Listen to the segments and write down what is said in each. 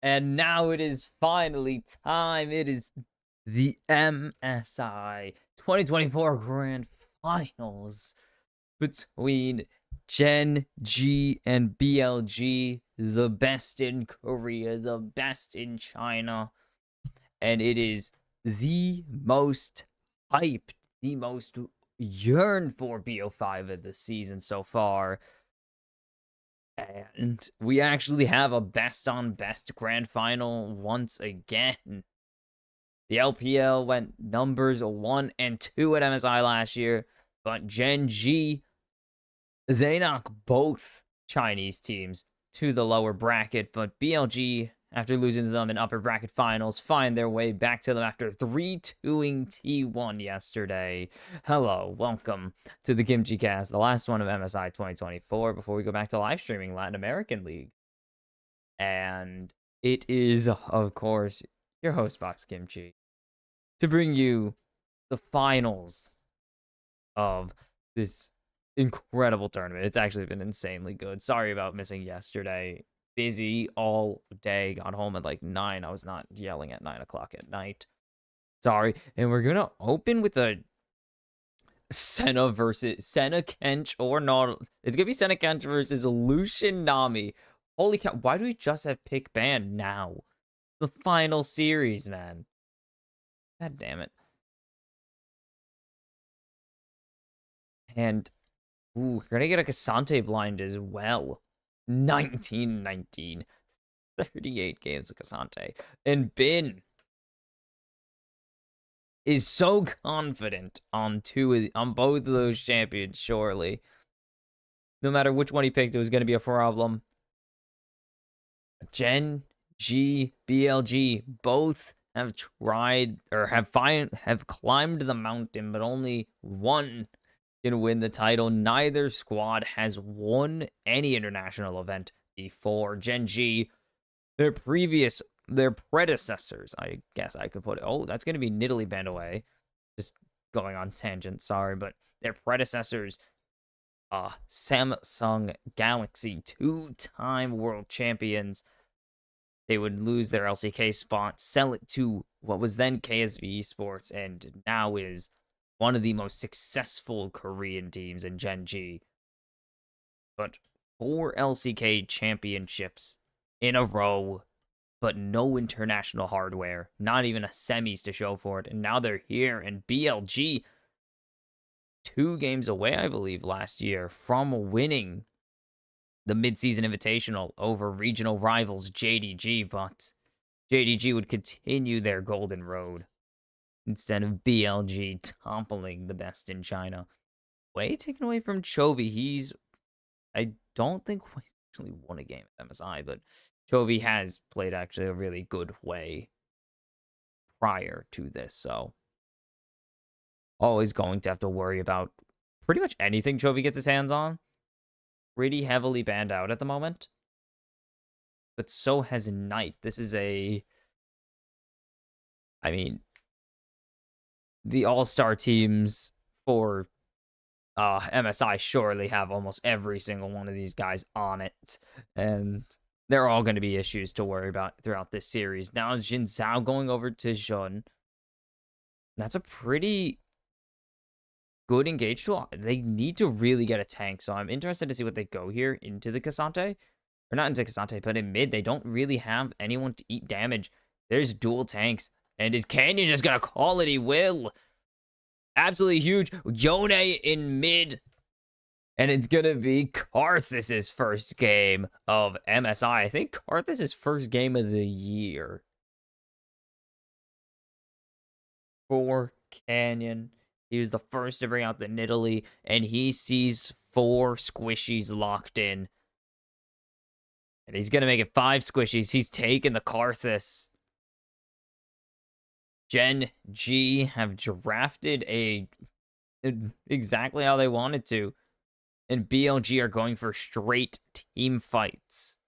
And now it is finally time. It is the MSI 2024 Grand Finals between Gen.G and BLG, the best in Korea, the best in China. And it is the most hyped, the most yearned for BO5 of the season so far. And we actually have a best on best grand final once again. The LPL went numbers 1 and 2 at MSI last year, but Gen.G, they knock both Chinese teams to the lower bracket, but BLG, after losing to them in upper bracket finals, find their way back to them after 3-2ing T1 yesterday. Hello, welcome to the kimchicast, the last one of MSI 2024, before we go back to live streaming Latin American League. And it is, of course, your host, Box Kimchi, to bring you the finals of this incredible tournament. It's actually been insanely good. Sorry about missing yesterday. Busy all day. Got home at like 9. I was not yelling at 9 o'clock at night. Sorry. And we're going to open with a Senna versus Senna Kench or not. It's going to be Senna Kench versus Lucian Nami. Holy cow. Why do we just have pick ban now? The final series, man. God damn it. And ooh, we're gonna get a Casante blind as well. 19-19. 38 games of Casante. And Bin is so confident on both of those champions, surely. No matter which one he picked, it was gonna be a problem. Gen.G, BLG, both have tried or have climbed the mountain, but only one can win the title. Neither squad has won any international event before. Gen.G, their predecessors, I guess I could put it. Oh, that's going to be Nidalee banned away. Just going on tangent, sorry, but their predecessors, Samsung Galaxy, 2-time world champions, they would lose their LCK spot, sell it to what was then KSV Esports, and now is one of the most successful Korean teams in Gen.G. But 4 LCK championships in a row, but no international hardware, not even a semis to show for it. And now they're here, and BLG, 2 games away, I believe, last year from winning the mid-season invitational over regional rivals J.D.G, but J.D.G would continue their golden road instead of BLG toppling the best in China. Way taken away from Chovy. I don't think he's actually won a game at MSI, but Chovy has played actually a really good way prior to this, so always going to have to worry about pretty much anything Chovy gets his hands on. Pretty heavily banned out at the moment. But so has Knight. This is I mean, the all-star teams for MSI surely have almost every single one of these guys on it. And they're all going to be issues to worry about throughout this series. Now is Jin Zhao going over to Jun. That's a pretty good engage tool. They need to really get a tank, so I'm interested to see what they go here into the Casante. Or not into Casante, but in mid, they don't really have anyone to eat damage. There's dual tanks. And is Canyon just gonna call it? He will. Absolutely huge. Yone in mid. And it's gonna be Karthus' first game of MSI. I think Karthus' first game of the year. For Canyon. He was the first to bring out the Nidalee, and he sees 4 squishies locked in. And he's going to make it 5 squishies. He's taken the Karthus. Gen.G have drafted exactly how they wanted to. And BLG are going for straight team fights.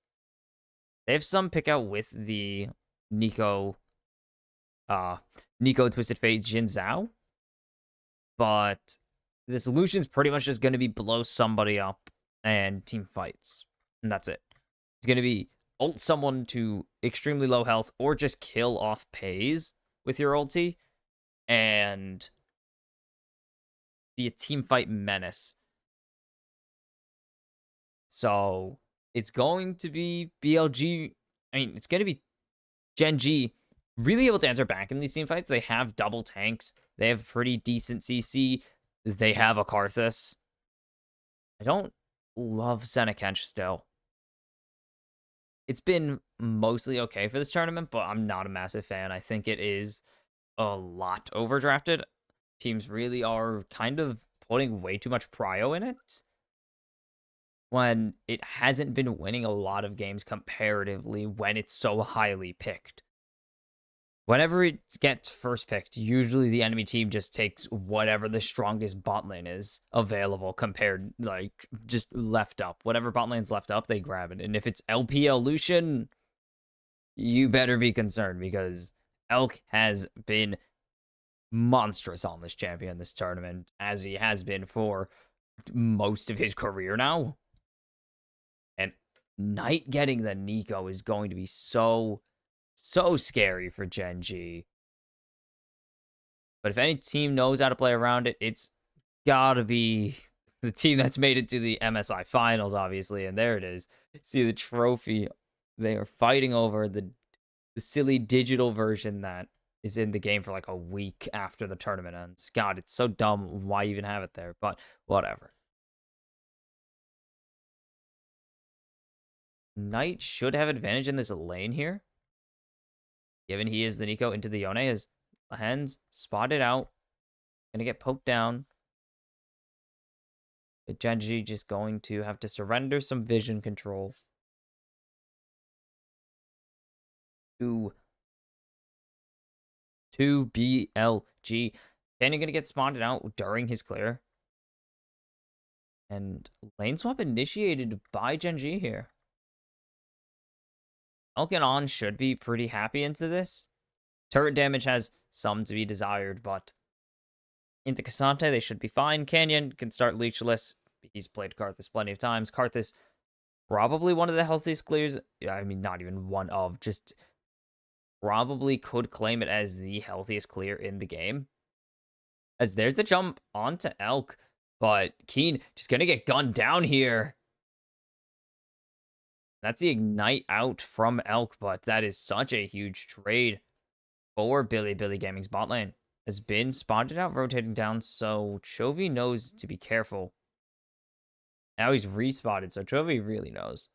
They have some pick out with the Nico Twisted Fate Jin Zhao. But the solution's pretty much just going to be blow somebody up and team fights. And that's it. It's going to be ult someone to extremely low health or just kill off Pays with your ulti and be a team fight menace. So it's going to be BLG. I mean, it's going to be Gen.G really able to answer back in these team fights. They have double tanks. They have pretty decent CC. They have a Karthus. I don't love Senekench still. It's been mostly okay for this tournament, but I'm not a massive fan. I think it is a lot overdrafted. Teams really are kind of putting way too much prio in it when it hasn't been winning a lot of games comparatively when it's so highly picked. Whenever it gets first picked, usually the enemy team just takes whatever the strongest bot lane is available compared, like, just left up. Whatever bot lane's left up, they grab it. And if it's LPL Lucian, you better be concerned because Elk has been monstrous on this champion this tournament, as he has been for most of his career now. And Knight getting the Nico is going to be so scary for Gen.G. But if any team knows how to play around it, it's gotta be the team that's made it to the MSI finals, obviously. And there it is. See the trophy. They are fighting over the silly digital version that is in the game for like a week after the tournament ends. God, it's so dumb. Why even have it there? But whatever. Knight should have advantage in this lane here, given he is the Nico into the Yone. As Hens spotted out, gonna get poked down. But Gen.G just going to have to surrender some vision control to BLG. Canyon gonna get spotted out during his clear. And lane swap initiated by Gen.G here. Elkin On should be pretty happy into this. Turret damage has some to be desired, but into Cassante, they should be fine. Canyon can start leechless. He's played Karthus plenty of times. Karthus, probably one of the healthiest clears. I mean, not even one of, just probably could claim it as the healthiest clear in the game. As there's the jump onto Elk, but Keen just gonna get gunned down here. That's the ignite out from Elk, but that is such a huge trade for Bilibili Gaming's bot lane. Has been spotted out, rotating down, so Chovy knows to be careful. Now he's respotted, so Chovy really knows.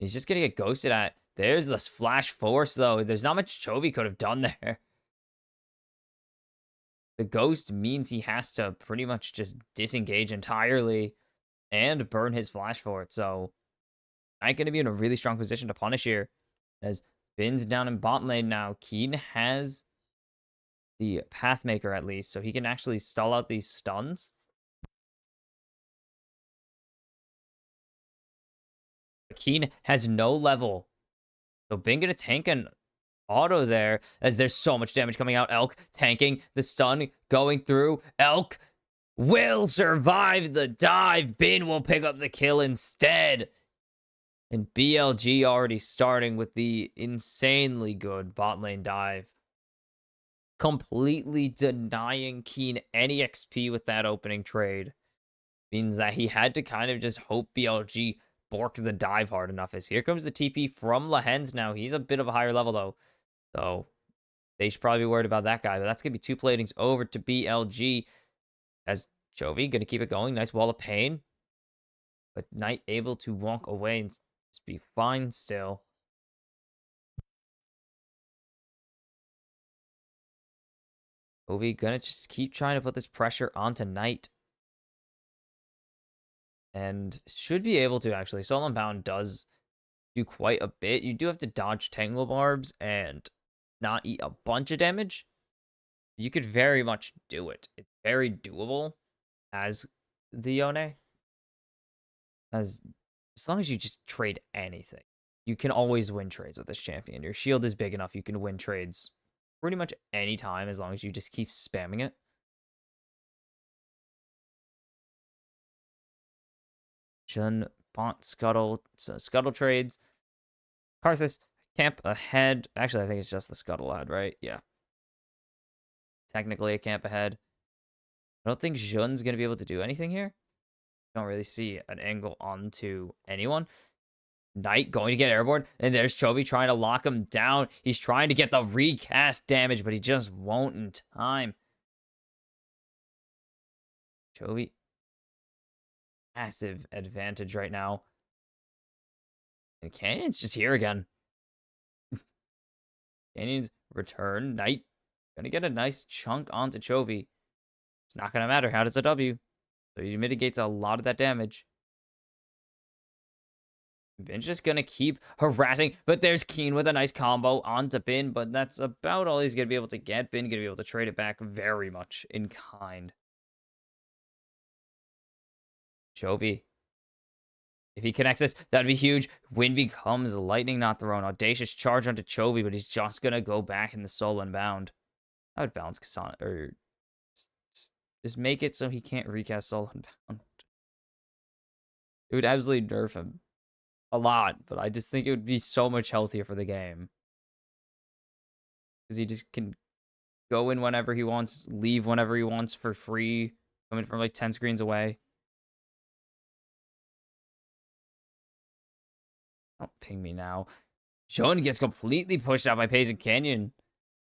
He's just gonna get ghosted at. There's this flash force, though. There's not much Chovy could have done there. The ghost means he has to pretty much just disengage entirely and burn his flash for it. So, Knight going to be in a really strong position to punish here. As Bin's down in bot lane now. Keen has the Pathmaker at least, so he can actually stall out these stuns. Keen has no level. So Bin going to tank an auto there, as there's so much damage coming out. Elk tanking the stun, going through. Elk will survive the dive. Bin will pick up the kill instead. And BLG already starting with the insanely good bot lane dive. Completely denying Keen any XP with that opening trade. Means that he had to kind of just hope BLG borked the dive hard enough. As here comes the TP from Lahens now. He's a bit of a higher level though. So they should probably be worried about that guy. But that's going to be two platings over to BLG. As Chovy going to keep it going. Nice wall of pain. But Knight able to walk away and just be fine still. Chovy going to just keep trying to put this pressure onto Knight. And should be able to actually. Soul Unbound does do quite a bit. You do have to dodge Tangle Barbs and not eat a bunch of damage. You could very much do it. It's very doable as the Yone. As long as you just trade anything, you can always win trades with this champion. Your shield is big enough. You can win trades pretty much any time as long as you just keep spamming it. Jun, Bont, Scuttle, so Scuttle trades. Karthus, camp ahead. Actually, I think it's just the Scuttle ahead, right? Yeah. Technically a camp ahead. I don't think Jun's going to be able to do anything here. Don't really see an angle onto anyone. Knight going to get airborne, and there's Chovy trying to lock him down. He's trying to get the recast damage, but he just won't in time. Chovy, massive advantage right now. And Canyon's just here again. Canyon's return. Knight gonna get a nice chunk onto Chovy. It's not gonna matter. How does a W? So he mitigates a lot of that damage. Bin's just gonna keep harassing, but there's Keen with a nice combo onto Bin, but that's about all he's gonna be able to get. Bin gonna be able to trade it back very much in kind. Chovy, if he connects this, that'd be huge. Wind becomes lightning not thrown. Audacious charge onto Chovy, but he's just gonna go back in the soul unbound. I would balance Kasana, or just make it so he can't recast soul unbound. It would absolutely nerf him a lot, but I just think it would be so much healthier for the game. Because he just can go in whenever he wants, leave whenever he wants for free, coming from like 10 screens away. Don't ping me now. Jun gets completely pushed out by Payson Canyon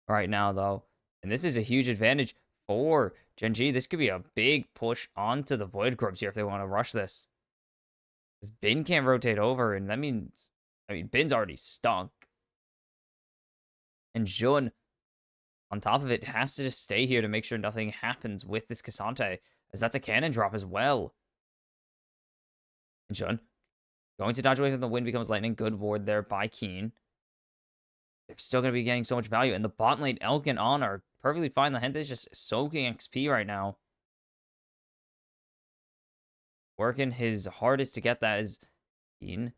right now, though. And this is a huge advantage for Gen.G. This could be a big push onto the Void Grubs here if they want to rush this. Because Bin can't rotate over, and that means, Bin's already stunk. And Jun, on top of it, has to just stay here to make sure nothing happens with this Cassante, as that's a cannon drop as well. And Jun going to dodge away from the wind becomes lightning. Good ward there by Keen. They're still going to be getting so much value. And the bot lane, Elk and On are perfectly fine. The Henta is just soaking XP right now. Working his hardest to get that is Keen.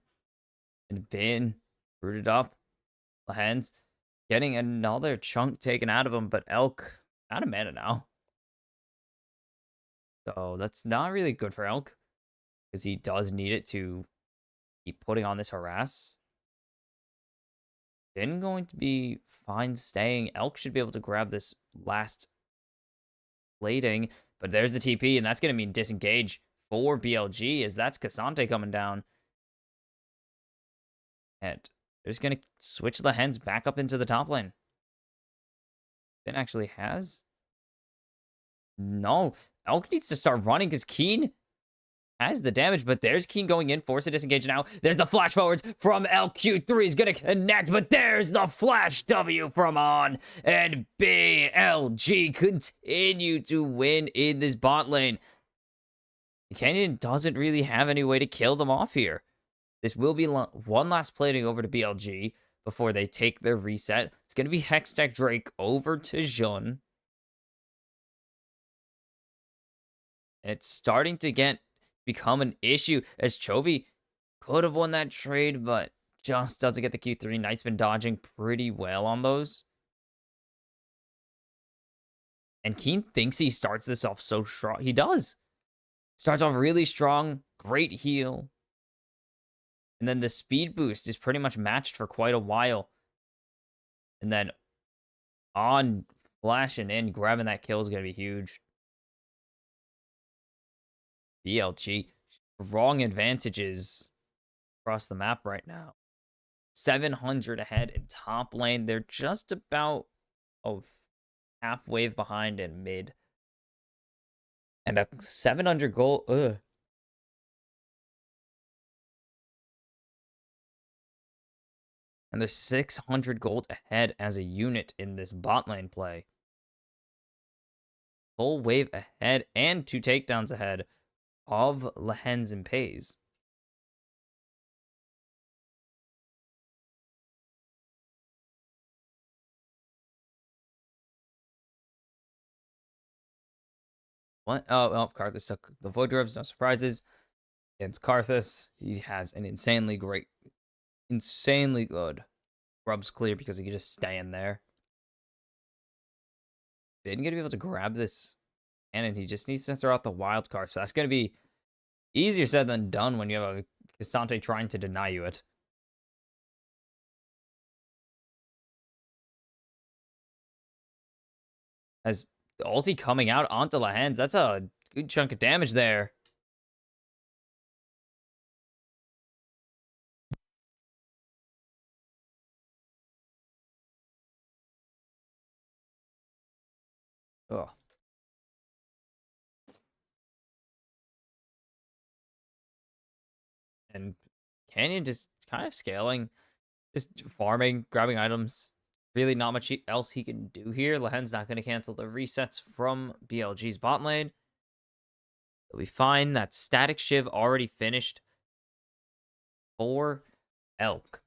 And Bin rooted up. Lahens getting another chunk taken out of him. But Elk out of mana now. So that's not really good for Elk. Because he does need it to keep putting on this harass. Bin going to be fine staying. Elk should be able to grab this last plating. But there's the TP, and that's going to mean disengage for BLG, as that's Cassante coming down. And they're just going to switch the hens back up into the top lane. Bin actually has... No. Elk needs to start running, because Keen has the damage, but there's Keen going in, force to disengage now. There's the flash forwards from LQ3 is going to connect, but there's the flash W from On, and BLG continue to win in this bot lane. Canyon doesn't really have any way to kill them off here. This will be one last plating over to BLG before they take their reset. It's going to be Hextech Drake over to Jun. And it's starting to become an issue, as Chovy could have won that trade, but just doesn't get the Q3. Knight's been dodging pretty well on those. And Keen thinks he starts this off so strong. He does. Starts off really strong, great heal. And then the speed boost is pretty much matched for quite a while. And then On flashing in, grabbing that kill is going to be huge. BLG, strong advantages across the map right now. 700 ahead in top lane. They're just about half wave behind in mid. And a 700 goal. Ugh. And they're 600 gold ahead as a unit in this bot lane play. Full wave ahead and 2 takedowns ahead of Lahens and Pays. What? Oh, Karthus took the Void Grubs, no surprises. Against Karthus, he has an insanely good Grubs clear because he can just stay in there. Bin gonna be able to grab this, and he just needs to throw out the wild cards. So that's gonna be Easier said than done when you have a Cassante trying to deny you it. As ulti coming out onto Lahens, that's a good chunk of damage there. Oh. And Canyon just kind of scaling, just farming, grabbing items. Really not much else he can do here. Lahen's not going to cancel the resets from BLG's bot lane. He'll be fine. That static shiv already finished for Elk.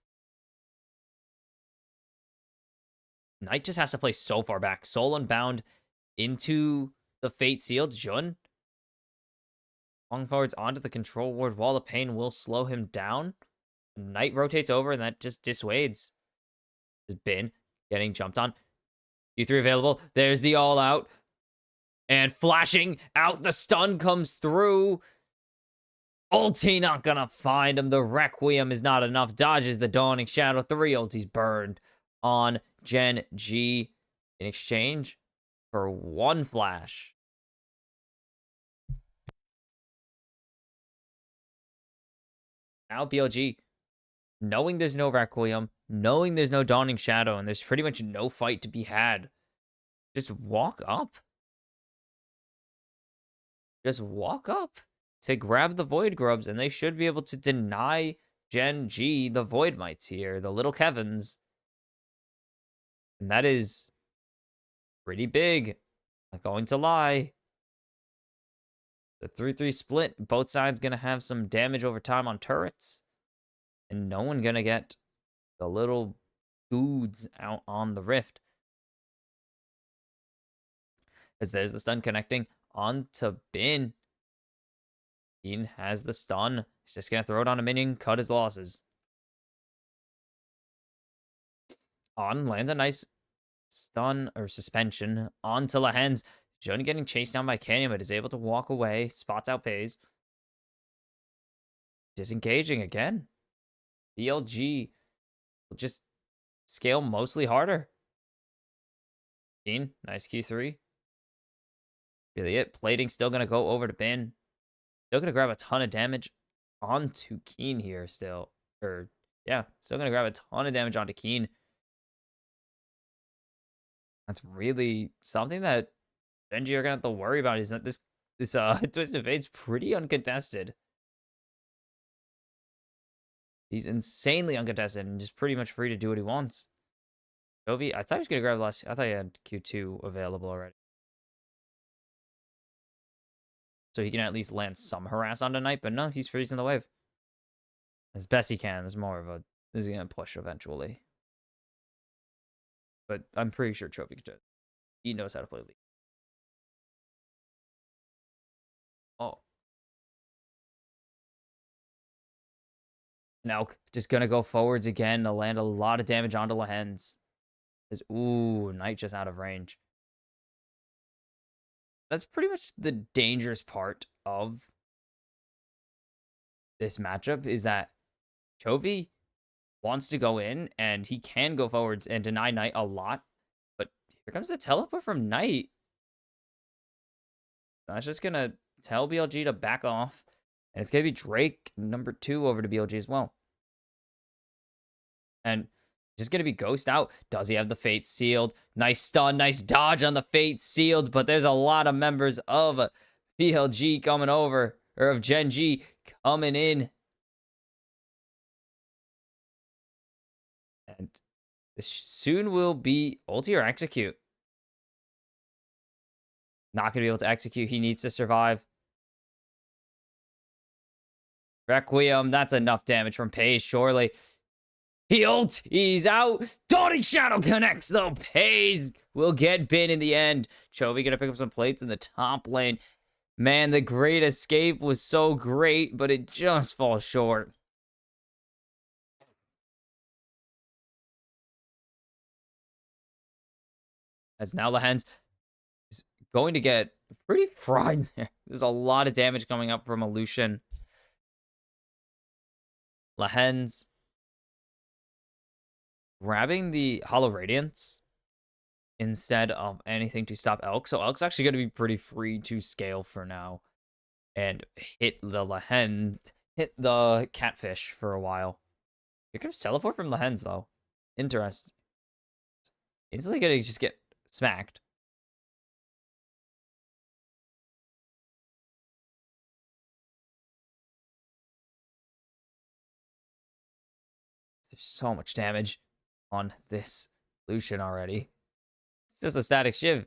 Knight just has to play so far back. Soul Unbound into the Fate Sealed. Jun. Long forwards onto the control ward. Wall of Pain will slow him down. Knight rotates over, and that just dissuades. Has been getting jumped on. U3 available. There's the all out. And flashing out. The stun comes through. Ulti not gonna find him. The Requiem is not enough. Dodges the Dawning Shadow. 3 ultis burned on Gen.G in exchange for 1 flash. Now BLG, knowing there's no Requiem, knowing there's no Dawning Shadow, and there's pretty much no fight to be had, just walk up. Just walk up to grab the Void Grubs, and they should be able to deny Gen.G the Void Mites here, the little Kevins. And that is pretty big. Not going to lie. The 3-3 split, both sides going to have some damage over time on turrets. And no one going to get the little dudes out on the rift. As there's the stun connecting onto Bin. Keen has the stun. He's just going to throw it on a minion, cut his losses. On lands a nice stun or suspension onto Lahens. Jun getting chased down by Canyon, but is able to walk away. Spots out pays. Disengaging again. BLG will just scale mostly harder. Keen, nice Q3. Really it. Plating still going to go over to Bin. Still going to grab a ton of damage onto Keen here still. Or, yeah, still going to grab a ton of damage onto Keen. That's really something that Gen.G are going to have to worry about, is that this Twisted Fate's pretty uncontested. He's insanely uncontested and just pretty much free to do what he wants. Chovy, I thought he was going to grab last. I thought he had Q2 available already. So he can at least land some harass on tonight, but no, he's freezing the wave. As best he can. There's more of a... This is going to push eventually. But I'm pretty sure Chovy can do it. He knows how to play League. Oh. Now, just going to go forwards again to land a lot of damage onto Lahens. Ooh, Knight just out of range. That's pretty much the dangerous part of this matchup, is that Chovy wants to go in, and he can go forwards and deny Knight a lot. But here comes the teleport from Knight. That's just going to tell BLG to back off. And it's going to be Drake #2 over to BLG as well. And just going to be Ghost out. Does he have the Fate Sealed? Nice stun, nice dodge on the Fate Sealed. But there's a lot of members of BLG coming over. Or of Gen.G coming in. And this soon will be ulti or execute. Not going to be able to execute. He needs to survive. Requiem, that's enough damage from Paige, surely. He ult, he's out. Dawning Shadow connects, though. Paige will get Bin in the end. Chovy going to pick up some plates in the top lane. Man, the Great Escape was so great, but it just falls short. As now Lahens is going to get pretty fried there. There's a lot of damage coming up from Illusion. Lahen's grabbing the Hollow Radiance instead of anything to stop Elk. So Elk's actually going to be pretty free to scale for now and hit the Lehen, hit the Catfish for a while. Here comes Teleport from Lahen's, though. Interesting. Instantly going to just get smacked. There's so much damage on this Lucian already. It's just a static shiv.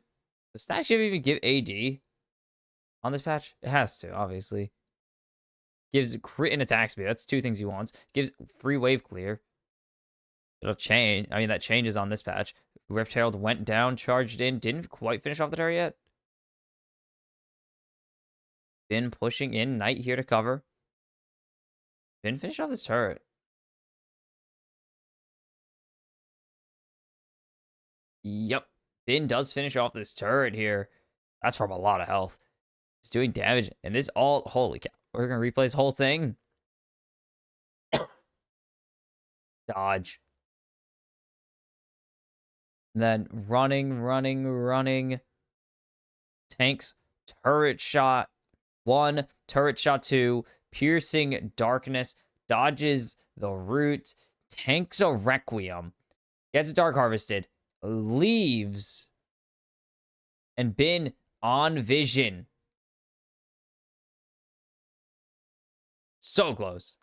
Does static shiv even give AD on this patch? It has to, obviously. Gives crit and attack speed. That's two things he wants. Gives free wave clear. It'll change. I mean, that changes on this patch. Rift Herald went down, charged in, didn't quite finish off the turret yet. Been pushing in. Knight here to cover. Been finished off this turret. Yep. Bin does finish off this turret here. That's from a lot of health. It's doing damage. And this all... Holy cow. We're going to replay this whole thing. Dodge. Then running. Tanks. Turret shot 1. Turret shot 2. Piercing darkness. Dodges the root. Tanks a Requiem. Gets Dark Harvested. Leaves. And Bin on vision. So close.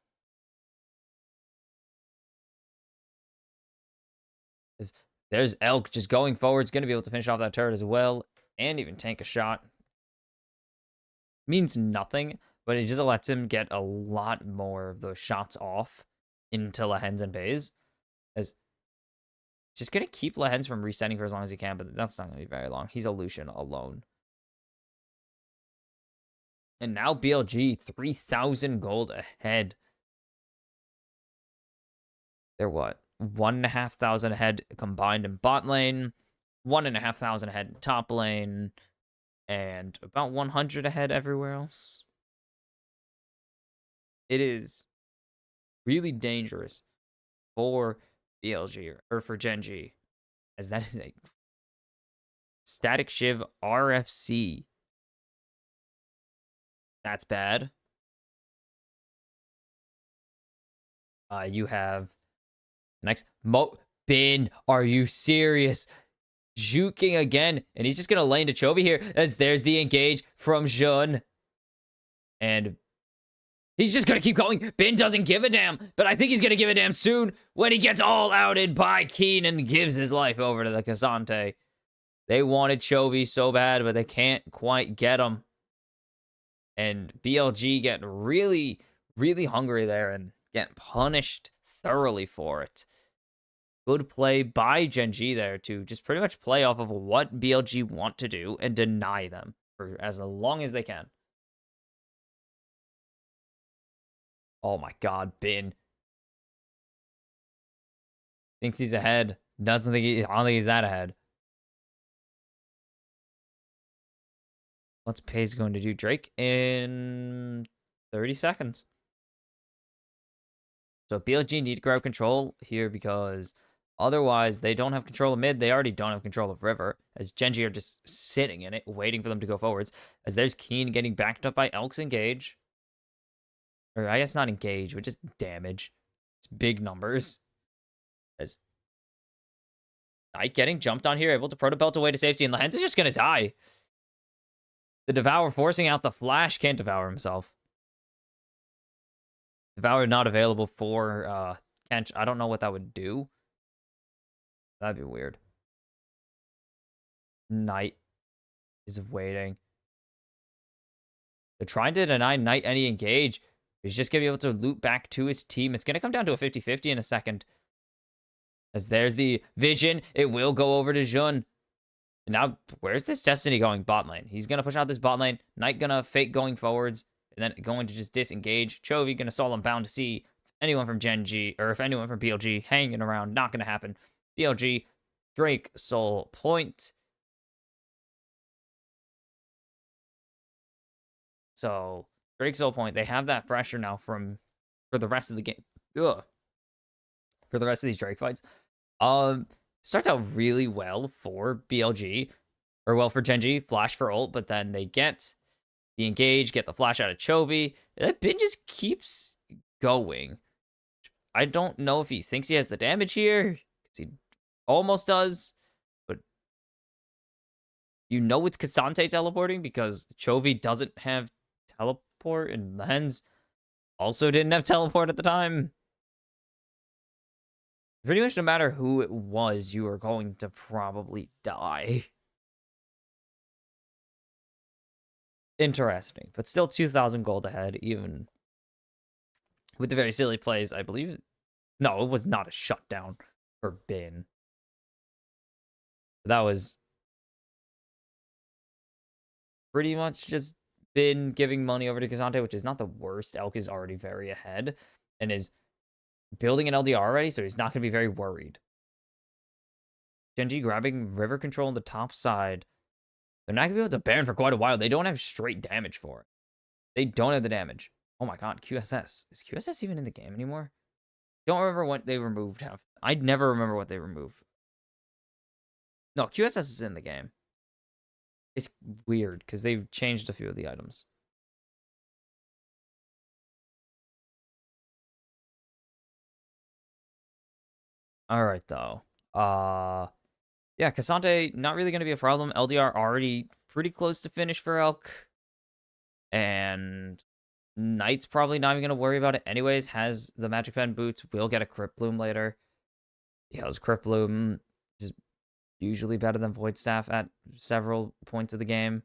There's Elk just going forward. It's going to be able to finish off that turret as well. And even tank a shot. Means nothing, but it just lets him get a lot more of those shots off into Lahens and Bays. As just going to keep Lahens from resetting for as long as he can, but that's not going to be very long. He's a Lucian alone. And now BLG, 3,000 gold ahead. They're what? 1,500 ahead combined in bot lane. 1,500 ahead in top lane. And about 100 ahead everywhere else. It is really dangerous for BLG or for Gen.G, as that is a static shiv RFC. That's bad. You have next Bin. Are you serious? Juking again, and he's just gonna lane to Chovy here as there's the engage from Jun. And he's just gonna keep going. Bin doesn't give a damn, but I think he's gonna give a damn soon when he gets all outed by Keen and gives his life over to the Cassante. They wanted Chovy so bad, but they can't quite get him. And BLG get really, really hungry there and get punished thoroughly for it. Good play by Gen.G there to just pretty much play off of what BLG want to do and deny them for as long as they can. Oh my god, Bin. Thinks he's ahead. Doesn't think I don't think he's that ahead. What's Pace going to do? Drake in 30 seconds. So BLG need to grab control here because otherwise they don't have control of mid. They already don't have control of river, as Gen.G are just sitting in it, waiting for them to go forwards. As there's Keen getting backed up by Elk's engage. Or I guess not engage, but just damage. It's big numbers. As Knight getting jumped on here, able to proto belt away to safety, and Lahens is just gonna die. The Devour forcing out the flash, can't devour himself. Devour not available for Kench. I don't know what that would do. That'd be weird. Knight is waiting. They're trying to deny Knight any engage. He's just going to be able to loop back to his team. It's going to come down to a 50-50 in a second. As there's the vision. It will go over to Jun. And now, where's this Destiny going? Bot lane. He's going to push out this bot lane. Knight going to fake going forwards. And then going to just disengage. Chovy going to Solemn Bound to see if anyone from Gen.G, or if anyone from BLG hanging around. Not going to happen. BLG, Drake, Soul, Point. So, Drake, Soul, Point. They have that pressure now for the rest of the game. ugh, for the rest of these Drake fights. Starts out really well for BLG, or well for Gen.G, flash for ult, but then they get the engage, get the flash out of Chovy. That bin just keeps going. I don't know if he thinks he has the damage here, because he almost does, but you know it's K'Sante teleporting because Chovy doesn't have teleport, and Lens also didn't have teleport at the time. Pretty much no matter who it was, you are going to probably die. Interesting, but still 2,000 gold ahead, even with the very silly plays, I believe. No, it was not a shutdown for Bin. That was pretty much just Bin giving money over to K'Sante, which is not the worst. Elk is already very ahead and is building an LDR already, so he's not going to be very worried. Gen.G grabbing river control on the top side. They're not going to be able to Baron for quite a while. They don't have straight damage for it. They don't have the damage. Oh my god, QSS. Is QSS even in the game anymore? Don't remember what they removed. I never remember what they removed. No, QSS is in the game. It's weird because they've changed a few of the items. Alright, though. Yeah, K'Sante, not really going to be a problem. LDR already pretty close to finish for Elk. And Knight's probably not even going to worry about it anyways. Has the Magic Pen boots. Will get a Crypt Bloom later. He has Crypt Bloom. Is usually better than Void Staff at several points of the game.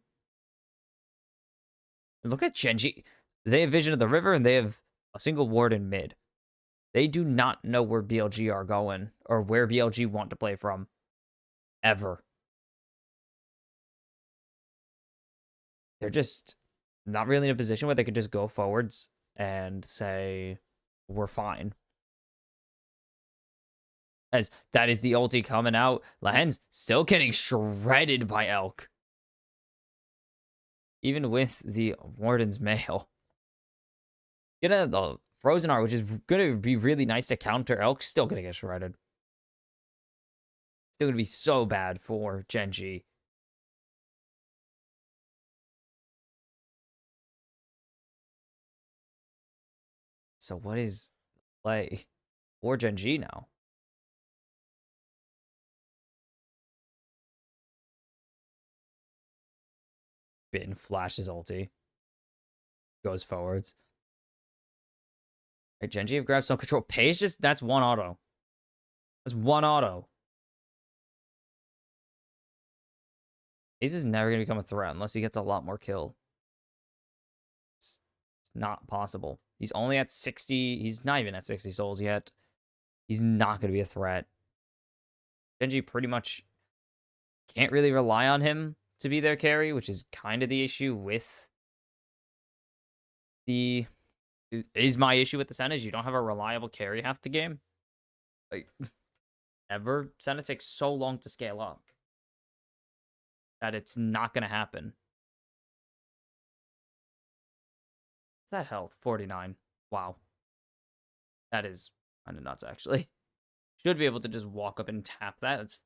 Look at Gen.G. They have Vision of the River, and they have a single ward in mid. They do not know where BLG are going, or where BLG want to play from. Ever. They're just not really in a position where they could just go forwards and say, we're fine. As that is the ulti coming out. Lahen's still getting shredded by Elk. Even with the Warden's Mail. You know, the Frozen Art, which is going to be really nice to counter Elk, still going to get shredded. Still going to be so bad for Gen.G. So what is the play for Gen.G now? Bin flashes ulti. Goes forwards. Right, Gen.G have grabbed some control. Pace just, that's one auto. That's one auto. Ace is never going to become a threat unless he gets a lot more kill. It's not possible. He's only at 60. He's not even at 60 souls yet. He's not going to be a threat. Gen.G pretty much can't really rely on him to be their carry, which is kind of the issue with the... Is my issue with the Senna is you don't have a reliable carry half the game. Like, ever. Senna takes so long to scale up that it's not going to happen. What's that health? 49. Wow. That is kind of nuts, actually. Should be able to just walk up and tap that. It's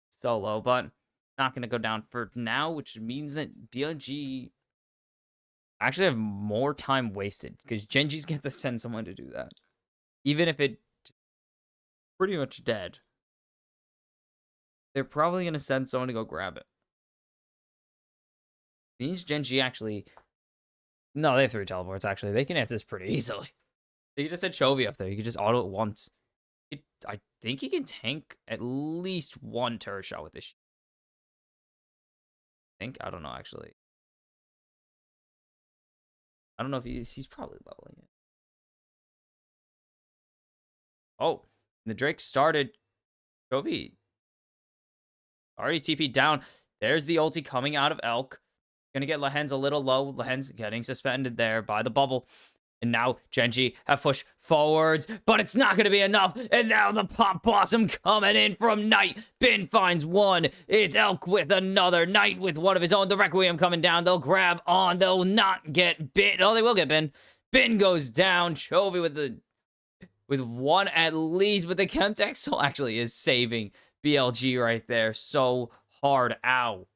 so low, but not going to go down for now, which means that BLG actually have more time wasted because Gen.G's going to send someone to do that. Even if it's pretty much dead. They're probably going to send someone to go grab it. Means Gen.G actually... No, they have 3 teleports, actually. They can answer this pretty easily. They just had Chovy up there. You could just auto it once. I think he can tank at least 1 turret shot with this. I don't know, actually. I don't know if he's probably leveling it. Oh, the Drake started. Chovy already TP'd down. There's the ulti coming out of Elk. Gonna get Lahen's a little low. Lahen's getting suspended there by the bubble. And now Gen.G have pushed forwards, but it's not going to be enough. And now the Pop Blossom coming in from Knight. Bin finds one. It's Elk with another. Knight with one of his own. The Requiem coming down. They'll grab on. They'll not get bit. Oh, they will get Bin. Bin goes down. Chovy with one at least, but the context actually is saving BLG right there so hard. Ow.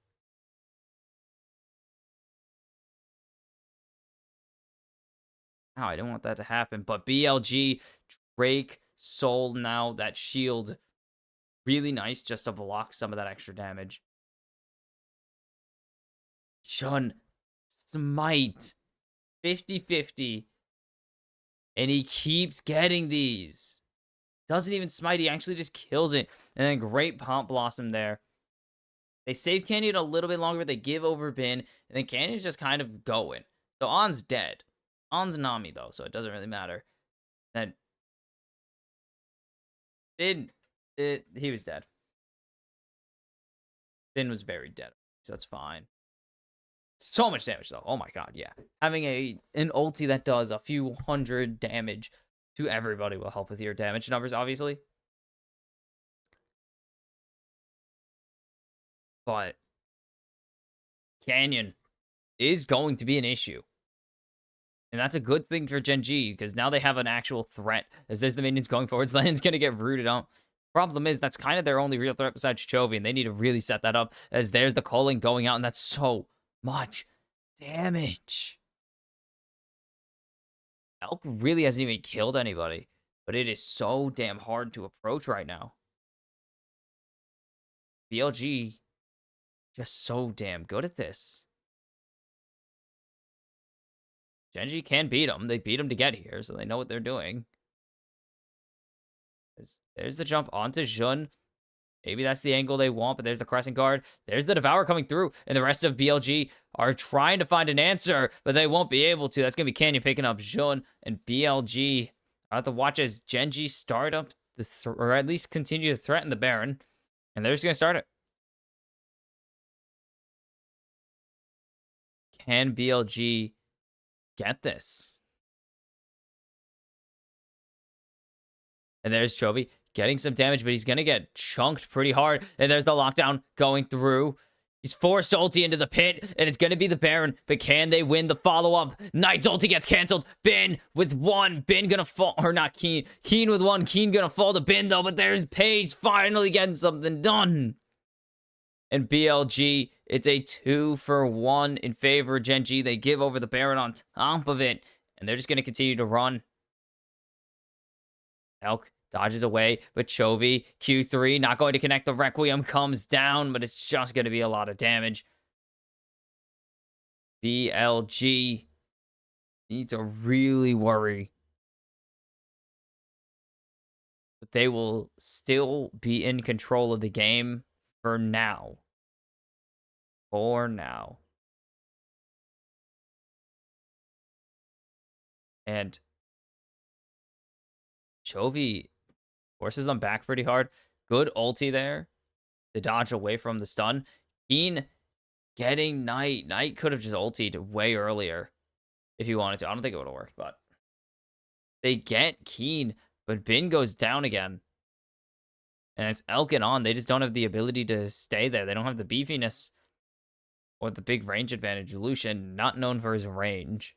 Ow, I didn't want that to happen, but BLG, Drake, Soul now, that shield, really nice just to block some of that extra damage. Shun, smite, 50-50, and he keeps getting these. Doesn't even smite, he actually just kills it. And then great Pomp Blossom there. They save Canyon a little bit longer, but they give over Bin, and then Canyon's just kind of going. So On's dead. On's Nami, though, so it doesn't really matter. Then Bin, he was dead. Bin was very dead, so that's fine. So much damage, though. Oh my god, yeah. Having an ulti that does a few hundred damage to everybody will help with your damage numbers, obviously. But Canyon is going to be an issue. And that's a good thing for Gen.G, because now they have an actual threat. As there's the minions going forwards, Land's going to get rooted out. Problem is, that's kind of their only real threat besides Chovy, and they need to really set that up, as there's the calling going out, and that's so much damage. Elk really hasn't even killed anybody, but it is so damn hard to approach right now. BLG, just so damn good at this. Gen.G can beat them. They beat them to get here, so they know what they're doing. There's the jump onto Jun. Maybe that's the angle they want, but there's the Crescent Guard. There's the Devour coming through, and the rest of BLG are trying to find an answer, but they won't be able to. That's going to be Canyon picking up Jun, and BLG. I have to watch as Gen.G start up, or at least continue to threaten the Baron, and they're just going to start it. Can BLG get this? And there's Chovy getting some damage, but he's going to get chunked pretty hard. And there's the lockdown going through. He's forced ulti into the pit, and it's going to be the Baron. But can they win the follow-up? Knight's ulti gets canceled. Bin with one. Bin going to fall. Or not Keen. Keen with one. Keen going to fall to Bin, though. But there's Pace finally getting something done. And BLG, it's a 2-for-1 in favor of Gen.G. They give over the Baron on top of it. And they're just going to continue to run. Elk dodges away, but Chovy, Q3, not going to connect. The Requiem comes down, but it's just going to be a lot of damage. BLG need to really worry that they will still be in control of the game for now. For now. And Chovy forces them back pretty hard. Good ulti there to dodge away from the stun. Keen getting Knight. Knight could have just ultied way earlier if he wanted to. I don't think it would have worked, but they get Keen, but Bin goes down again. And it's Elk and On. They just don't have the ability to stay there. They don't have the beefiness or the big range advantage. Lucian, not known for his range.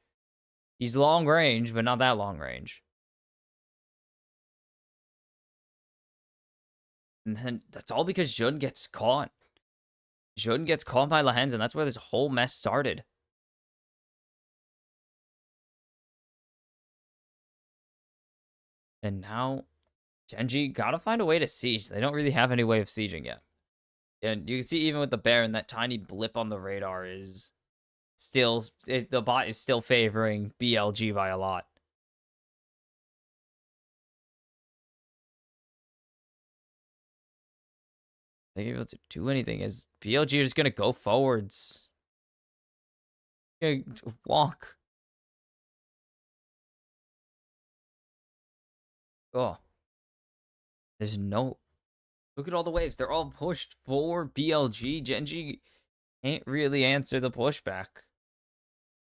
He's long range, but not that long range. And then that's all because Jun gets caught. Jun gets caught by Lahens, and that's where this whole mess started. And now Gen.G gotta find a way to siege. They don't really have any way of sieging yet. And you can see even with the Baron, that tiny blip on the radar is still... the bot is still favoring BLG by a lot. They ain't able to do anything. Is BLG just gonna go forwards? Walk. Oh. There's no... Look at all the waves. They're all pushed for BLG. Gen.G can't really answer the pushback.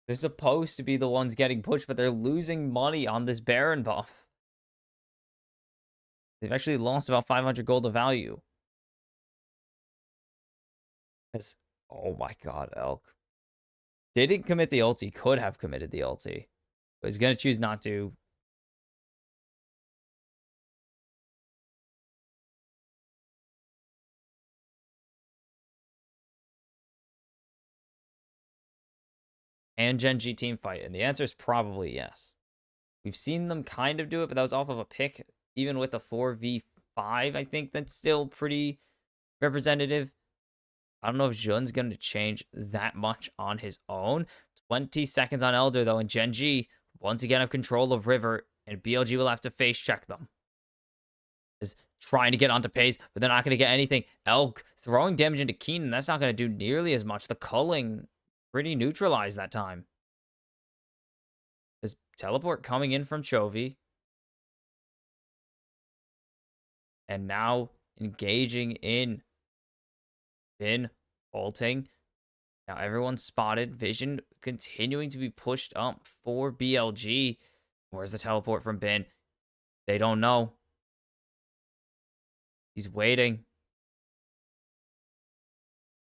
They're supposed to be the ones getting pushed, but they're losing money on this Baron buff. They've actually lost about 500 gold of value. Because, oh my god, Elk. Didn't commit the ulti. Could have committed the ulti. But he's going to choose not to. And Gen.G team fight? And the answer is probably yes. We've seen them kind of do it, but that was off of a pick. Even with a 4v5, I think that's still pretty representative. I don't know if Jun's going to change that much on his own. 20 seconds on Elder, though, and Gen.G once again have control of River, and BLG will have to face check them. Is trying to get onto pace, but they're not going to get anything. Elk throwing damage into Keenan, that's not going to do nearly as much. The culling pretty neutralized that time. Is teleport coming in from Chovy. And now engaging in Bin ulting. Now everyone's spotted. Vision continuing to be pushed up for BLG. Where's the teleport from Bin? They don't know. He's waiting.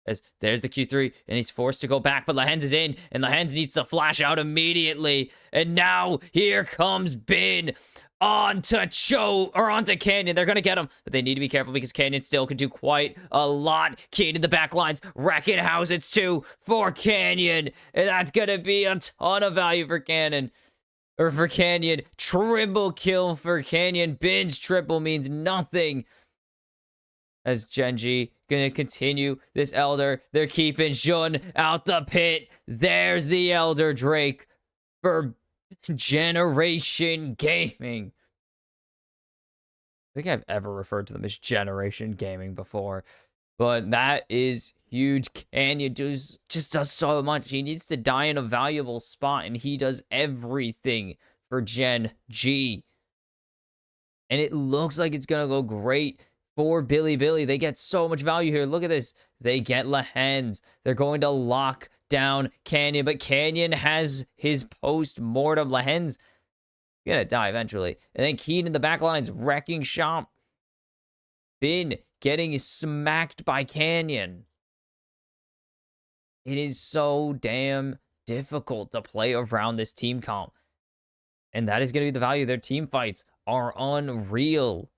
As there's the Q3, and he's forced to go back, but Lehens is in, and Lehens needs to flash out immediately. And now here comes Bin onto onto Canyon. They're gonna get him, but they need to be careful because Canyon still can do quite a lot. Keen in the back lines, wrecking houses too for Canyon, and that's gonna be a ton of value for Canyon. Or for Canyon, triple kill for Canyon. Bin's triple means nothing. As Gen.G gonna continue this Elder. They're keeping Jun out the pit. There's the Elder Drake for Generation Gaming. I think I've ever referred to them as Generation Gaming before, but that is huge. Canyon just does so much. He needs to die in a valuable spot, and he does everything for Gen.G. And it looks like it's gonna go great for Bilibili. They get so much value here. Look at this. They get Lehens. They're going to lock down Canyon, but Canyon has his post-mortem. Lehens gonna die eventually. And then Keen in the back lines, wrecking shop. Bin getting smacked by Canyon. It is so damn difficult to play around this team comp. And that is going to be the value. Their team fights are unreal.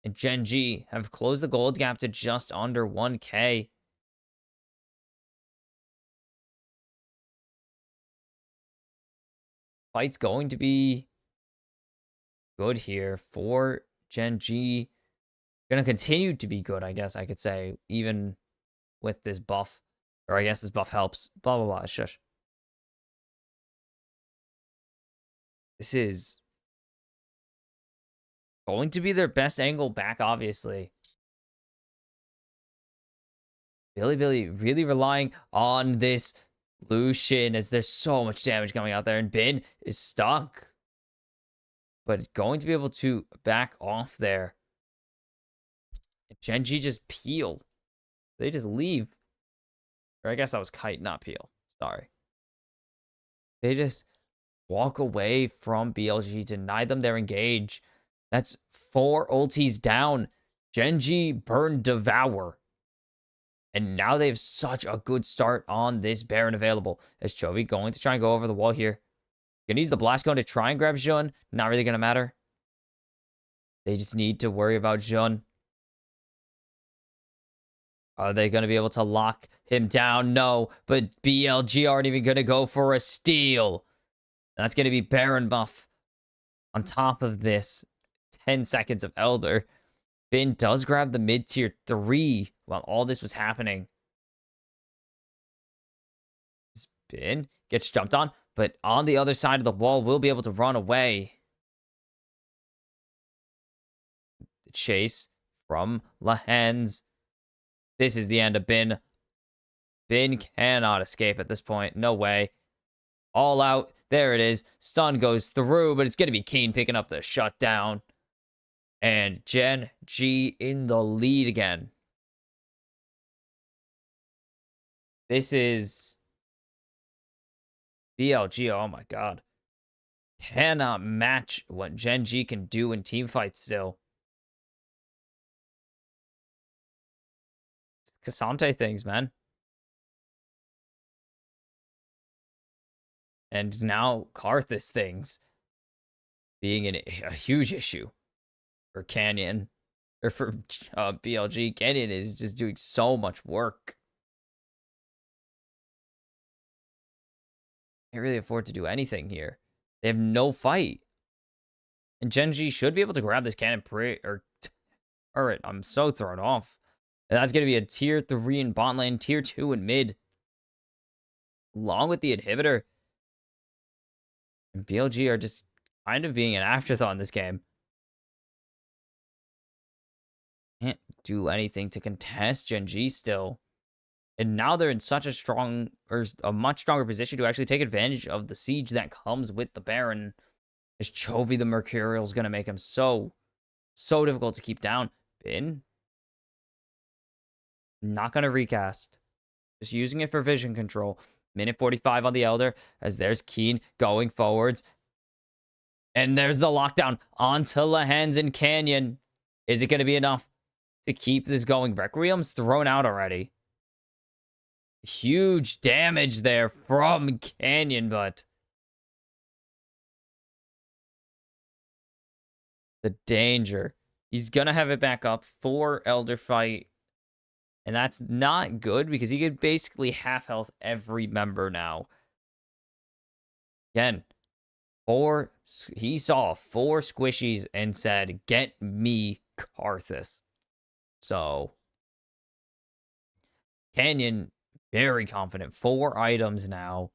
And Gen.G have closed the gold gap to just under 1K. Fight's going to be good here for Gen.G. Going to continue to be good, I guess I could say, even with this buff. Or I guess this buff helps. Blah, blah, blah. Shush. This is going to be their best angle back, obviously. Bilibili really relying on this Lucian as there's so much damage coming out there. And Bin is stuck. But going to be able to back off there. Gen.G just peeled. They just leave. Or I guess that was Kite, not Peel. Sorry. They just walk away from BLG, deny them their engage. That's 4 ultis down. Gen.G burn Devour. And now they have such a good start on this Baron available. As Chovy going to try and go over the wall here. Gonna use the Blast Gun to try and grab Jun. Not really gonna matter. They just need to worry about Jun. Are they going to be able to lock him down? No, but BLG aren't even going to go for a steal. That's going to be Baron buff. On top of this, 10 seconds of Elder. Bin does grab the mid-tier 3 while all this was happening. Bin gets jumped on, but on the other side of the wall will be able to run away. The chase from Lehens. This is the end of Bin. Bin cannot escape at this point. No way. All out. There it is. Stun goes through, but it's going to be Keen picking up the shutdown. And Gen.G in the lead again. This is BLG. Oh my god. Cannot match what Gen.G can do in team fights still. Cassante things, man. And now Karthus things being a huge issue for Canyon. Or for BLG. Canyon is just doing so much work. Can't really afford to do anything here. They have no fight. And Gen.G should be able to grab this cannon turret. I'm so thrown off. And that's going to be a tier 3 in bot lane, tier 2 in mid. Along with the inhibitor. And BLG are just kind of being an afterthought in this game. Can't do anything to contest Gen.G still. And now they're in such a strong, or a much stronger position to actually take advantage of the siege that comes with the Baron. As Chovy the Mercurial is going to make him so difficult to keep down. Bin. Not going to recast. Just using it for vision control. Minute 45 on the Elder, as there's Keen going forwards. And there's the lockdown onto Lehens and Canyon. Is it going to be enough to keep this going? Requiem's thrown out already. Huge damage there from Canyon, but the danger. He's going to have it back up for Elder fight. And that's not good because he could basically half health every member now. Again, he saw 4 squishies and said, "Get me Karthus." So, Canyon, very confident. 4 items now.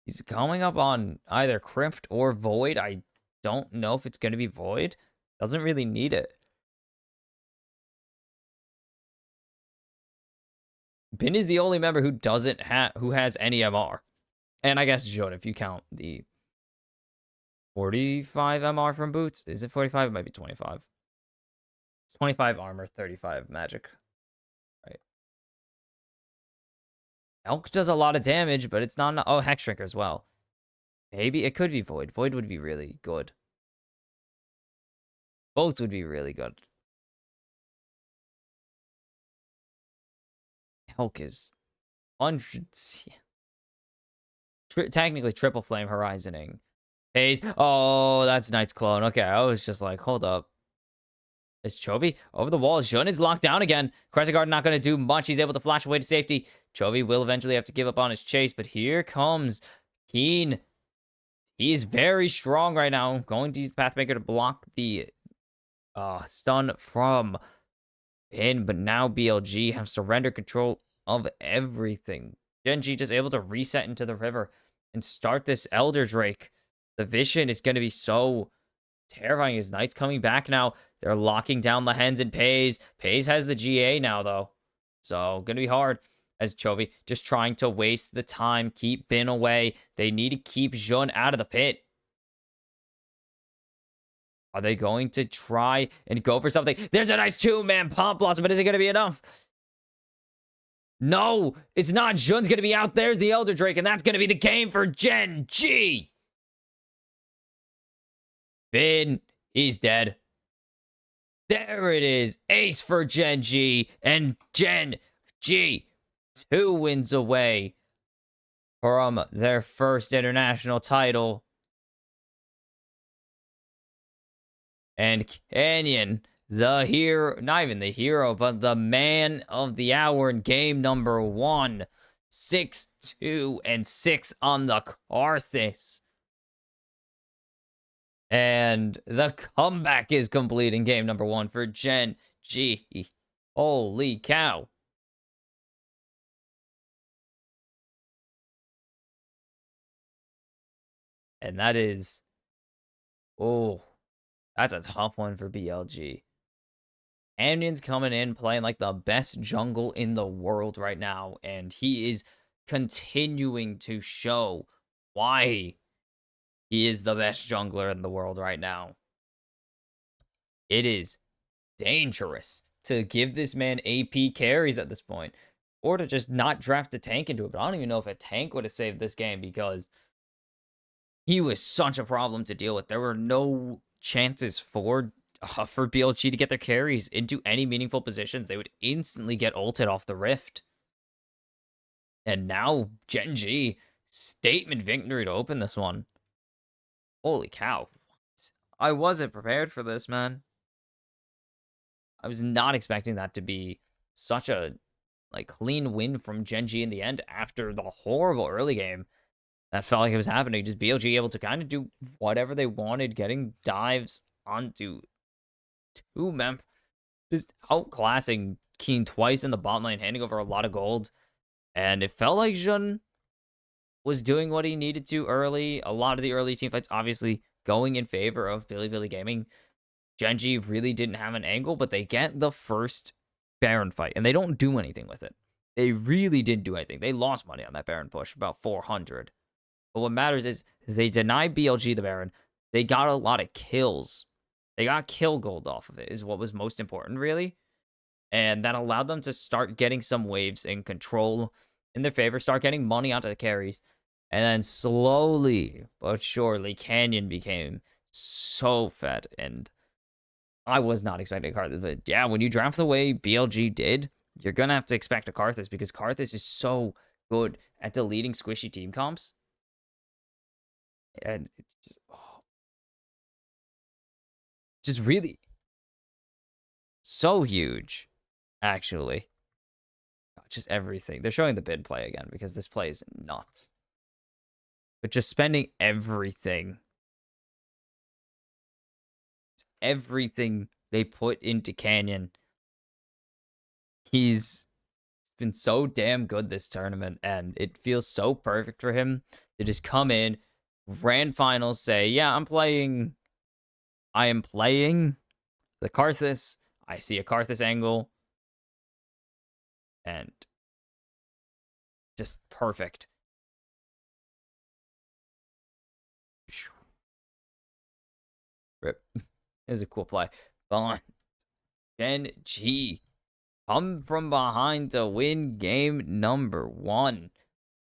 He's coming up on either Crypt or Void. I don't know if it's going to be Void. Doesn't really need it. Bin is the only member who has any MR. And I guess Jun, if you count the 45 MR from Boots. Is it 45? It might be 25. It's 25 armor, 35 magic. Right. Elk does a lot of damage, but it's not... Oh, Hex Shrinker as well. Maybe it could be Void. Void would be really good. Both would be really good. Elk is 100... technically triple flame horizoning. Phase. Oh, that's Knight's Clone. Okay, I was just like, hold up. It's Chovy over the wall. Jun is locked down again. Crescent Guard not going to do much. He's able to flash away to safety. Chovy will eventually have to give up on his chase, but here comes Keen. He's very strong right now. Going to use Pathmaker to block the stun from Bin, but now BLG have surrendered control of everything. Gen.G just able to reset into the river and start this Elder Drake. The vision is going to be so terrifying. His Knight's coming back now. They're locking down Lehens and Pays. Pays has the GA now, though. So, going to be hard. As Chovy just trying to waste the time. Keep Bin away. They need to keep Jun out of the pit. Are they going to try and go for something? There's a nice 2-man Pomp Blossom, but is it going to be enough? No, it's not. Jun's going to be out. There's the Elder Drake, and that's going to be the game for Gen.G. Bin, he's dead. There it is. Ace for Gen.G. And Gen.G 2 wins away from their first international title. And Canyon, the hero, not even the hero, but the man of the hour in game number 1. 6-2 and 6 on the Karthus. And the comeback is complete in game number 1 for Gen.G. Holy cow. And that is... Oh, that's a tough one for BLG. Amnion's coming in playing like the best jungle in the world right now. And he is continuing to show why he is the best jungler in the world right now. It is dangerous to give this man AP carries at this point. Or to just not draft a tank into it. But I don't even know if a tank would have saved this game because he was such a problem to deal with. There were no chances for BLG to get their carries into any meaningful positions. They would instantly get ulted off the rift. And now Gen.G statement victory to open this one. Holy cow. What? I wasn't prepared for this, man. I was not expecting that to be such a clean win from Gen.G in the end after the horrible early game that felt like it was happening. Just BLG able to kind of do whatever they wanted, getting dives onto two members, just outclassing Keen twice in the bot lane, handing over a lot of gold. And it felt like Jun was doing what he needed to early. A lot of the early team fights obviously going in favor of Bilibili Gaming. Gen.G really didn't have an angle, but they get the first Baron fight, and they don't do anything with it. They really didn't do anything. They lost money on that Baron push, about 400. But what matters is they denied BLG the Baron. They got a lot of kills. They got kill gold off of it, is what was most important, really. And that allowed them to start getting some waves in control in their favor, start getting money onto the carries. And then slowly but surely, Canyon became so fed. And I was not expecting Karthus. But yeah, when you draft the way BLG did, you're going to have to expect a Karthus because Karthus is so good at deleting squishy team comps. And it's just really so huge, actually. Just everything. They're showing the bid play again because this play is nuts. But just spending everything they put into Canyon. He's been so damn good this tournament, and it feels so perfect for him to just come in, grand finals, say, yeah, I am playing the Karthus. I see a Karthus angle. And just perfect. Rip. It was a cool play. But Gen.G come from behind to win game number 1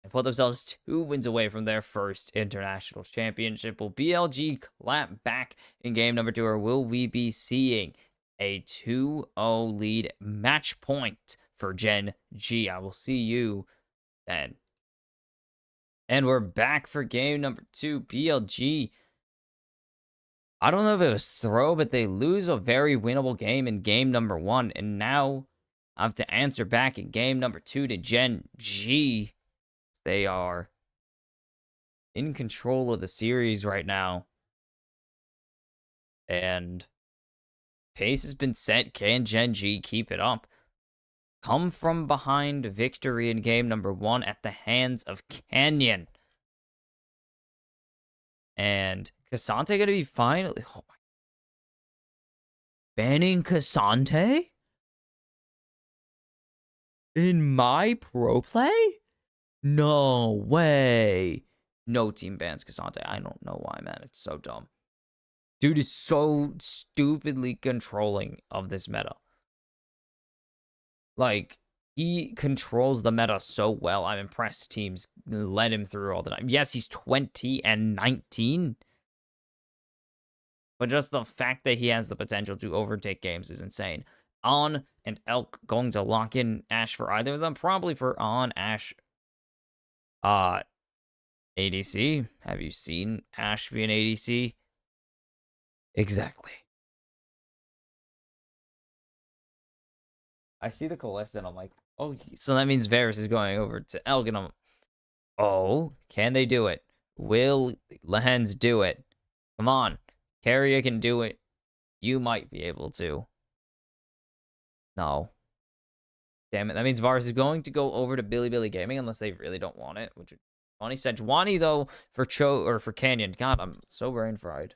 and put themselves 2 wins away from their first international championship. Will BLG clap back in game number 2, or will we be seeing a 2-0 lead match point for Gen.G? I will see you then. And we're back for game number 2. BLG, I don't know if it was throw, but they lose a very winnable game in game number 1. And now I have to answer back in game number 2 to Gen.G. They are in control of the series right now. And pace has been set. Can Gen.G keep it up? Come from behind victory in game number 1 at the hands of Canyon. And Cassante going to be finally... Oh my... Banning Cassante? In my pro play? No way. No team bans Cassante. I don't know why, man. It's so dumb. Dude is so stupidly controlling of this meta. Like, he controls the meta so well. I'm impressed teams let him through all the time. Yes, he's 20 and 19. But just the fact that he has the potential to overtake games is insane. On and Elk going to lock in Ashe for either of them. Probably for On, Ashe. ADC. Have you seen Ashe be an ADC? Exactly. I see the Kalista and I'm like, oh, so that means Varus is going over to Elk, and I'm, oh, can they do it? Will Lehens do it? Come on. Carrier can do it. You might be able to. No. Damn it. That means Varus is going to go over to Bilibili Gaming unless they really don't want it, which Juani said. Juani, though, for Canyon. God, I'm so brain fried.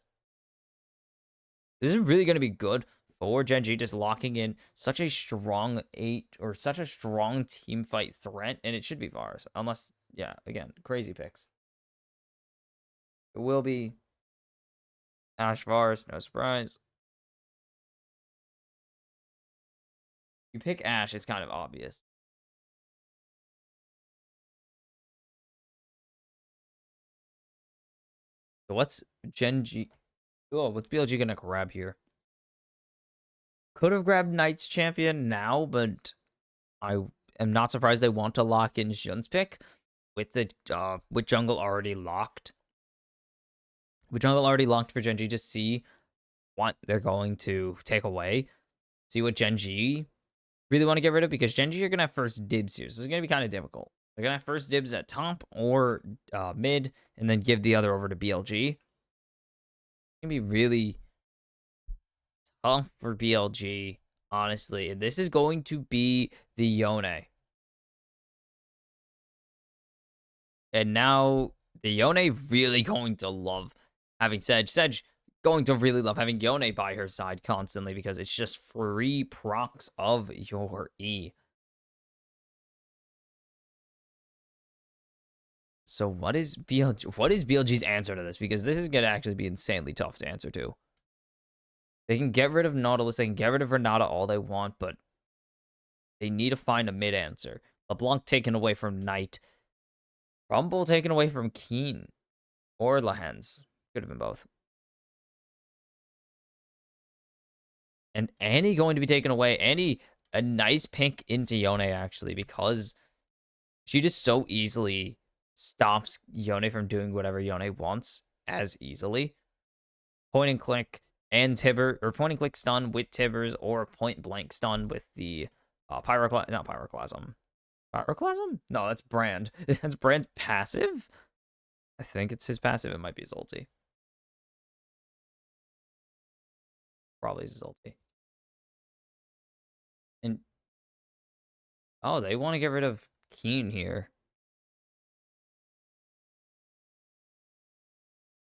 This is really going to be good for Gen.G just locking in such a strong such a strong team fight threat, and it should be Varus. Unless, yeah, again, crazy picks. It will be Ashe Varus, no surprise. You pick Ashe, it's kind of obvious. So what's Gen.G? Oh, what's BLG gonna grab here? Could have grabbed Knight's Champion now, but I am not surprised they want to lock in Jun's pick. with the with jungle already locked. With jungle already locked for Gen.G, just see what they're going to take away. See what Gen.G really want to get rid of, because Gen.G are going to have first dibs here. So it's going to be kind of difficult. They're going to have first dibs at top or mid, and then give the other over to BLG. It's going to be really tough for BLG, honestly. This is going to be the Yone. And now the Yone really going to love having Sedge. Sedge going to really love having Yone by her side constantly, because it's just free procs of your E. So what is BLG's answer to this? Because this is going to actually be insanely tough to answer to. They can get rid of Nautilus, they can get rid of Renata all they want, but they need to find a mid answer. LeBlanc taken away from Knight. Rumble taken away from Keen. Or Lahens. Could have been both. And Annie going to be taken away. Annie, a nice pink into Yone, actually, because she just so easily stops Yone from doing whatever Yone wants as easily. Point and click and Tibber, or point and click stun with Tibbers, or point blank stun with the not Pyroclasm. Pyroclasm? No, that's Brand. That's Brand's passive? I think it's his passive. It might be his ulti. Probably his ulti. And oh, they want to get rid of Keen here.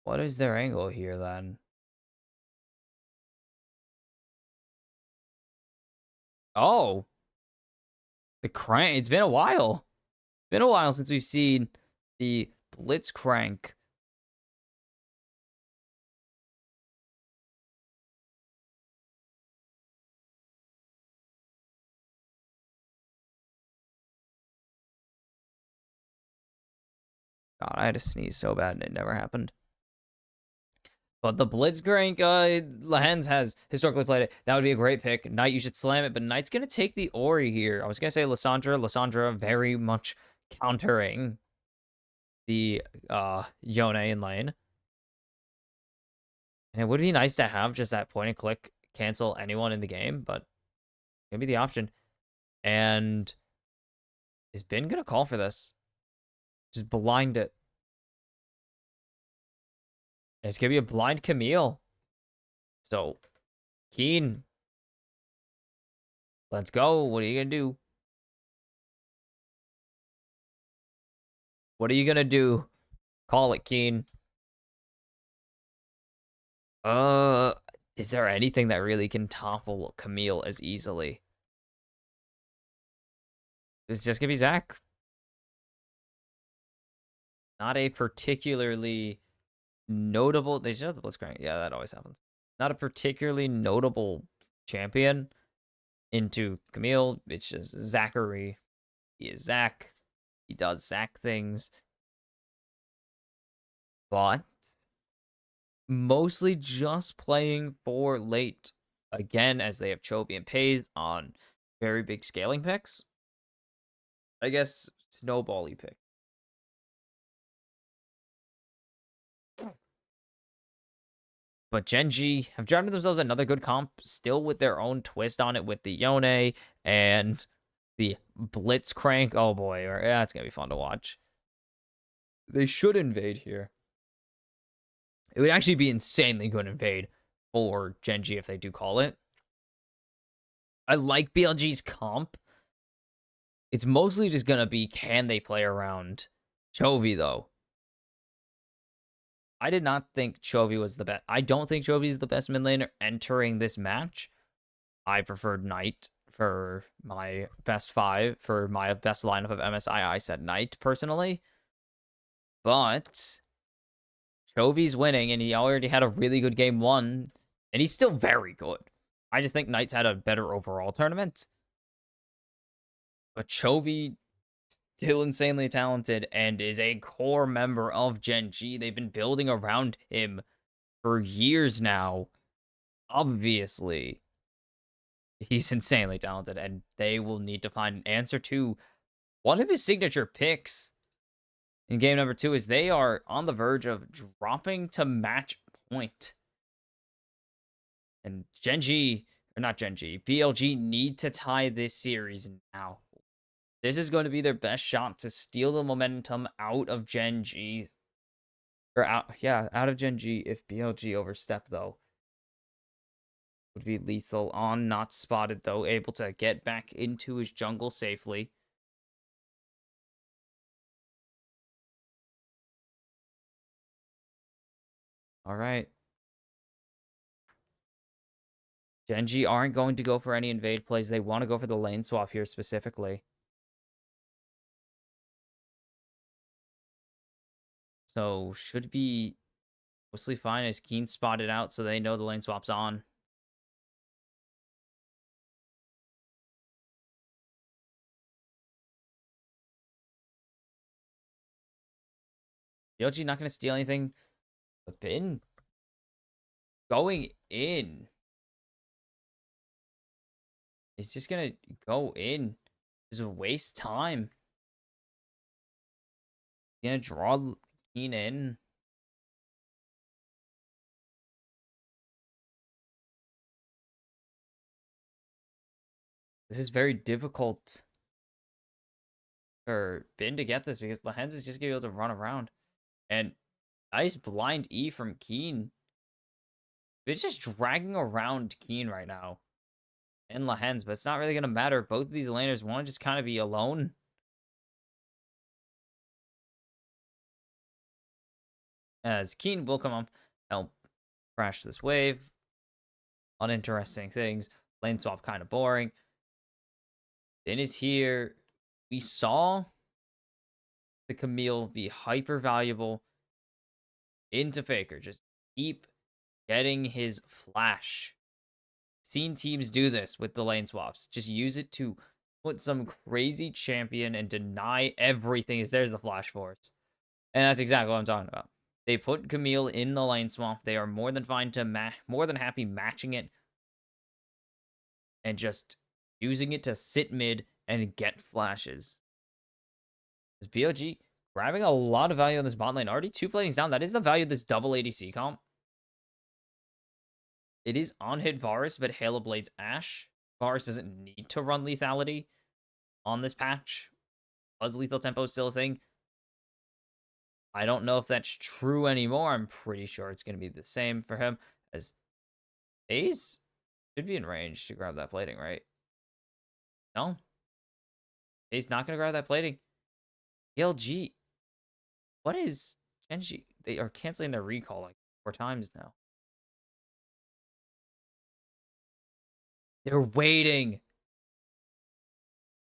What is their angle here then? Oh, the crank. It's been a while. Been a while since we've seen the Blitzcrank. God, I had to sneeze so bad and it never happened. But the Blitzcrank, Lahens has historically played it. That would be a great pick. Knight, you should slam it, but Knight's going to take the Ori here. I was going to say Lissandra. Lissandra very much countering the Yone in lane. And it would be nice to have just that point and click cancel anyone in the game, but maybe the option. And is Ben going to call for this? Just blind it. It's going to be a blind Camille. So, Keen. Let's go. What are you going to do? What are you going to do? Call it, Keen. Is there anything that really can topple Camille as easily? It's just going to be Zach. Not a particularly notable. They should have the Blitzcrank. Yeah, that always happens. Not a particularly notable champion into Camille. It's just Zachary. He is Zach. He does Zach things. But mostly just playing for late. Again, as they have Chovy and Pays on very big scaling picks. I guess snowbally pick. But Gen.G have drafted themselves another good comp, still with their own twist on it with the Yone and the Blitzcrank. Oh boy, yeah, it's going to be fun to watch. They should invade here. It would actually be insanely good invade for Gen.G if they do call it. I like BLG's comp. It's mostly just going to be, can they play around Chovy, though? I did not think Chovy was the best. I don't think Chovy is the best mid laner entering this match. I preferred Knight for my best 5. For my best lineup of MSI, I said Knight, personally. But Chovy's winning, and he already had a really good game 1. And he's still very good. I just think Knight's had a better overall tournament. But Chovy, still insanely talented, and is a core member of Gen.G. They've been building around him for years now. Obviously, he's insanely talented, and they will need to find an answer to one of his signature picks. in game number 2 is they are on the verge of dropping to match point. And Gen.G, or not Gen.G, BLG need to tie this series now. This is going to be their best shot to steal the momentum out of Gen.G. Or out of Gen.G. If BLG overstep, though, would be lethal. On not spotted, though, able to get back into his jungle safely. All right. Gen.G aren't going to go for any invade plays. They want to go for the lane swap here specifically. So should be mostly fine as Keen spotted out, so they know the lane swap's on. BLG not going to steal anything. But Bin going in. He's just going to go in. Just waste time. He's going to draw Keen in. This is very difficult for Bin to get this because Lehens is just going to be able to run around. And nice blind E from Keen. It's just dragging around Keen right now. And Lehens, but it's not really going to matter. Both of these laners want to just kind of be alone. As Keen will come up, help crash this wave. Uninteresting things. Lane swap kind of boring. Bin is here. We saw the Camille be hyper valuable into Faker. Just keep getting his flash. Seen teams do this with the lane swaps. Just use it to put some crazy champion and deny everything as there's the flash force. And that's exactly what I'm talking about. They put Camille in the lane swap. They are more than fine to more than happy matching it and just using it to sit mid and get flashes. This BLG grabbing a lot of value on this bot lane. Already 2 platings down. That is the value of this double ADC comp. It is on hit Varus, but Halo Blades Ashe. Varus doesn't need to run lethality on this patch. Was lethal tempo still a thing? I don't know if that's true anymore. I'm pretty sure it's going to be the same for him. As Ace should be in range to grab that plating, right? No? Ace not going to grab that plating. BLG. What is Gen.G? They are canceling their recall like 4 times now. They're waiting.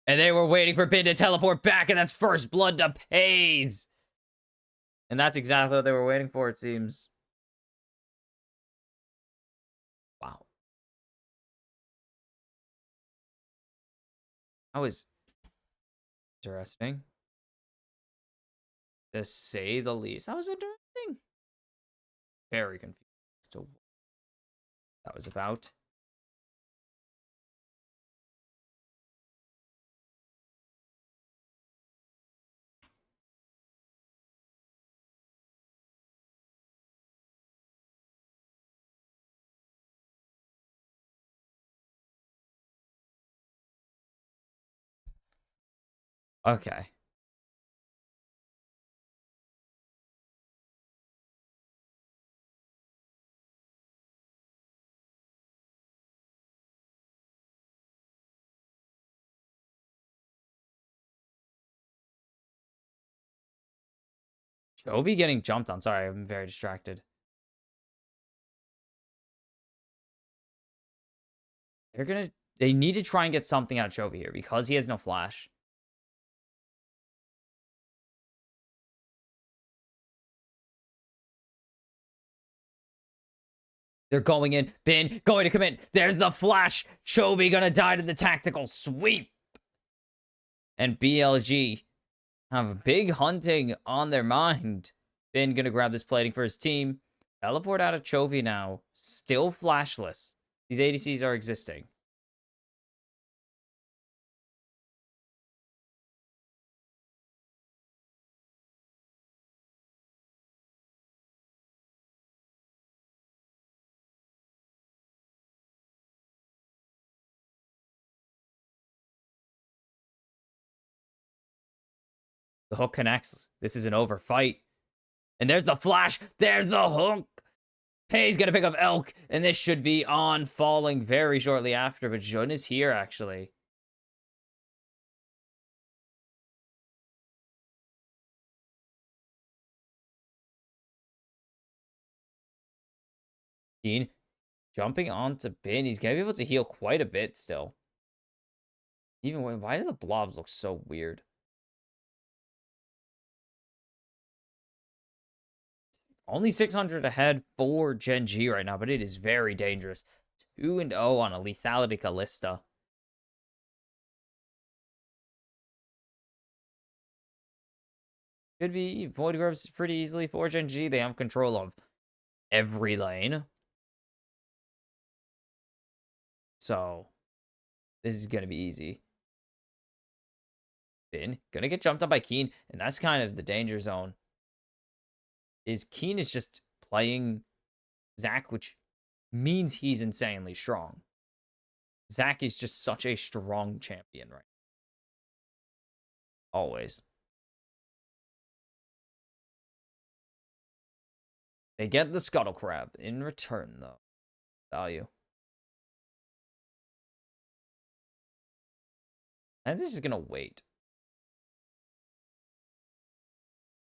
And they were waiting for Bin to teleport back, and that's first blood to Pays. And that's exactly what they were waiting for, it seems. Wow. That was interesting. To say the least. That was interesting. Very confused as to what that was about. Okay. Chovy getting jumped on. Sorry, I'm very distracted. They need to try and get something out of Chovy here because he has no flash. They're going in. Bin going to commit. There's the flash. Chovy gonna die to the tactical sweep. And BLG have big hunting on their mind. Bin gonna grab this plating for his team. Teleport out of Chovy now. Still flashless. These ADCs are existing. The hook connects. This is an over fight. And there's the flash. There's the hook. Pei's gonna pick up Elk, and this should be on falling very shortly after, but Jun is here, actually. Keen jumping onto Bin. He's gonna be able to heal quite a bit still. Even when, why do the blobs look so weird? Only 600 ahead for Gen.G right now, but it is very dangerous. 2-0 on a lethality Callista. Could be void grubs pretty easily for Gen.G. They have control of every lane. So, this is going to be easy. Bin, gonna get jumped up by Keen, and that's kind of the danger zone. Keen is just playing Zach, which means he's insanely strong. Zach is just such a strong champion, right? Always. They get the Scuttle Crab in return, though. Value. Lens is just gonna wait.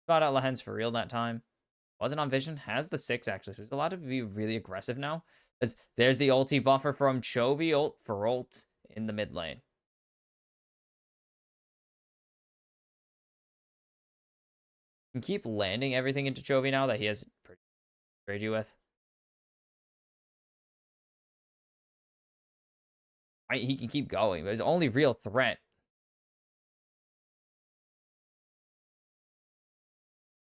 Got out Lens for real that time. Wasn't on vision. Has the 6, actually. So he's allowed to be really aggressive now. As there's the ulti buffer from Chovy. Ult for ult in the mid lane. Can keep landing everything into Chovy now that he has trade you with. He can keep going, but his only real threat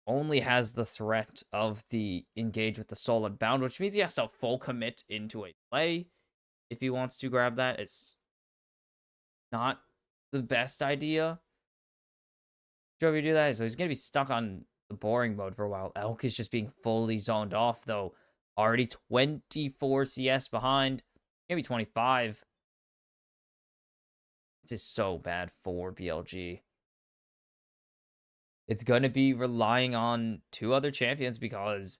only has the threat of the engage with the solid bound, which means he has to full commit into a play if he wants to grab that. It's not the best idea. Sure, we do that, so he's gonna be stuck on the boring mode for a while. Elk is just being fully zoned off, though. Already 24 CS behind, maybe 25. This is so bad for BLG. It's going to be relying on 2 other champions because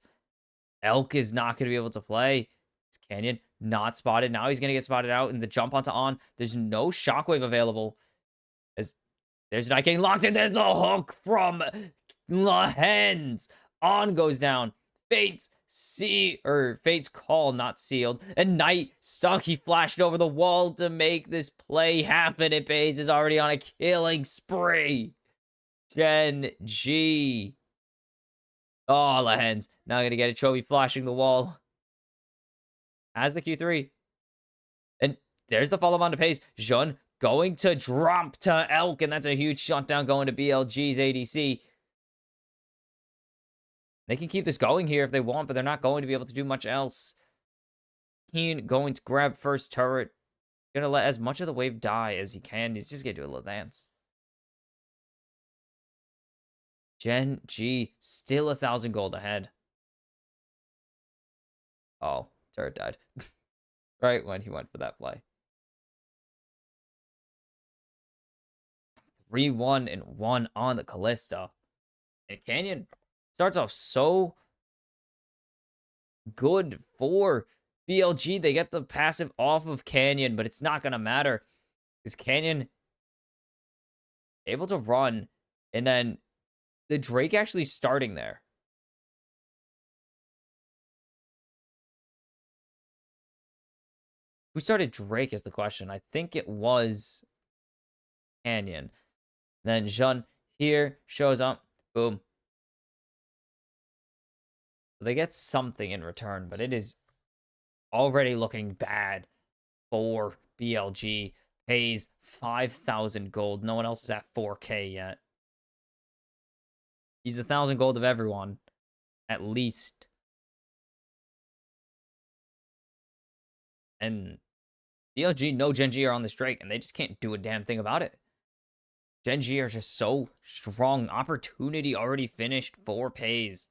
Elk is not going to be able to play. It's Canyon not spotted. Now he's going to get spotted out in the jump onto On. There's no shockwave available. As there's not getting locked in. There's the hook from Lahens. On goes down. Fate's call not sealed. And Knight stuck. He flashed over the wall to make this play happen. And Baze is already on a killing spree. Gen.G. Oh, Lahens. Now gonna get a Chovy flashing the wall. Has the Q3. And there's the follow on to Pace. Jun going to drop to Elk, and that's a huge shutdown going to BLG's ADC. They can keep this going here if they want, but they're not going to be able to do much else. Keen going to grab first turret. Gonna let as much of the wave die as he can. He's just gonna do a little dance. Gen.G still 1,000 gold ahead. Oh, turret died. Right when he went for that play. 3-1 and 1 on the Callista. And Canyon starts off so good for BLG. They get the passive off of Canyon, but it's not going to matter. Because Canyon able to run, and then the Drake actually starting there. Who started Drake is the question. I think it was Canyon. Then Jun here shows up. Boom. So they get something in return, but it is already looking bad for BLG. Pays 5,000 gold. No one else is at 4K yet. He's 1,000 gold of everyone, at least. And BLG, no Gen.G are on this Drake, and they just can't do a damn thing about it. Gen.G are just so strong. Opportunity already finished for Pays.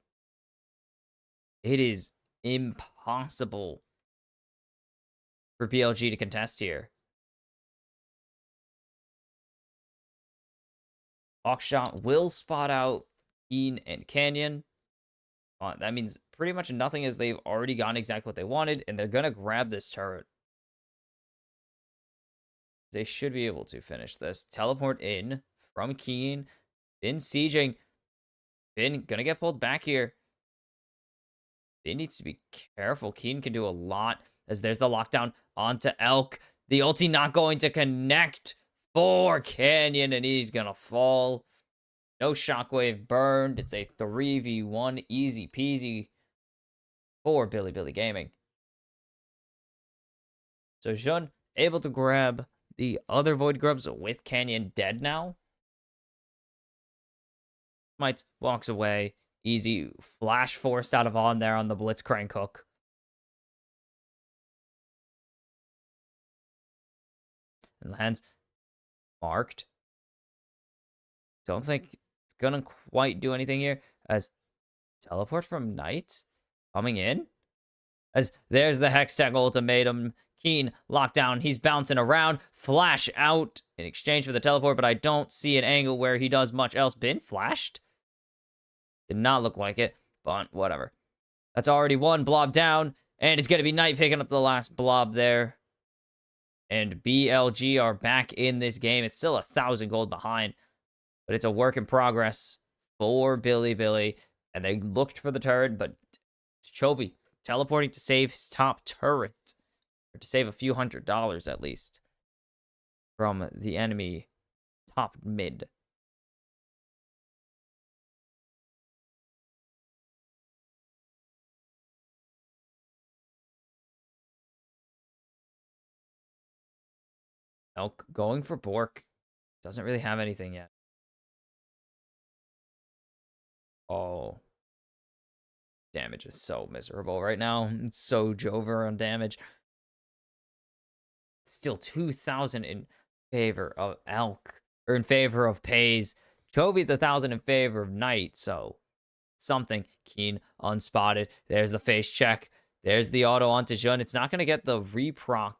It is impossible for BLG to contest here. Hawkshot will spot out Keen and Canyon. That means pretty much nothing, as they've already gotten exactly what they wanted, and they're going to grab this turret. They should be able to finish this. Teleport in from Keen. Bin sieging. Bin going to get pulled back here. Bin needs to be careful. Keen can do a lot, as there's the lockdown onto Elk. The ulti not going to connect for Canyon, and he's going to fall. No shockwave burned. It's a 3v1. Easy peasy for Bilibili Gaming. So Jun able to grab the other Void Grubs with Canyon dead now. Might walks away. Easy flash forced out of on there on the Blitzcrank hook. And lands marked. Don't think it's gonna quite do anything here, as teleport from Knight coming in. As there's the Hextech ultimatum. Keen lockdown. He's bouncing around. Flash out in exchange for the teleport, but I don't see an angle where he does much else. Been flashed? Did not look like it, but whatever. That's already one blob down, and it's going to be Knight picking up the last blob there. And BLG are back in this game. It's still 1,000 gold behind, but it's a work in progress for Bilibili. And they looked for the turret, but Chovy teleporting to save his top turret, or to save a few $100 at least from the enemy top mid. Elk going for Bork. Doesn't really have anything yet. Oh. Damage is so miserable right now. It's so Jover on damage. Still 2,000 in favor of Elk. Or in favor of Pays. Chovy's 1,000 in favor of Knight, so something. Keen, unspotted. There's the face check. There's the auto onto Jun. It's not going to get the reproc,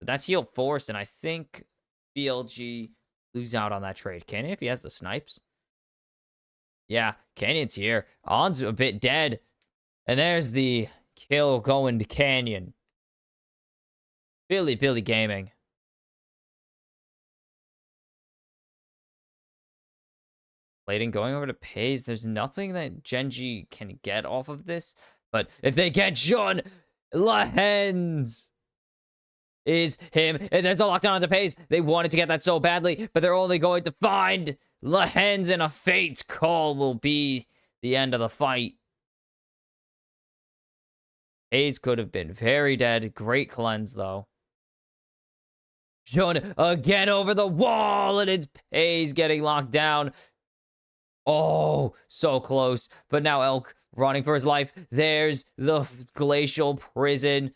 but that's heal force, and I think BLG lose out on that trade. Canyon, if he has the snipes? Yeah, Canyon's here. On's a bit dead. And there's the kill going to Canyon. Bilibili Gaming. Plating going over to Pays. There's nothing that Gen.G can get off of this. But if they get Jun, Lahens is him. And there's the lockdown on the Pays. They wanted to get that so badly, but they're only going to find Lahens, and a Fate's Call will be the end of the fight. Pays could have been very dead. Great cleanse, though. Jun again over the wall, and it's Pays getting locked down. Oh, so close. But now Elk running for his life. There's the glacial prison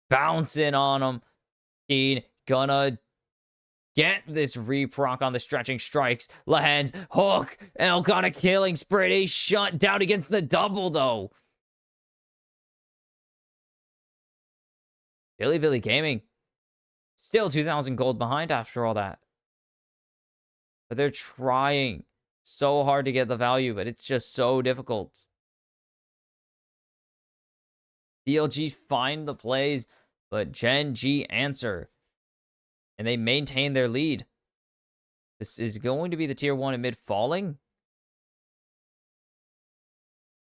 bouncing on him. Keen gonna get this reproc on the stretching strikes. Lahens, hook. Elk on a killing spree. He's shut down against the double, though. Bilibili Gaming. Still 2,000 gold behind after all that. But they're trying so hard to get the value, but it's just so difficult. BLG find the plays, but Gen.G answer. And they maintain their lead. This is going to be the tier 1 in mid falling.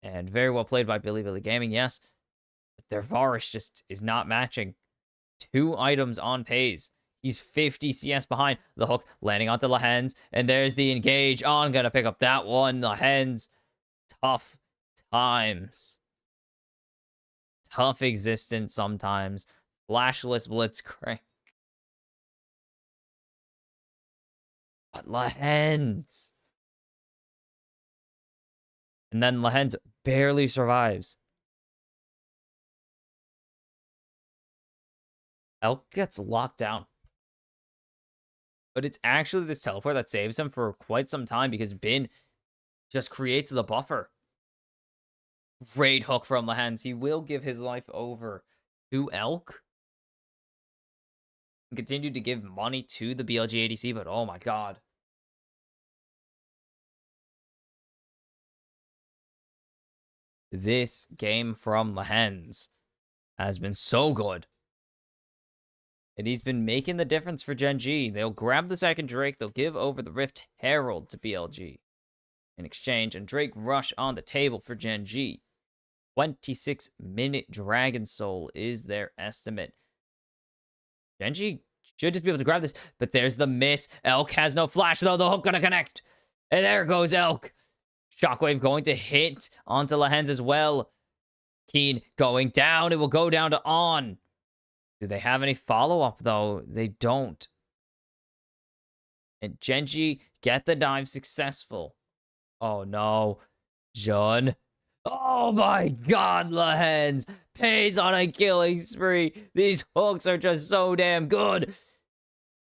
And very well played by Bilibili Gaming, yes. But their Varish just is not matching. 2 items on Pays. He's 50 CS behind. The hook landing onto Lahens. And there's the engage on. Gonna pick up that one. Lahens. Tough times. Tough existence sometimes. Flashless Blitzcrank. But Lahens. And then Lahens barely survives. Elk gets locked down. But it's actually this teleport that saves him for quite some time, because Bin just creates the buffer. Great hook from Lahens. He will give his life over to Elk. And continue to give money to the BLG ADC, but oh my god. This game from the Hens has been so good. And he's been making the difference for Gen.G. They'll grab the second Drake. They'll give over the Rift Herald to BLG in exchange. And Drake rush on the table for Gen.G. 26-minute Dragon Soul is their estimate. Gen.G should just be able to grab this. But there's the miss. Elk has no flash, though. The hook gonna connect. And there goes Elk. Shockwave going to hit onto Lehens as well. Keen going down. It will go down to On. Do they have any follow-up, though? They don't. And Gen.G get the dive successful. Oh, no. Jun. Oh, my God, Lehens. Pays on a killing spree. These hooks are just so damn good.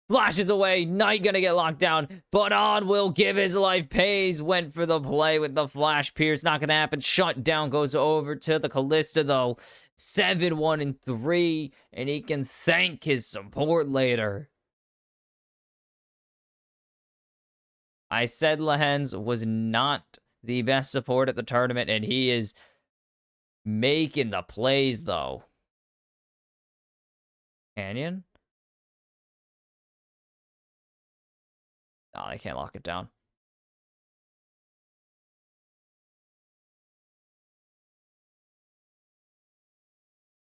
Flashes away. Knight gonna get locked down. But On will give his life. Pays went for the play with the flash pierce. Not gonna happen. Shutdown goes over to the Callista, though. 7-1-3. And he can thank his support later. I said Lehens was not the best support at the tournament. And he is making the plays, though. Canyon? Oh, they can't lock it down.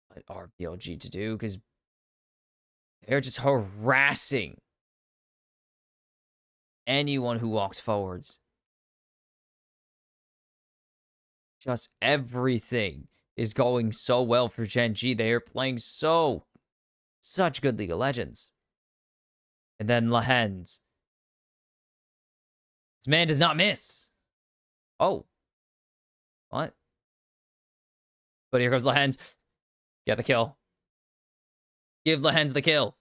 What are BLG to do? Because they're just harassing anyone who walks forwards. Just everything is going so well for Gen.G. They are playing such good League of Legends. And then Lehens. This man does not miss. Oh. What? But here comes Lehens. Get the kill. Give Lehens the kill.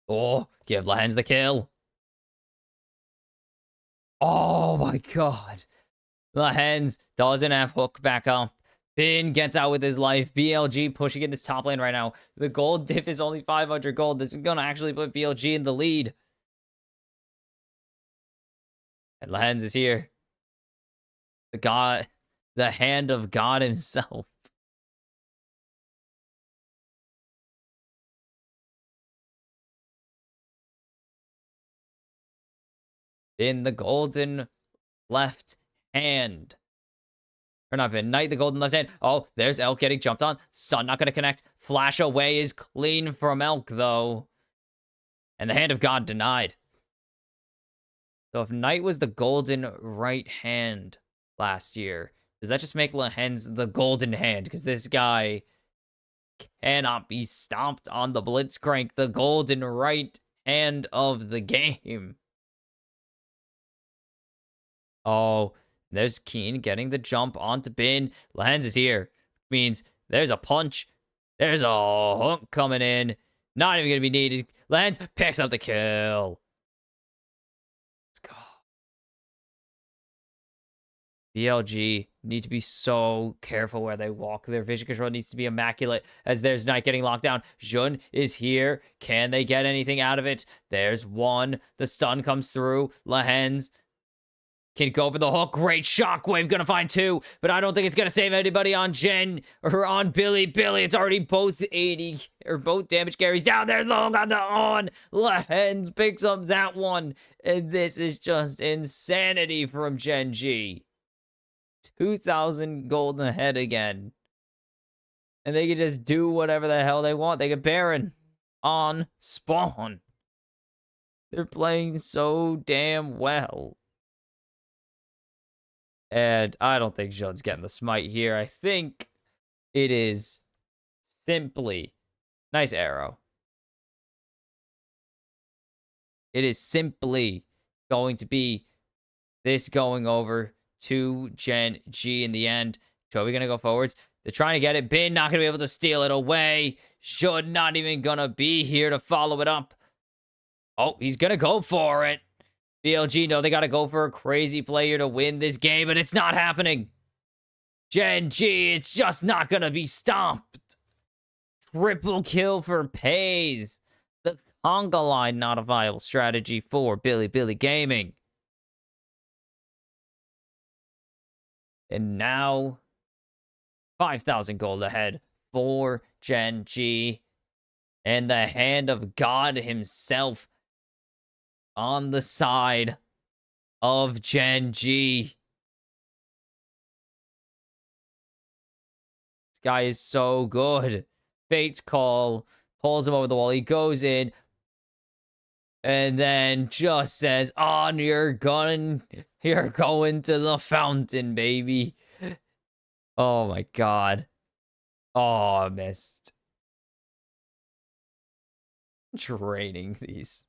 Oh, give Lehens the kill. Oh my God. Lehens doesn't have hook back up. Bin gets out with his life. BLG pushing in this top lane right now. The gold diff is only 500 gold. This is going to actually put BLG in the lead. And Lehens is here. The hand of God himself. In the golden left hand. Or not been. Knight the golden left hand. Oh, there's Elk getting jumped on. Stun not going to connect. Flash away is clean from Elk, though. And the hand of God denied. So if Knight was the golden right hand last year, does that just make Lehens the golden hand? Because this guy cannot be stomped on the Blitzcrank, the golden right hand of the game. Oh, there's Keen getting the jump onto Bin. Lehens is here. Means there's a punch. There's a hook coming in. Not even going to be needed. Lehens picks up the kill. Let's go. BLG need to be so careful where they walk. Their vision control needs to be immaculate as there's Knight getting locked down. Jun is here. Can they get anything out of it? There's one. The stun comes through. Lehens can go for the hook. Great shockwave. Gonna find two, but I don't think it's gonna save anybody on Gen or on Bilibili. It's already both 80 or both damage carries down. There's the hook on. Lehens picks up that one. And this is just insanity from Gen.G. 2,000 gold ahead again. And they can just do whatever the hell they want. They get Baron on spawn. They're playing so damn well. And I don't think Jun's getting the smite here. I think it is simply... Nice arrow. It is simply going to be this going over to Gen.G in the end. Chovy gonna go forwards. They're trying to get it. Bin not gonna be able to steal it away. Should not even gonna be here to follow it up. Oh, he's gonna go for it. BLG, no, they gotta go for a crazy player to win this game, but it's not happening. Gen.G, it's just not gonna be stopped. Triple kill for Pays. The conga line, not a viable strategy for Bilibili Gaming. And now 5,000 gold ahead for Gen.G. And the hand of God himself on the side of Gen.G. This guy is so good. Fate's call. Pulls him over the wall. He goes in. And then just says, on your gun. You're going to the fountain, baby. Oh my god. Oh, I missed. Draining these.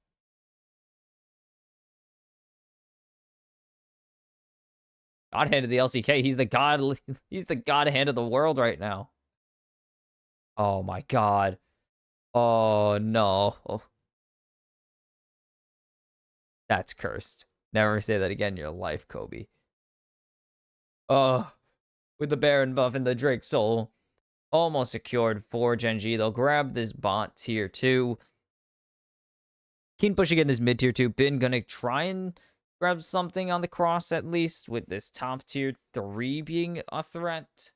God hand of the LCK. He's the god. He's the god hand of the world right now. Oh my god. Oh no. That's cursed. Never say that again in your life, Kobe. Oh, with the Baron buff and the Drake Soul almost secured for Gen.G. They'll grab this bot tier 2. Keen pushing in this mid tier 2. Bin gonna try and grab something on the cross at least, with this top tier 3 being a threat.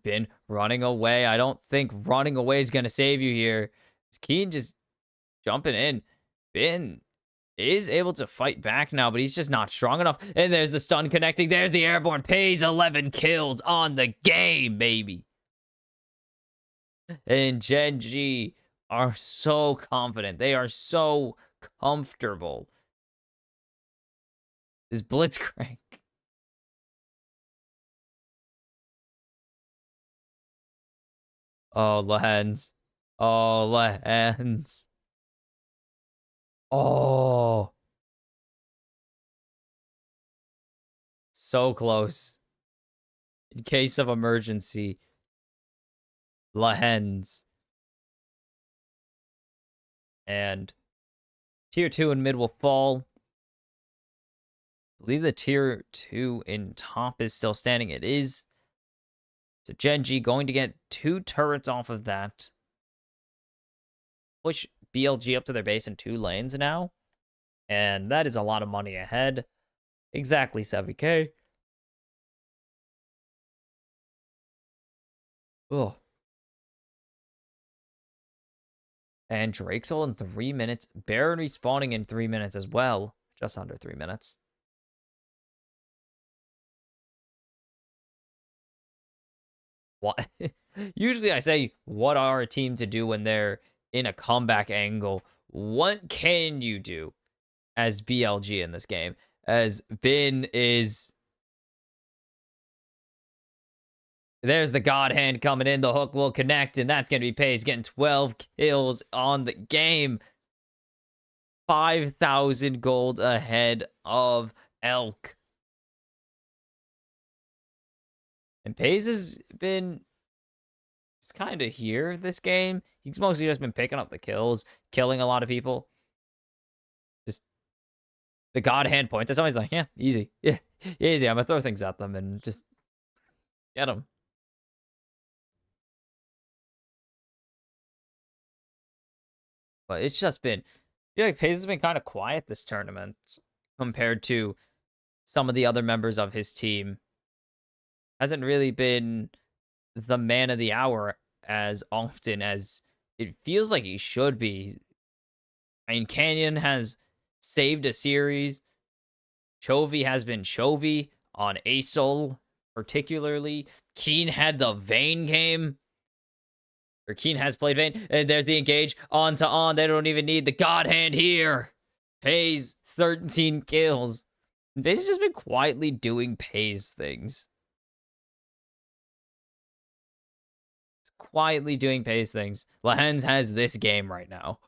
Bin running away. I don't think running away is gonna save you here. Is Keen just jumping in. Bin is able to fight back now, but he's just not strong enough. And there's the stun connecting. There's the airborne. Pays 11 kills on the game, baby. And Gen.G are so confident. They are so comfortable. This Blitzcrank. Oh, Lehens. Oh, Lehens. Oh. So close. In case of emergency. Lehens. And tier 2 in mid will fall. I believe the tier 2 in top is still standing. It is. So Gen.G going to get 2 turrets off of that. Push BLG up to their base in 2 lanes now. And that is a lot of money ahead. Exactly 7k. Ugh. And Drakesol in 3 minutes. Baron respawning in 3 minutes as well. Just under 3 minutes. What? Usually I say, what are a team to do when they're in a comeback angle? What can you do as BLG in this game? As Bin is... There's the God hand coming in. The hook will connect, and that's going to be Pays getting 12 kills on the game. 5,000 gold ahead of Elk. And Pays has been kind of here this game. He's mostly just been picking up the kills, killing a lot of people. Just the God hand points. It's always like, yeah, easy. Yeah, easy. I'm going to throw things at them and just get them. But it's just been, I feel like Pays has been kind of quiet this tournament compared to some of the other members of his team. Hasn't really been the man of the hour as often as it feels like he should be. I mean, Canyon has saved a series. Chovy has been Chovy on ASOL, particularly. Keen had the Vayne game. Or Keen has played Vayne. And there's the engage. On to on. They don't even need the God hand here. Pays 13 kills. Pays has just been quietly doing Pays things. Quietly doing Pays things. Lehens has this game right now.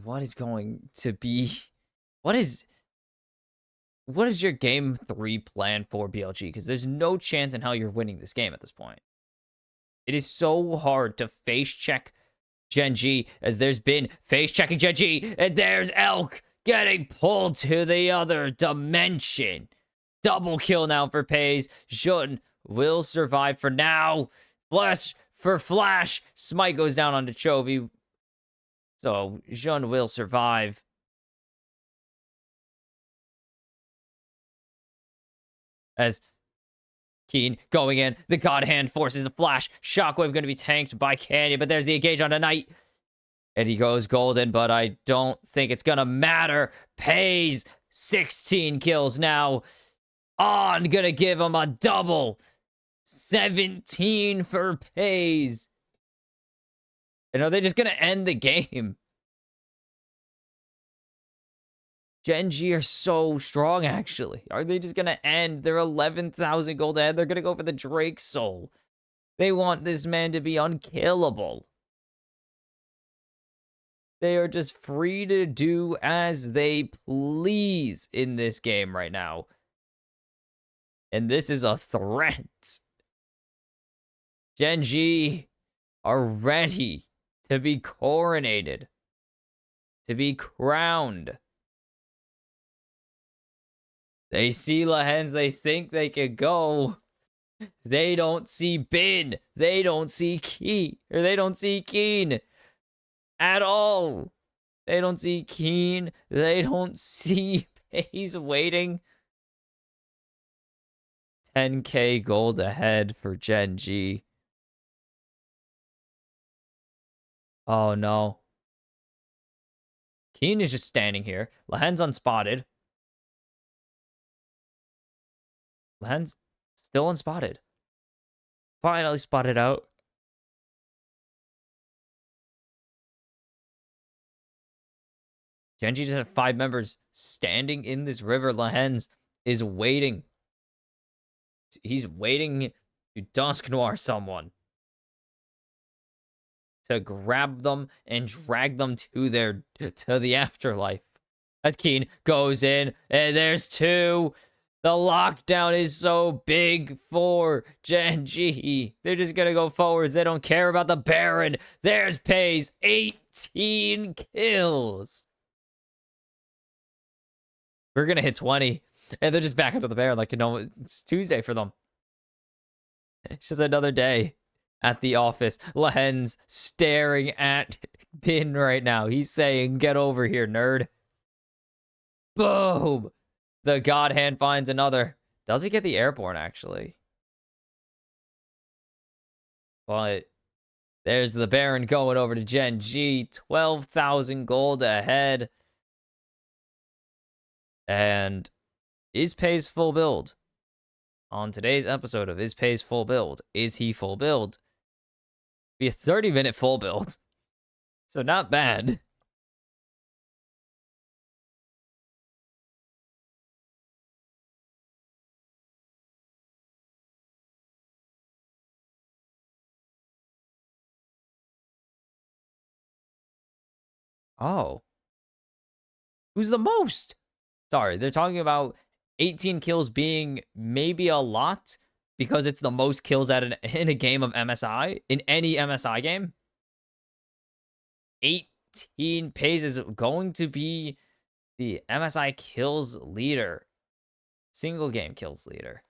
What is going to be... What is your game 3 plan for BLG? Because there's no chance in hell you're winning this game at this point. It is so hard to face check Gen.G as there's been face checking Gen.G, and there's Elk getting pulled to the other dimension. Double kill now for Pays. Jun will survive for now. Flash for Flash. Smite goes down onto Chovy. So Jun will survive. As Keen going in. The God Hand forces a Flash. Shockwave going to be tanked by Canyon, but there's the engage on a Knight. And he goes golden, but I don't think it's going to matter. Pays 16 kills now. On going to give him a double. 17 for Pays. And are they just going to end the game? Gen.G are so strong, actually. Are they just going to end? They're 11,000 gold ahead. They're going to go for the Drake Soul. They want this man to be unkillable. They are just free to do as they please in this game right now. And this is a threat. Gen.G are ready to be coronated. To be crowned. They see Lahens, they think they could go. They don't see Bin. They don't see Keen. Or they don't see Keen at all. They don't see Keen. They don't see Pays waiting. 10k gold ahead for Gen.G. Oh no. Keen is just standing here. Lahen's unspotted. Lahen's still unspotted. Finally spotted out. Gen.G just have 5 members standing in this river. Lahen's is waiting. He's waiting to Dusk Noir someone. To grab them and drag them to the afterlife. As Keen goes in, and there's 2. The lockdown is so big for Gen.G. They're just gonna go forwards. They don't care about the Baron. There's Pays. 18 kills. We're gonna hit 20. And they're just back up to the Baron like, you know, it's Tuesday for them. It's just another day at the office. Lahen's staring at Bin right now. He's saying, get over here, nerd. Boom. The God Hand finds another. Does he get the airborne, actually? But there's the Baron going over to Gen.G. 12,000 gold ahead. And is Pays full build? On today's episode of Is Pays full build? Is he full build? Be a 30-minute full build. So not bad. Oh. Who's the most? Sorry, they're talking about 18 kills being maybe a lot because it's the most kills in a game of MSI, in any MSI game. 18 Pays is going to be the MSI kills leader. Single game kills leader.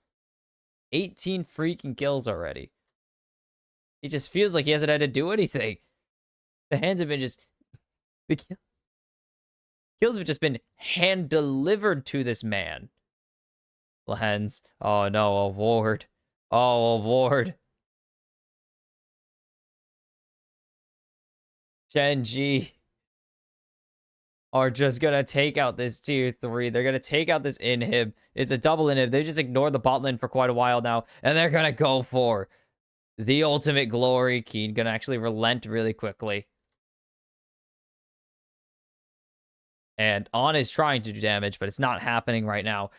18 freaking kills already. It just feels like he hasn't had to do anything. The hands have been just... The kills have just been hand-delivered to this man. Lahen's. Oh no, a ward. Oh, a ward. Gen.G are just gonna take out this tier 3. They're gonna take out this inhib. It's a double inhib. They just ignored the bot lane for quite a while now. And they're gonna go for the ultimate glory. Keen gonna actually relent really quickly. And On is trying to do damage, but it's not happening right now.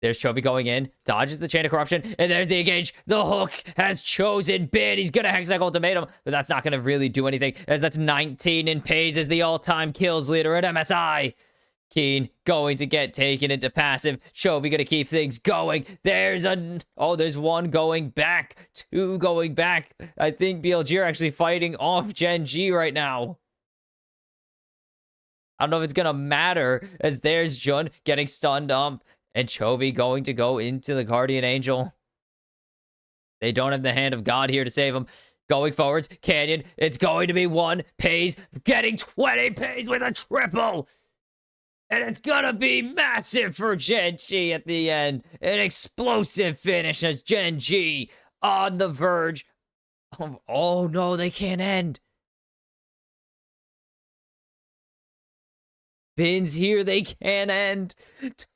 There's Chovy going in, dodges the chain of corruption, and there's the engage. The hook has chosen Bin. He's gonna Hexagon ultimatum, but that's not gonna really do anything, as that's 19, and Pays is the all-time kills leader at MSI. Keen going to get taken into passive. Chovy gonna keep things going. There's there's 1 going back, 2 going back. I think BLG are actually fighting off Gen.G right now. I don't know if it's gonna matter, as there's Jun getting stunned up. And Chovy going to go into the Guardian Angel. They don't have the hand of God here to save him. Going forwards, Canyon. It's going to be 1. Pays. Getting 20. Pays with a triple. And it's gonna be massive for Gen.G at the end. An explosive finish as Gen.G on the verge of... Oh no, they can't end. Bin's here, they can't end.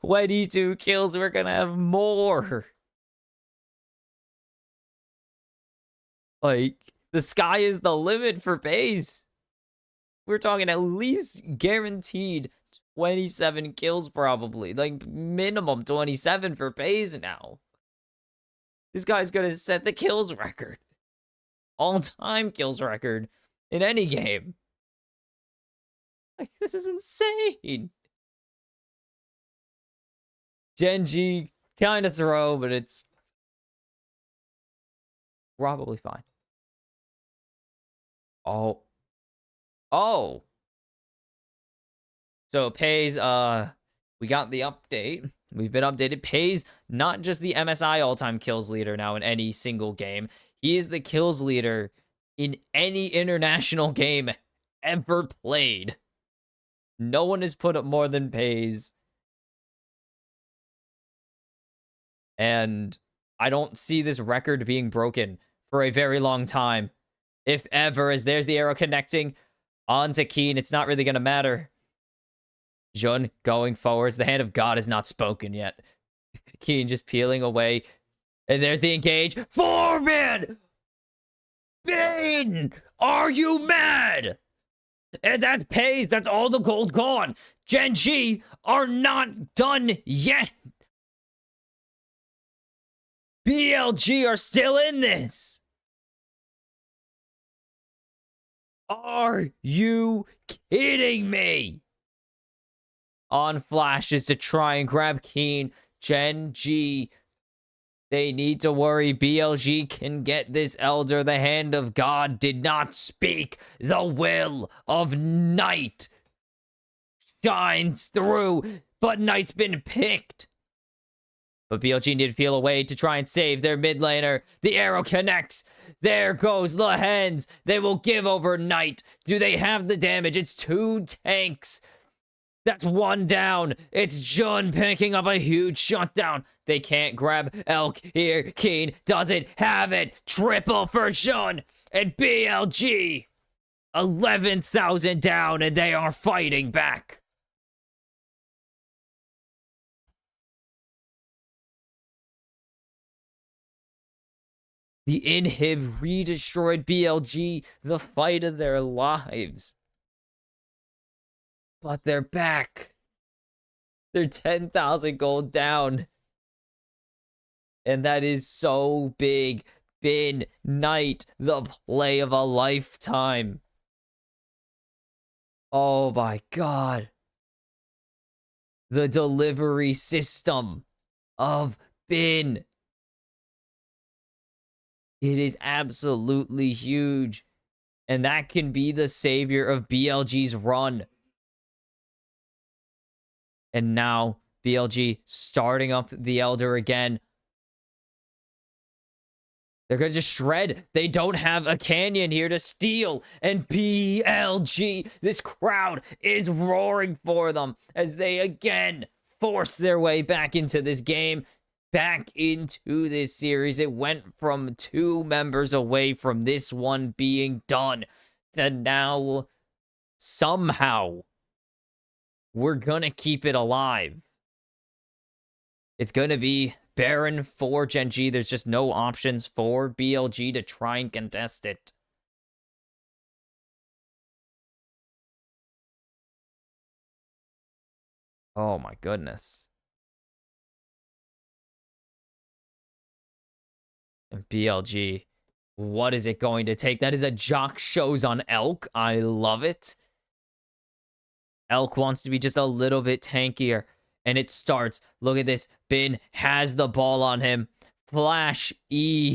22 kills, we're gonna have more. Like, the sky is the limit for Baze. We're talking at least guaranteed 27 kills probably. Like, minimum 27 for Baze now. This guy's gonna set the kills record. All-time kills record in any game. Like, this is insane. Gen.G kind of throw, but it's probably fine. Oh. So Pays, we got the update. We've been updated. Pays, not just the MSI all-time kills leader now in any single game. He is the kills leader in any international game ever played. No one has put up more than Pays. And I don't see this record being broken for a very long time. If ever, as there's the arrow connecting onto Keen. It's not really going to matter. Jun going forwards. The hand of God is not spoken yet. Keen just peeling away. And there's the engage. 4-man! Bane! Are you mad? And that's Pays. That's all the gold gone. Gen.G are not done yet. BLG are still in this. Are you kidding me? On flashes to try and grab Keen. Gen.G. They need to worry. BLG can get this Elder. The hand of God did not speak. The will of Night shines through. But Night's been picked. But BLG need to peel away to try and save their mid laner. The arrow connects. There goes the hands. They will give over Night. Do they have the damage? It's 2 tanks. That's 1 down. It's Jun picking up a huge shutdown. They can't grab Elk here. Keen doesn't have it. Triple for Jun. And BLG. 11,000 down, and they are fighting back. The inhib redestroyed BLG, the fight of their lives. But they're back. They're 10,000 gold down. And that is so big. Bin Knight, the play of a lifetime. Oh my god. The delivery system of Bin. It is absolutely huge. And that can be the savior of BLG's run. And now, BLG starting up the Elder again. They're going to just shred. They don't have a Canyon here to steal. And BLG, this crowd is roaring for them as they again force their way back into this game. Back into this series. It went from 2 members away from this one being done to now somehow we're gonna keep it alive. It's gonna be Baron for Gen.G. There's just no options for BLG to try and contest it. Oh my goodness. And BLG, what is it going to take? That is a Jock shows on Elk. I love it. Elk wants to be just a little bit tankier. And it starts. Look at this. Bin has the ball on him. Flash. The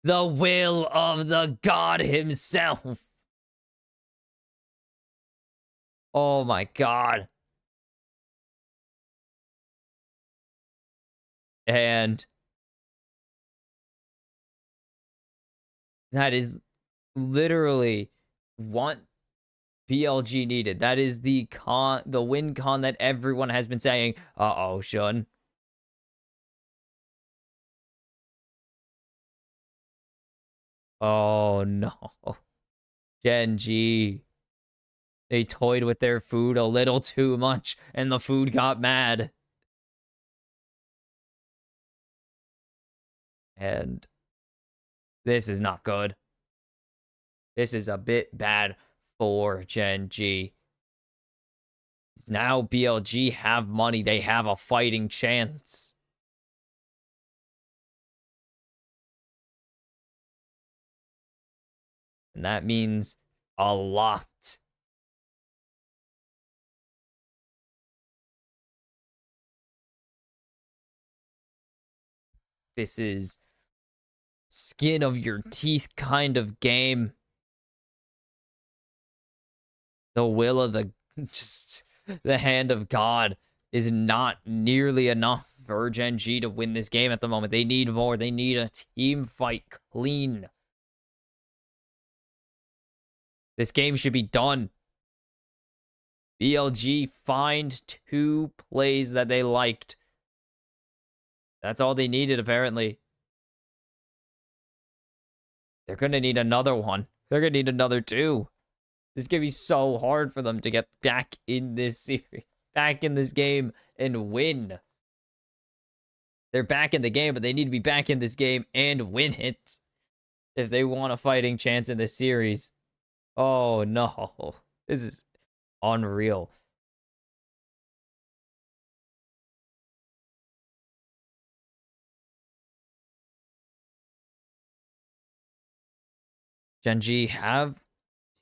will of the god himself. Oh my god. And that is literally what BLG needed. That is the win con that everyone has been saying. Uh-oh, Shun. Oh no. Gen.G. They toyed with their food a little too much, and the food got mad. And this is not good. This is a bit bad for Gen.G. Now BLG have money. They have a fighting chance. And that means a lot. This is skin of your teeth kind of game. The will of the just the hand of God is not nearly enough for Gen.G to win this game at the moment. They need more. They need a team fight clean. This game should be done. BLG find 2 plays that they liked. That's all they needed, apparently. They're going to need another one. They're going to need another 2. This is going to be so hard for them to get back in this series, back in this game and win. They're back in the game, but they need to be back in this game and win it if they want a fighting chance in this series. Oh, no. This is unreal. Gen.G have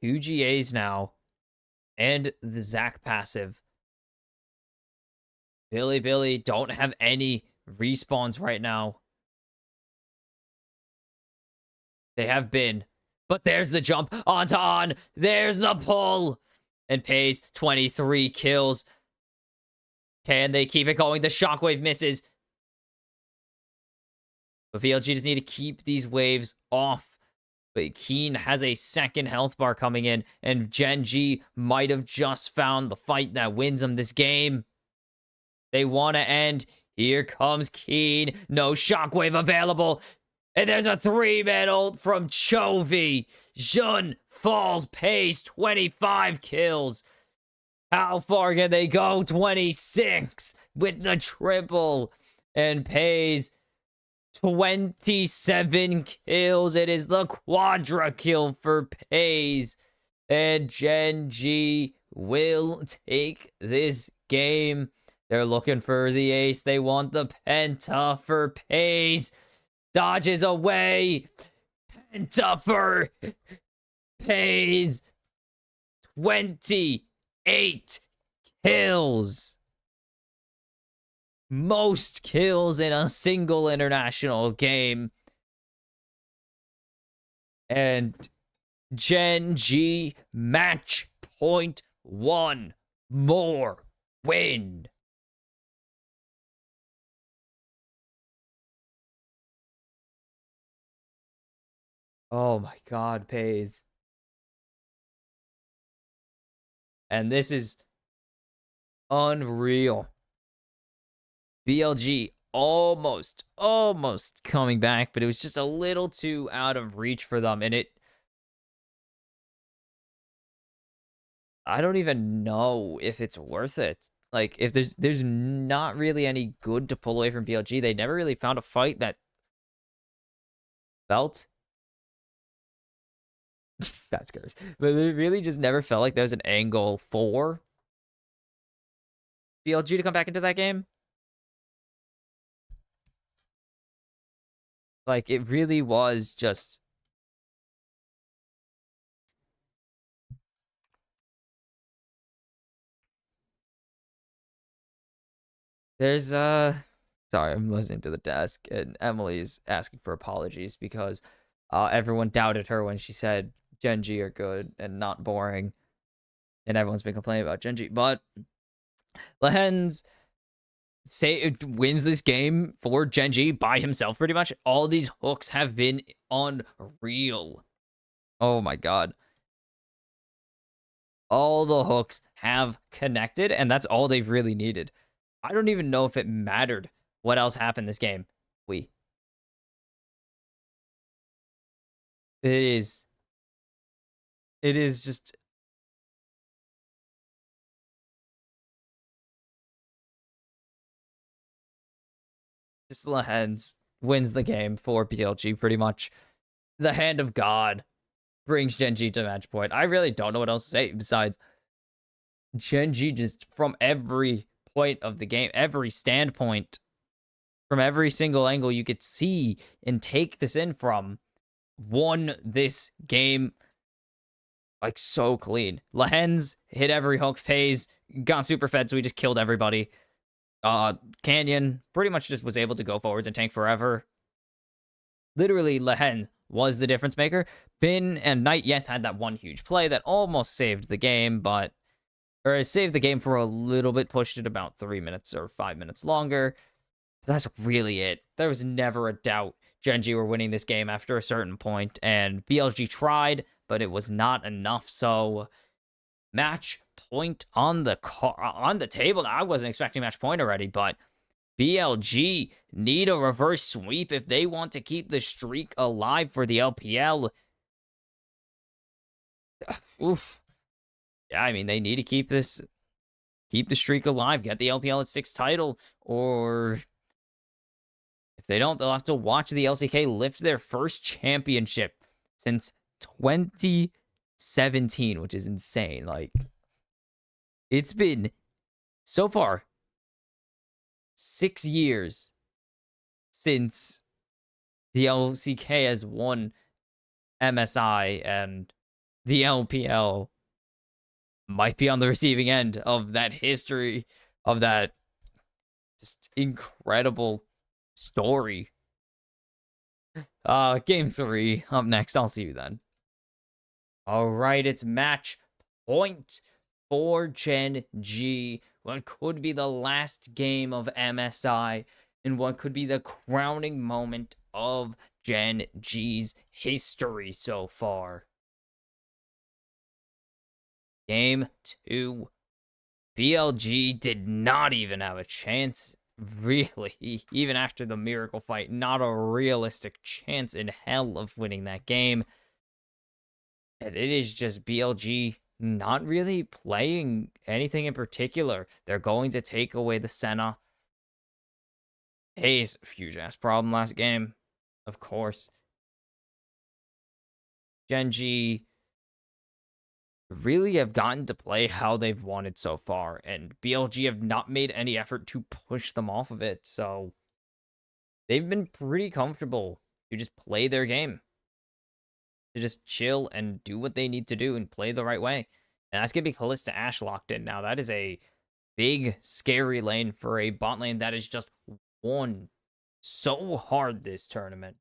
2 GAs now and the Zac passive. Bilibili don't have any respawns right now. They have been. But there's the jump onto on. There's the pull. And pays 23 kills. Can they keep it going? The shockwave misses. But BLG just need to keep these waves off. But Keen has a second health bar coming in. And Gen.G might have just found the fight that wins them this game. They want to end. Here comes Keen. No shockwave available. And there's a 3-man ult from Chovy. Jun falls, pays 25 kills. How far can they go? 26 with the triple. And pays 27 kills. It is the quadra kill for Pays. And Gen.G will take this game. They're looking for the ace. They want the penta for Pays. Dodges away. Penta for Pays. 28 kills. Most kills in a single international game. And Gen.G match point 1 more win. Oh my god, Pays. And this is unreal. BLG almost coming back, but it was just a little too out of reach for them. And I don't even know if it's worth it. Like, if there's not really any good to pull away from BLG. They never really found a fight that felt that's gross. But it really just never felt like there was an angle for BLG to come back into that game. Like, it really was just there's sorry, I'm listening to the desk and Emily's asking for apologies because everyone doubted her when she said Gen.G are good and not boring. And everyone's been complaining about Gen.G. But Lehens say it wins this game for Gen.G by himself pretty much. All these hooks have been unreal. Oh my god. All the hooks have connected, and that's all they've really needed. I don't even know if it mattered what else happened this game. It is. It is just the hands wins the game for BLG pretty much. The hand of God brings Gen.G to match point. I really don't know what else to say besides Gen.G just from every point of the game, every standpoint, from every single angle you could see and take this in from, won this game like so clean. Lahens hit every hook, pays, got super fed, so he just killed everybody. Canyon pretty much just was able to go forwards and tank forever. Literally, Lehen was the difference maker. Bin and Knight, yes, had that one huge play that almost saved the game, or saved the game for a little bit, pushed it about 3 minutes or 5 minutes longer. But that's really it. There was never a doubt Gen.G were winning this game after a certain point, and BLG tried, but it was not enough. So match point on the table. I wasn't expecting match point already, but BLG need a reverse sweep if they want to keep the streak alive for the LPL. Oof. Yeah, I mean, they need to keep the streak alive, get the LPL at 6th title, or if they don't, they'll have to watch the LCK lift their first championship since 2017, which is insane. Like, it's been so far 6 years since the LCK has won MSI, and the LPL might be on the receiving end of that history, of that just incredible story. Game 3 up next. I'll see you then. All right, it's match point for Gen.G. What could be the last game of MSI, and what could be the crowning moment of Gen.G's history so far. Game 2. BLG did not even have a chance, really, even after the miracle fight. Not a realistic chance in hell of winning that game. And it is just BLG not really playing anything in particular. They're going to take away the Senna. Hayes, huge ass problem last game, of course. Gen.G really have gotten to play how they've wanted so far, and BLG have not made any effort to push them off of it, so they've been pretty comfortable to just play their game, to just chill and do what they need to do and play the right way. And that's going to be Kalista Ashe locked in now. That is a big, scary lane for a bot lane that is just won so hard this tournament.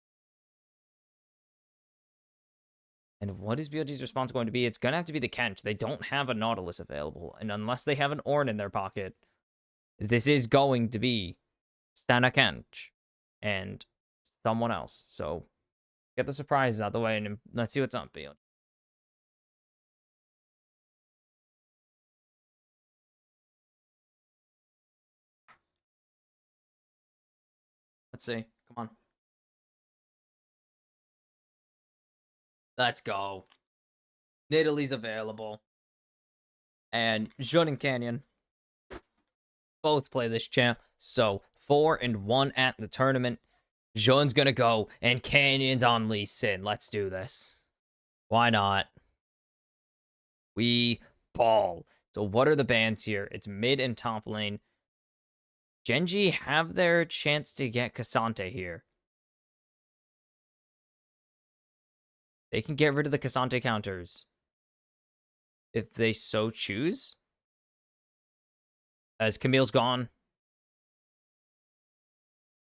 And what is BLG's response going to be? It's going to have to be the Kench. They don't have a Nautilus available. And unless they have an Ornn in their pocket, this is going to be Stana Kench and someone else. So get the surprises out of the way and let's see what's up, BLG. Let's see. Come on. Let's go. Italy's available. And Jun and Canyon both play this champ. So 4-1 at the tournament. Jun's gonna go, and Canyon's on Lee Sin. Let's do this. Why not? We ball. So what are the bans here? It's mid and top lane. Gen.G have their chance to get K'Sante here. They can get rid of the K'Sante counters if they so choose. As Camille's gone.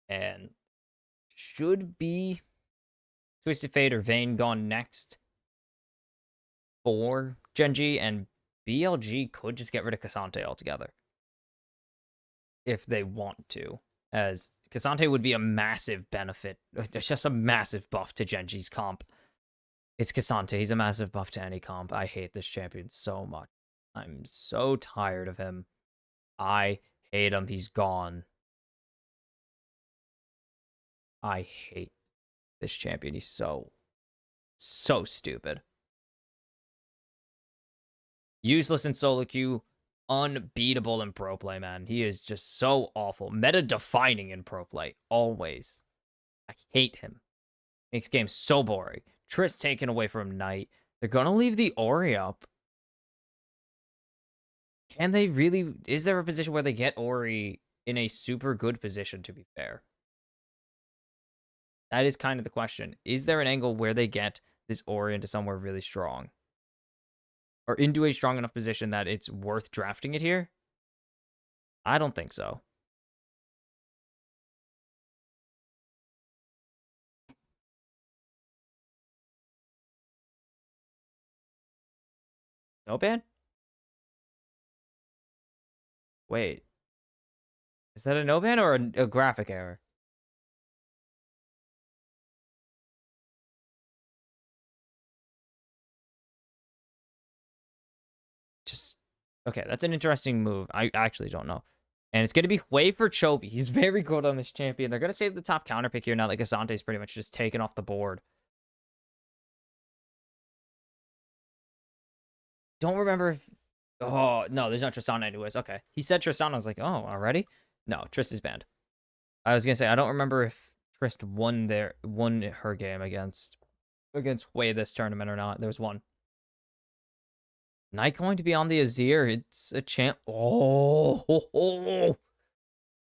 And should be Twisted Fate or Vayne gone next for Gen.G, and BLG could just get rid of K'Sante altogether. if they want to, as Cassante would be a massive benefit. There's just a massive buff to Gen.G's comp. It's Cassante. He's a massive buff to any comp. I hate this champion so much. I'm so tired of him. I hate him. He's gone. I hate this champion. He's so stupid. Useless in solo queue. Unbeatable in pro play, man. He is just so awful. Meta defining in pro play. Always. I hate him. Makes games so boring. Triss taken away from Knight. They're gonna leave the Ori up. Can they really? Is there a position where they get Ori in a super good position, to be fair? That is kind of the question. Is there an angle where they get this Ori into somewhere really strong? Or into a strong enough position that it's worth drafting it here? I don't think so. No ban? Wait. Is that a no ban or a graphic error? Just okay, that's an interesting move. I actually don't know. And it's going to be way for Chovy. He's very good on this champion. They're going to save the top counter pick here now that Casante's pretty much just taken off the board. Don't remember if... Oh, no, there's no Tristana anyways. Okay. He said Tristana. I was like, oh, already? No, Trist is banned. I was going to say, I don't remember if Trist won her game against Wei this tournament or not. There's one. Knight going to be on the Azir. It's a champ. Oh,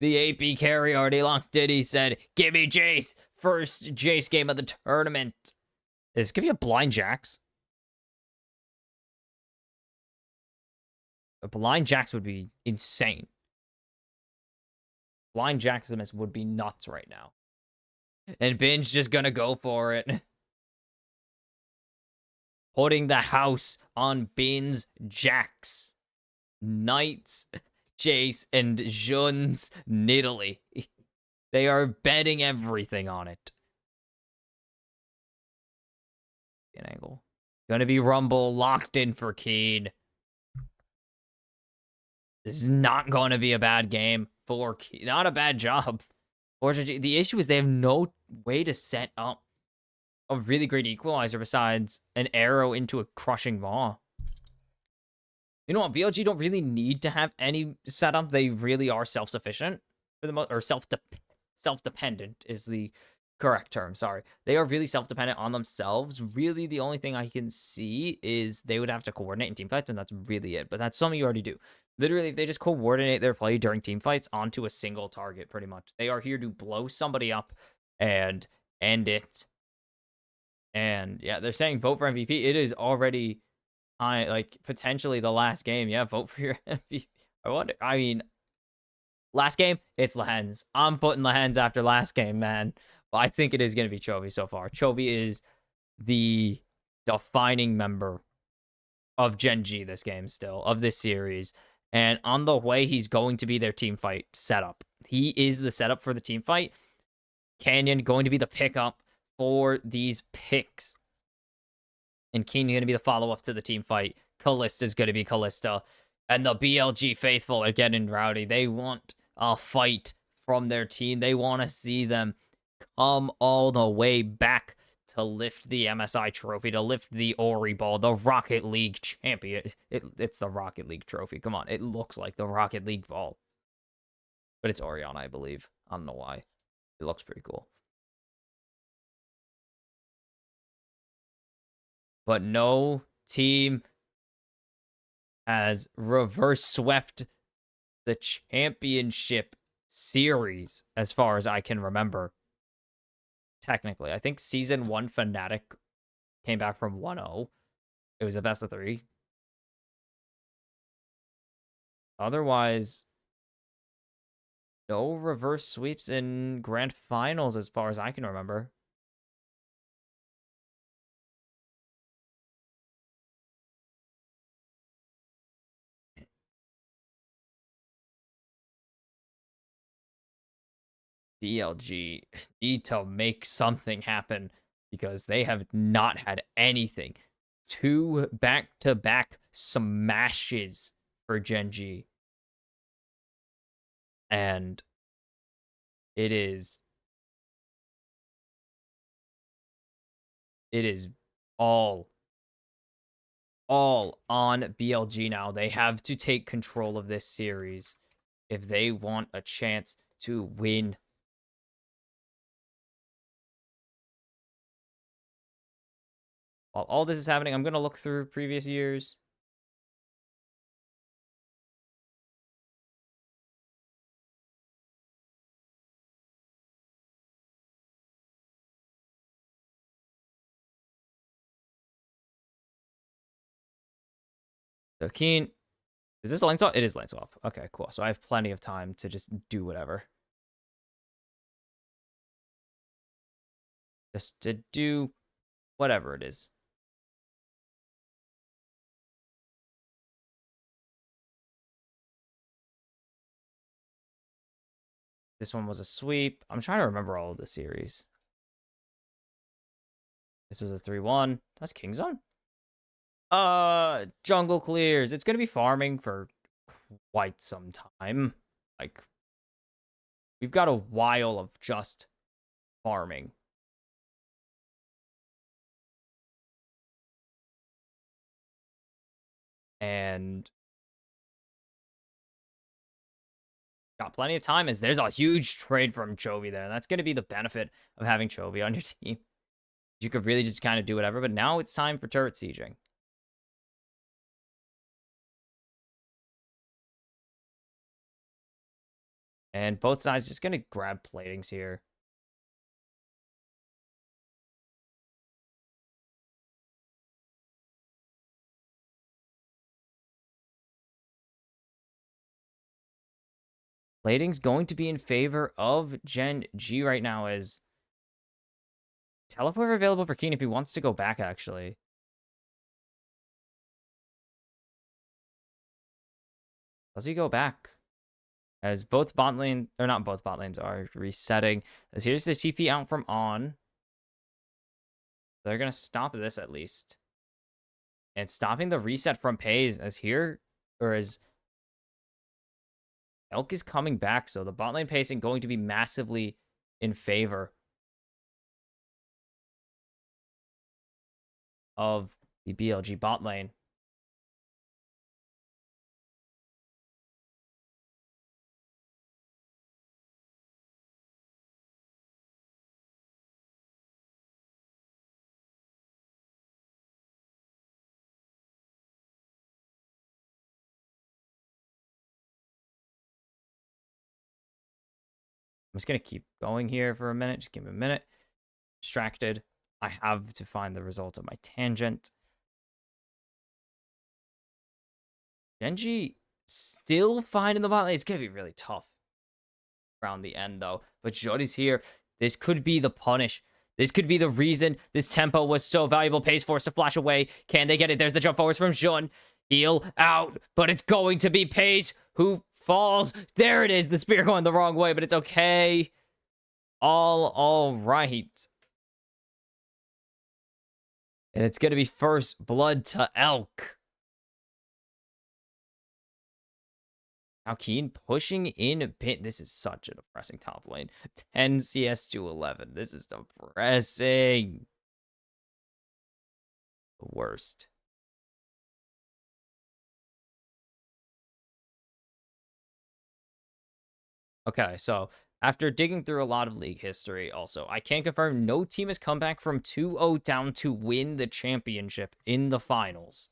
the AP carry already locked it. He said, give me Jace. First Jace game of the tournament. Is this going to be a blind Jax? A blind Jax would be insane. Blind Jaximus would be nuts right now. And Binge just going to go for it. Putting the house on Bin's Jax. Knights, Jace, and Jun's Nidalee. They are betting everything on it. An angle. Gonna be Rumble locked in for Keen. This is not going to be a bad game for Keen. Not a bad job. The issue is they have no way to set up a really great equalizer besides an arrow into a crushing maw. You know what? BLG don't really need to have any setup. They really are self-sufficient for the most, or self-dependent is the correct term. Sorry, they are really self-dependent on themselves. Really, the only thing I can see is they would have to coordinate in team fights, and that's really it. But that's something you already do. Literally, if they just coordinate their play during team fights onto a single target, pretty much, they are here to blow somebody up and end it. And yeah, they're saying vote for MVP. It is already like potentially the last game. Yeah, vote for your MVP. I mean, last game, it's Lehens. I'm putting Lehens after last game, man. But I think it is going to be Chovy so far. Chovy is the defining member of Gen.G this game still, of this series. And on the way, he's going to be their team fight setup. He is the setup for the team fight. Canyon going to be the pickup for these picks. And Keen going to be the follow-up to the team fight. Callista is going to be Callista. And the BLG faithful are getting rowdy. They want a fight from their team. They want to see them come all the way back to lift the MSI trophy, to lift the Ori ball, the Rocket League champion. It's the Rocket League trophy. Come on. It looks like the Rocket League ball. But it's Orion, I believe. I don't know why. It looks pretty cool. But no team has reverse swept the championship series as far as I can remember. Technically, I think season 1 Fnatic came back from 1-0. It was a best of 3. Otherwise, no reverse sweeps in grand finals as far as I can remember. BLG need to make something happen because they have not had anything. 2 back-to-back smashes for Gen.G. And it is all on BLG now. They have to take control of this series if they want a chance to win. While all this is happening, I'm going to look through previous years. So Keen, is this lane swap? It is lane swap. Okay, cool. So I have plenty of time to just do whatever. Just to do whatever it is. This one was a sweep. I'm trying to remember all of the series. This was a 3-1. That's King Zone. Jungle clears. It's going to be farming for quite some time. Like, we've got a while of just farming. And got plenty of time as there's a huge trade from Chovy there. And that's going to be the benefit of having Chovy on your team. You could really just kind of do whatever, but now it's time for turret sieging. And both sides just going to grab platings here. Plating's going to be in favor of Gen.G right now as teleport available for Keen if he wants to go back, actually. Does he go back? As both bot lane, or not both bot lanes are resetting. As here's the TP out from on. They're going to stop this at least. And stopping the reset from Pays as here, or as Elk is coming back. So the bot lane pacing going to be massively in favor of the BLG bot lane. I'm just going to keep going here for a minute. Just give me a minute. Distracted. I have to find the result of my tangent. Gen.G still finding the bot lane. It's going to be really tough around the end, though. But Jody's here. This could be the punish. This could be the reason this tempo was so valuable. Pays forced to flash away. Can they get it? There's the jump forwards from Jun. Heal out. But it's going to be Pays who falls. There it is. The spear going the wrong way, but it's okay. All right. And it's going to be first blood to Elk. Now Keen pushing in a bit. This is such a depressing top lane. 10 CS to 11. This is depressing. The worst. Okay, so after digging through a lot of league history, also, I can confirm no team has come back from 2-0 down to win the championship in the finals.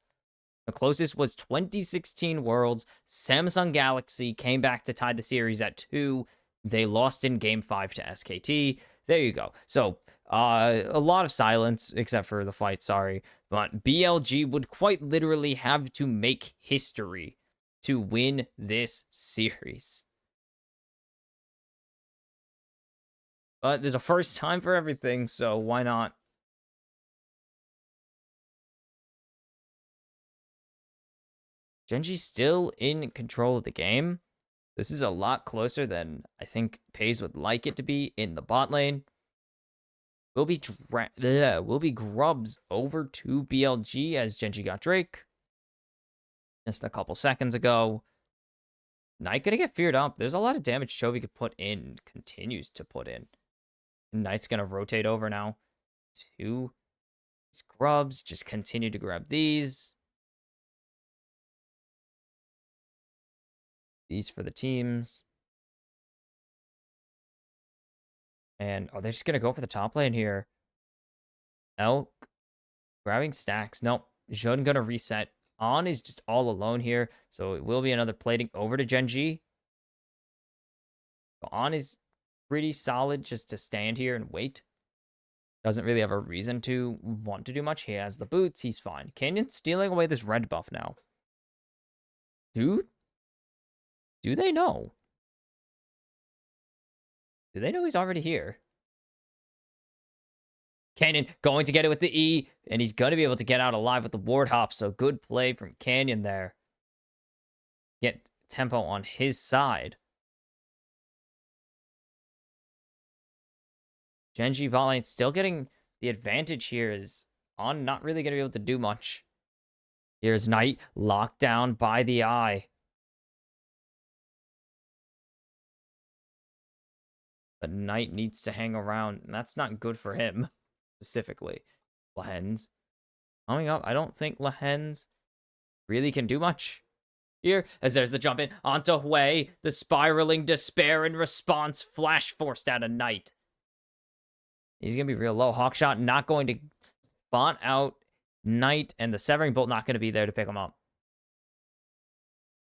The closest was 2016 Worlds. Samsung Galaxy came back to tie the series at 2. They lost in Game 5 to SKT. There you go. So, a lot of silence, except for the fight, sorry. But BLG would quite literally have to make history to win this series. But there's a first time for everything, so why not? Gen.G still in control of the game. This is a lot closer than I think Pays would like it to be in the bot lane. Will be Grubs over to BLG as Gen.G got Drake. Just a couple seconds ago. Knight gonna get feared up. There's a lot of damage Chovy could put in, continues to put in. Knight's gonna rotate over now to Grubs. Just continue to grab these. These for the teams. And they're just gonna go for the top lane here. Elk grabbing stacks. Nope. Jun gonna reset. On is just all alone here, so it will be another plating over to Gen.G. On is pretty solid just to stand here and wait. Doesn't really have a reason to want to do much. He has the boots. He's fine. Canyon stealing away this red buff now. Do they know? Do they know he's already here? Canyon going to get it with the E, and he's going to be able to get out alive with the ward hop, so good play from Canyon there. Get tempo on his side. Gen.G bot lane still getting the advantage here, is On not really going to be able to do much. Here's Knight locked down by the eye. But Knight needs to hang around, and that's not good for him, specifically. Lehens coming up. I don't think Lehens really can do much here, as there's the jump in onto Hui. The spiraling despair in response. Flash forced out of Knight. He's going to be real low. Hawkshot not going to spawn out Knight, and the Severing Bolt not going to be there to pick him up.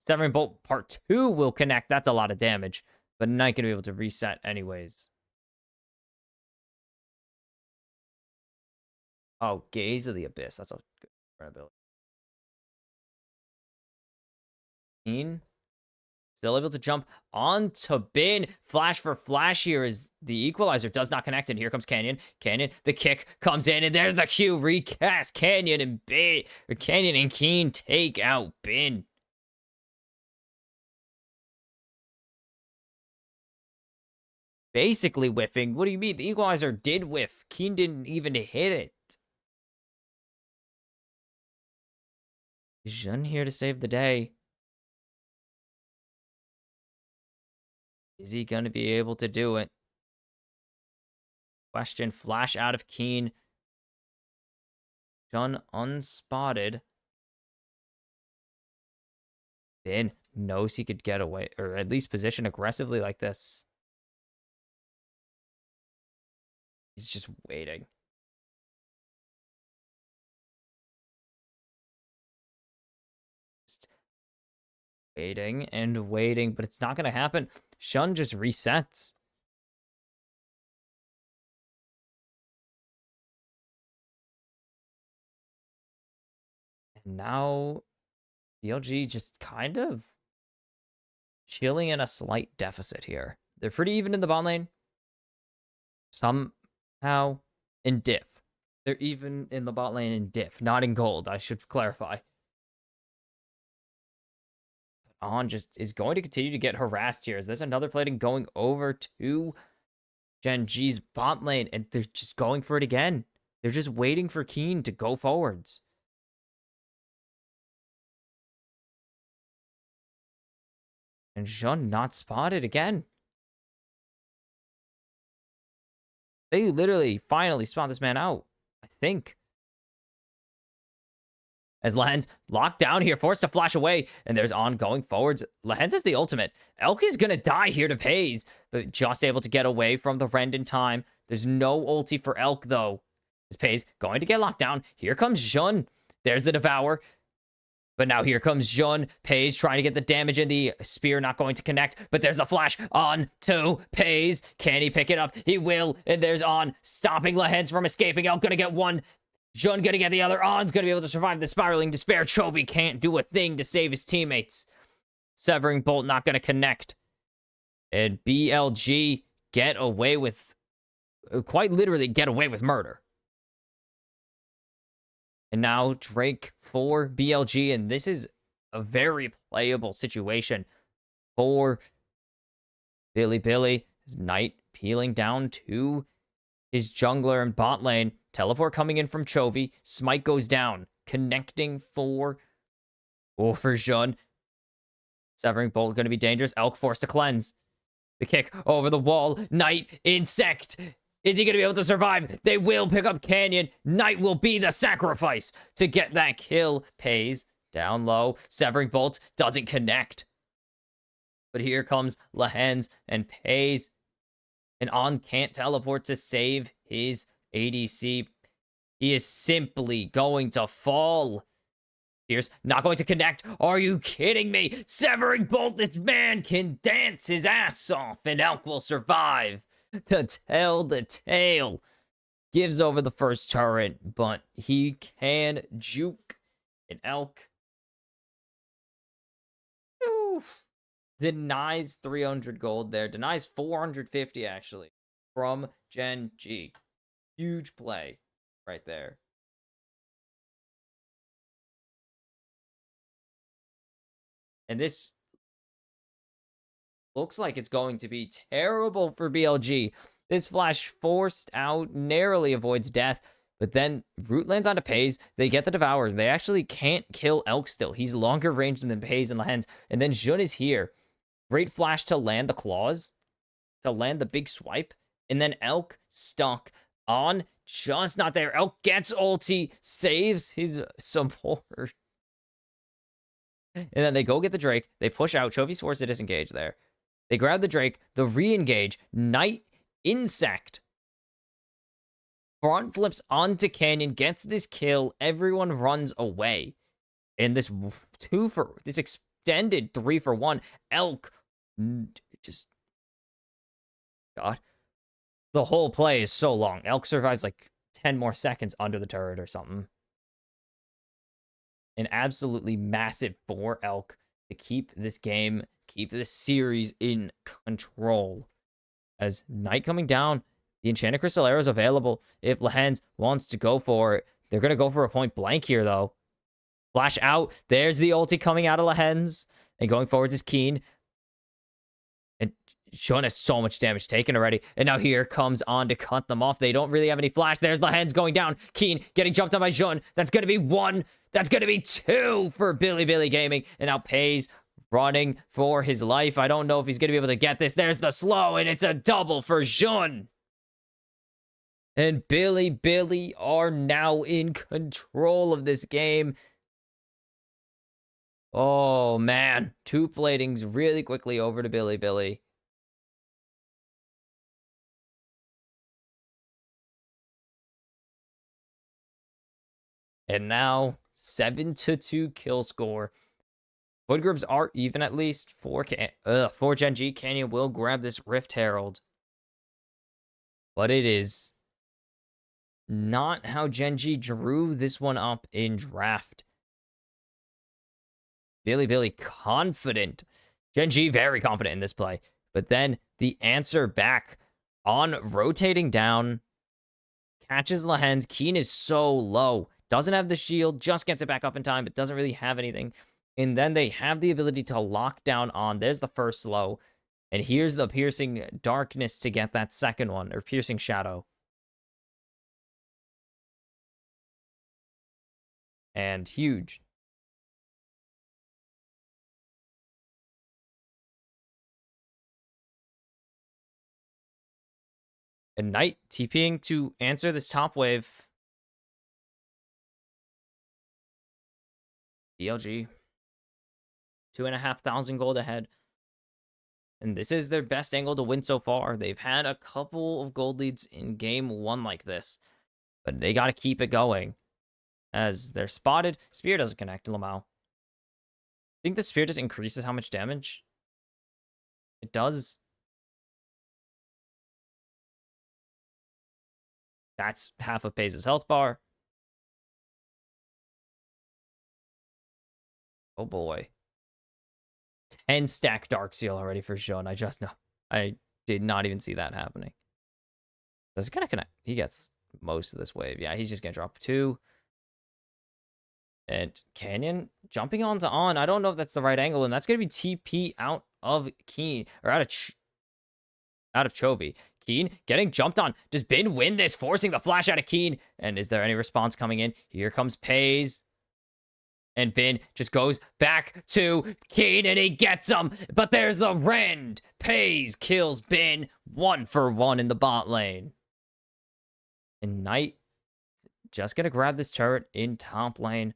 Severing Bolt part 2 will connect. That's a lot of damage. But Knight going to be able to reset anyways. Oh, Gaze of the Abyss. That's a good ability. Keen. Still able to jump onto Bin. Flash for flash here as the equalizer does not connect. And here comes Canyon. Canyon, the kick comes in, and there's the Q. Recast. Canyon and Bin. Or Canyon and Keen take out Bin. Basically whiffing. What do you mean? The equalizer did whiff. Keen didn't even hit it. Jun here to save the day. Is he going to be able to do it? Question. Flash out of Keen. Jun unspotted. Bin knows he could get away, or at least position aggressively like this. He's just waiting. Just waiting and waiting, but it's not going to happen. Shun just resets. And now BLG just kind of chilling in a slight deficit here. They're pretty even in the bot lane. Somehow in diff. They're even in the bot lane in diff, not in gold, I should clarify. On just is going to continue to get harassed here, as there's another plating going over to Gen.G's bot lane, and they're just going for it again. They're just waiting for Keen to go forwards. And Jun not spotted again. They literally finally spot this man out, I think. As Lehens locked down here, forced to flash away, and there's ongoing forwards. Lehens has the ultimate. Elk is going to die here to Pays, but just able to get away from the Rend in time. There's no ulti for Elk, though. As Pays going to get locked down. Here comes Jun. There's the Devour. But now here comes Jun. Pays trying to get the damage in. The spear not going to connect. But there's the flash on to Pays. Can he pick it up? He will. And there's On stopping Lehens from escaping. Elk going to get one. Jun gonna get the other. On's gonna be able to survive the spiraling despair. Chovy can't do a thing to save his teammates. Severing Bolt not gonna connect. And BLG get away with, quite literally get away with murder. And now Drake for BLG, and this is a very playable situation for Bilibili, his Knight peeling down to his jungler in bot lane. Teleport coming in from Chovy. Smite goes down. Connecting for Jun. Severing Bolt going to be dangerous. Elk forced to cleanse. The kick over the wall. Knight, Insect. Is he going to be able to survive? They will pick up Canyon. Knight will be the sacrifice to get that kill. Pays down low. Severing Bolt doesn't connect. But here comes Lehens and Pays. And On can't teleport to save his ADC. He is simply going to fall. Here's not going to connect. Are you kidding me? Severing Bolt, this man can dance his ass off, and Elk will survive to tell the tale. Gives over the first turret, but he can juke. And Elk denies 300 gold there. Denies 450, actually, from Gen.G. Huge play right there. And this looks like it's going to be terrible for BLG. This flash forced out narrowly avoids death, but then Root lands onto Pays. They get the Devour. They actually can't kill Elk still. He's longer ranged than Pays and Lehens. And then Jun is here. Great flash to land the claws, to land the big swipe. And then Elk stuck on, just not there. Elk gets ulti, saves his support. And then they go get the Drake. They push out. Chovy's forced to disengage there. They grab the Drake. The re-engage. Knight, Insect. Front flips onto Canyon. Gets this kill. Everyone runs away. And this extended 3-for-1. Elk. Just. God. The whole play is so long. Elk survives like 10 more seconds under the turret or something. An absolutely massive for Elk to keep this game, keep this series in control. As Knight coming down, the Enchanted Crystal Arrow is available if Lehens wants to go for it. They're going to go for a point blank here, though. Flash out. There's the ulti coming out of Lehens. And going forwards is Keen. And Shun has so much damage taken already. And now here comes On to cut them off. They don't really have any flash. There's Lehens going down. Keen getting jumped on by Jun. That's going to be 1. That's going to be 2 for Bilibili Gaming. And now Pays running for his life. I don't know if he's going to be able to get this. There's the slow, and it's a double for Jun. And Bilibili are now in control of this game. Oh, man. 2 platings really quickly over to Bilibili. And now, 7-2 kill score. Wood groups are even at least for Gen.G. Canyon will grab this Rift Herald. But it is not how Gen.G drew this one up in draft. Bilibili confident. Gen.G very confident in this play. But then the answer back on rotating down. Catches Lehens. Keen is so low. Doesn't have the shield. Just gets it back up in time, but doesn't really have anything. And then they have the ability to lock down On. There's the first slow. And here's the Piercing Darkness to get that second one. Or Piercing Shadow. And huge. And Knight TPing to answer this top wave. BLG. 2,500 gold ahead. And this is their best angle to win so far. They've had a couple of gold leads in game 1 like this. But they got to keep it going. As they're spotted. Spear doesn't connect, Lamau. I think the Spear just increases how much damage. It does. That's half of Pays' health bar. Oh boy. 10 stack Dark Seal already for Jun. I just know. I did not even see that happening. Does it kind of connect? He gets most of this wave. Yeah, he's just going to drop 2. And Canyon jumping onto On. I don't know if that's the right angle. And that's going to be TP out of Keen. Or out of out of Chovy. Keen getting jumped on. Does Bin win this? Forcing the flash out of Keen. And is there any response coming in? Here comes Pays. And Bin just goes back to Keen and he gets him. But there's the rend. Pays kills Bin 1-for-1 in the bot lane. And Knight just gonna grab this turret in top lane.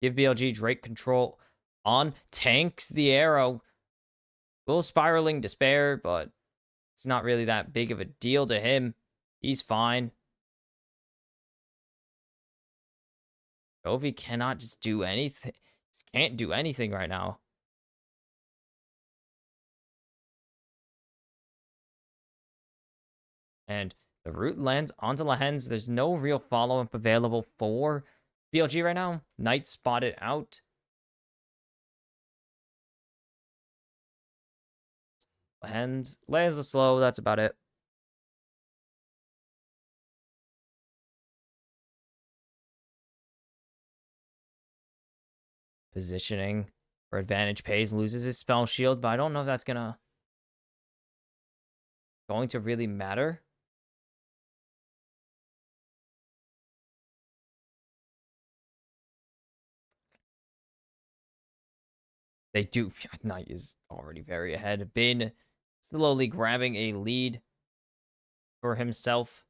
Give BLG Drake control on. Tanks the arrow. A little spiraling despair, but it's not really that big of a deal to him. He's fine. Chovy cannot just do anything. Just can't do anything right now. And the root lands onto Lahens. There's no real follow-up available for BLG right now. Knight spotted out. Lahens lands the slow. That's about it. Positioning for advantage. Pays, loses his spell shield, but I don't know if that's going to really matter. They do. Knight is already very ahead. Bin slowly grabbing a lead for himself.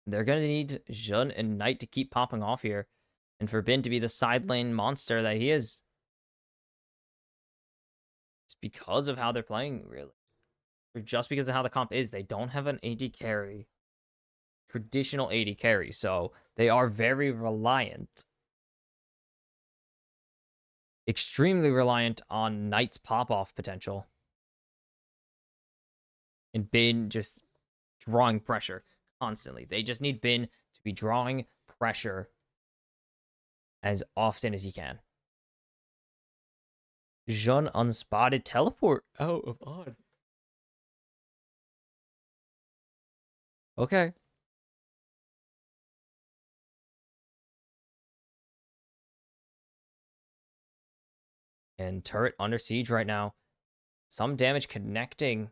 They're going to need Jun and Knight to keep popping off here. And for Bin to be the side lane monster that he is. It's because of how they're playing, really. Or just because of how the comp is. They don't have an AD carry. Traditional AD carry. So they are very reliant. Extremely reliant on Knight's pop-off potential. And Bin just drawing pressure constantly. They just need Bin to be drawing pressure as often as he can. Jun unspotted teleport out of odd. Okay. And turret under siege right now. Some damage connecting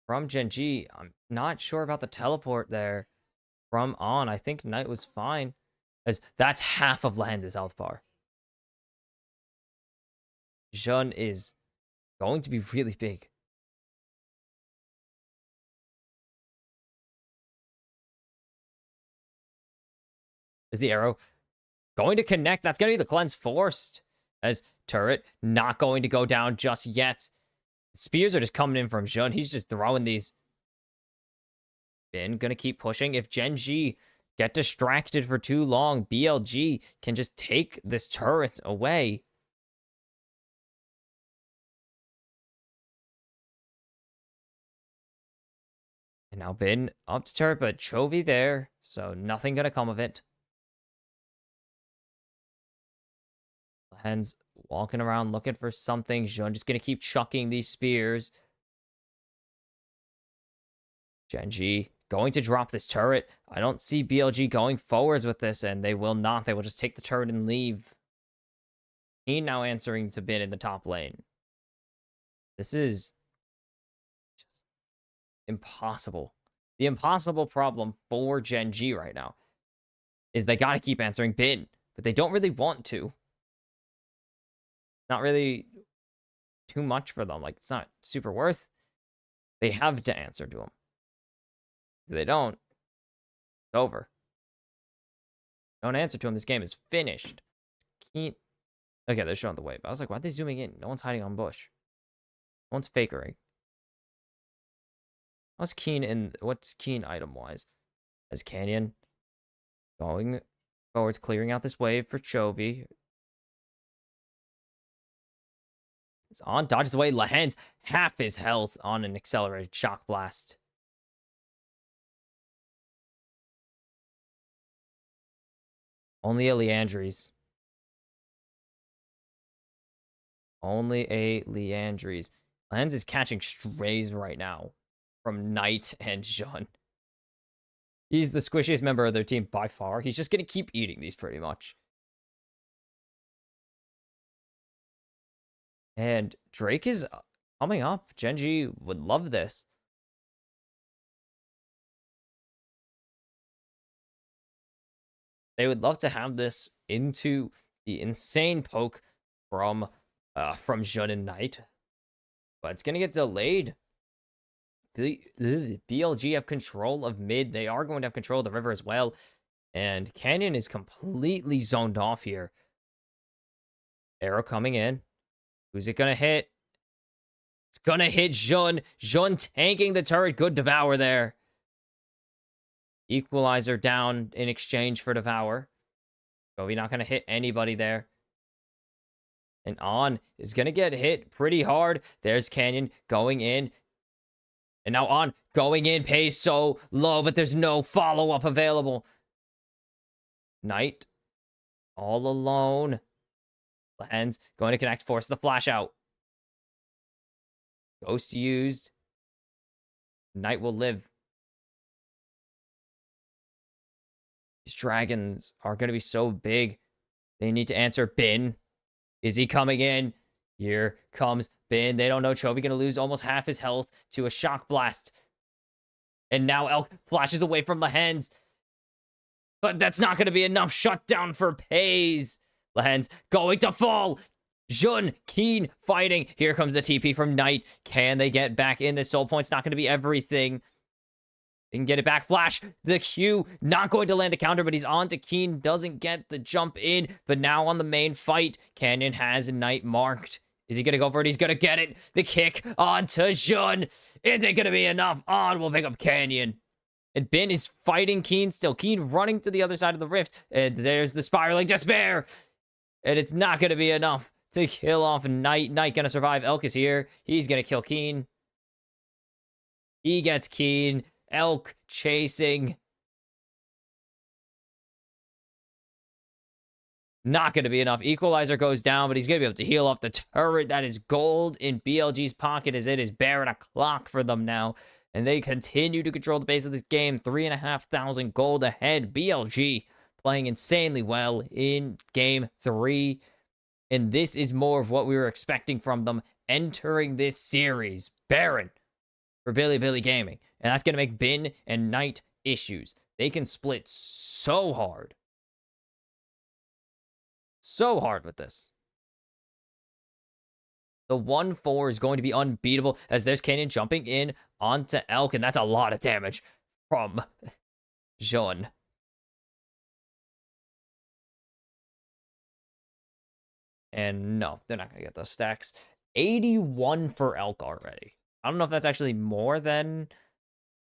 from Gen.G. I'm not sure about the teleport there from On. I think Knight was fine. As that's half of Lahens' health bar. Jun is going to be really big. Is the arrow going to connect? That's going to be the cleanse forced. As turret not going to go down just yet. Spears are just coming in from Jun. He's just throwing these. Bin gonna keep pushing. If Gen.G get distracted for too long, BLG can just take this turret away. And now Bin up to turret, but Chovy there, so nothing gonna come of it. Lahens walking around looking for something. Jun just gonna keep chucking these spears. Gen.G going to drop this turret. I don't see BLG going forwards with this, and they will not. They will just take the turret and leave. He now answering to Bin in the top lane. This is just impossible. The impossible problem for Gen.G right now is they got to keep answering Bin, but they don't really want to. Not really too much for them. Like, it's not super worth. They have to answer to him. If they don't, it's over. Don't answer to him. This game is finished. Keen. Okay, they're showing the way. But I was like, why are they zooming in? No one's hiding on bush. No one's fakering. What's Keen item-wise? As Canyon going forwards, clearing out this wave for Chovy. It's on, dodges away. Lahens half his health on an accelerated shock blast. Only a Leandries. Only a Leandries. Lahens is catching strays right now from Knight and Jun. He's the squishiest member of their team by far. He's just going to keep eating these pretty much. And Drake is coming up. Gen.G would love this. They would love to have this into the insane poke from Jun and Knight. But it's going to get delayed. BLG have control of mid. They are going to have control of the river as well. And Canyon is completely zoned off here. Arrow coming in. Who's it going to hit? It's going to hit Jun. Jun tanking the turret. Good Devour there. Equalizer down in exchange for Devour. Chovy not going to hit anybody there. And On is going to get hit pretty hard. There's Canyon going in. And now On going in pays so low, but there's no follow-up available. Knight all alone. Lens going to connect, force the flash out. Ghost used. Knight will live. These dragons are going to be so big. They need to answer. Bin. Is he coming in? Here comes Bin. They don't know. Chovy going to lose almost half his health to a shock blast. And now Elk flashes away from Lehens. But that's not going to be enough. Shutdown for Pays. Lehens going to fall. Jun, Keen fighting. Here comes the TP from Knight. Can they get back in? This soul point's not going to be everything. They can get it back. Flash. The Q. Not going to land the counter, but he's on to Keen. Doesn't get the jump in. But now on the main fight, Canyon has Knight marked. Is he going to go for it? He's going to get it. The kick onto Jun. Is it going to be enough? On will pick up Canyon. And Bin is fighting Keen still. Keen running to the other side of the rift. And there's the Spiraling Despair. And it's not going to be enough to kill off Knight. Knight going to survive. Elk is here. He's going to kill Keen. He gets Keen. Elk chasing. Not going to be enough. Equalizer goes down, but he's going to be able to heal off the turret. That is gold in BLG's pocket as it is barren a clock for them now. And they continue to control the base of this game. 3,500 gold ahead. BLG playing insanely well in game 3. And this is more of what we were expecting from them entering this series. Barren for Bilibili Gaming. And that's going to make Bin and Knight issues. They can split so hard. So hard with this. The 1-4 is going to be unbeatable as there's Canyon jumping in onto Elk. And that's a lot of damage from Jun. And no, they're not going to get those stacks. 81 for Elk already. I don't know if that's actually more than...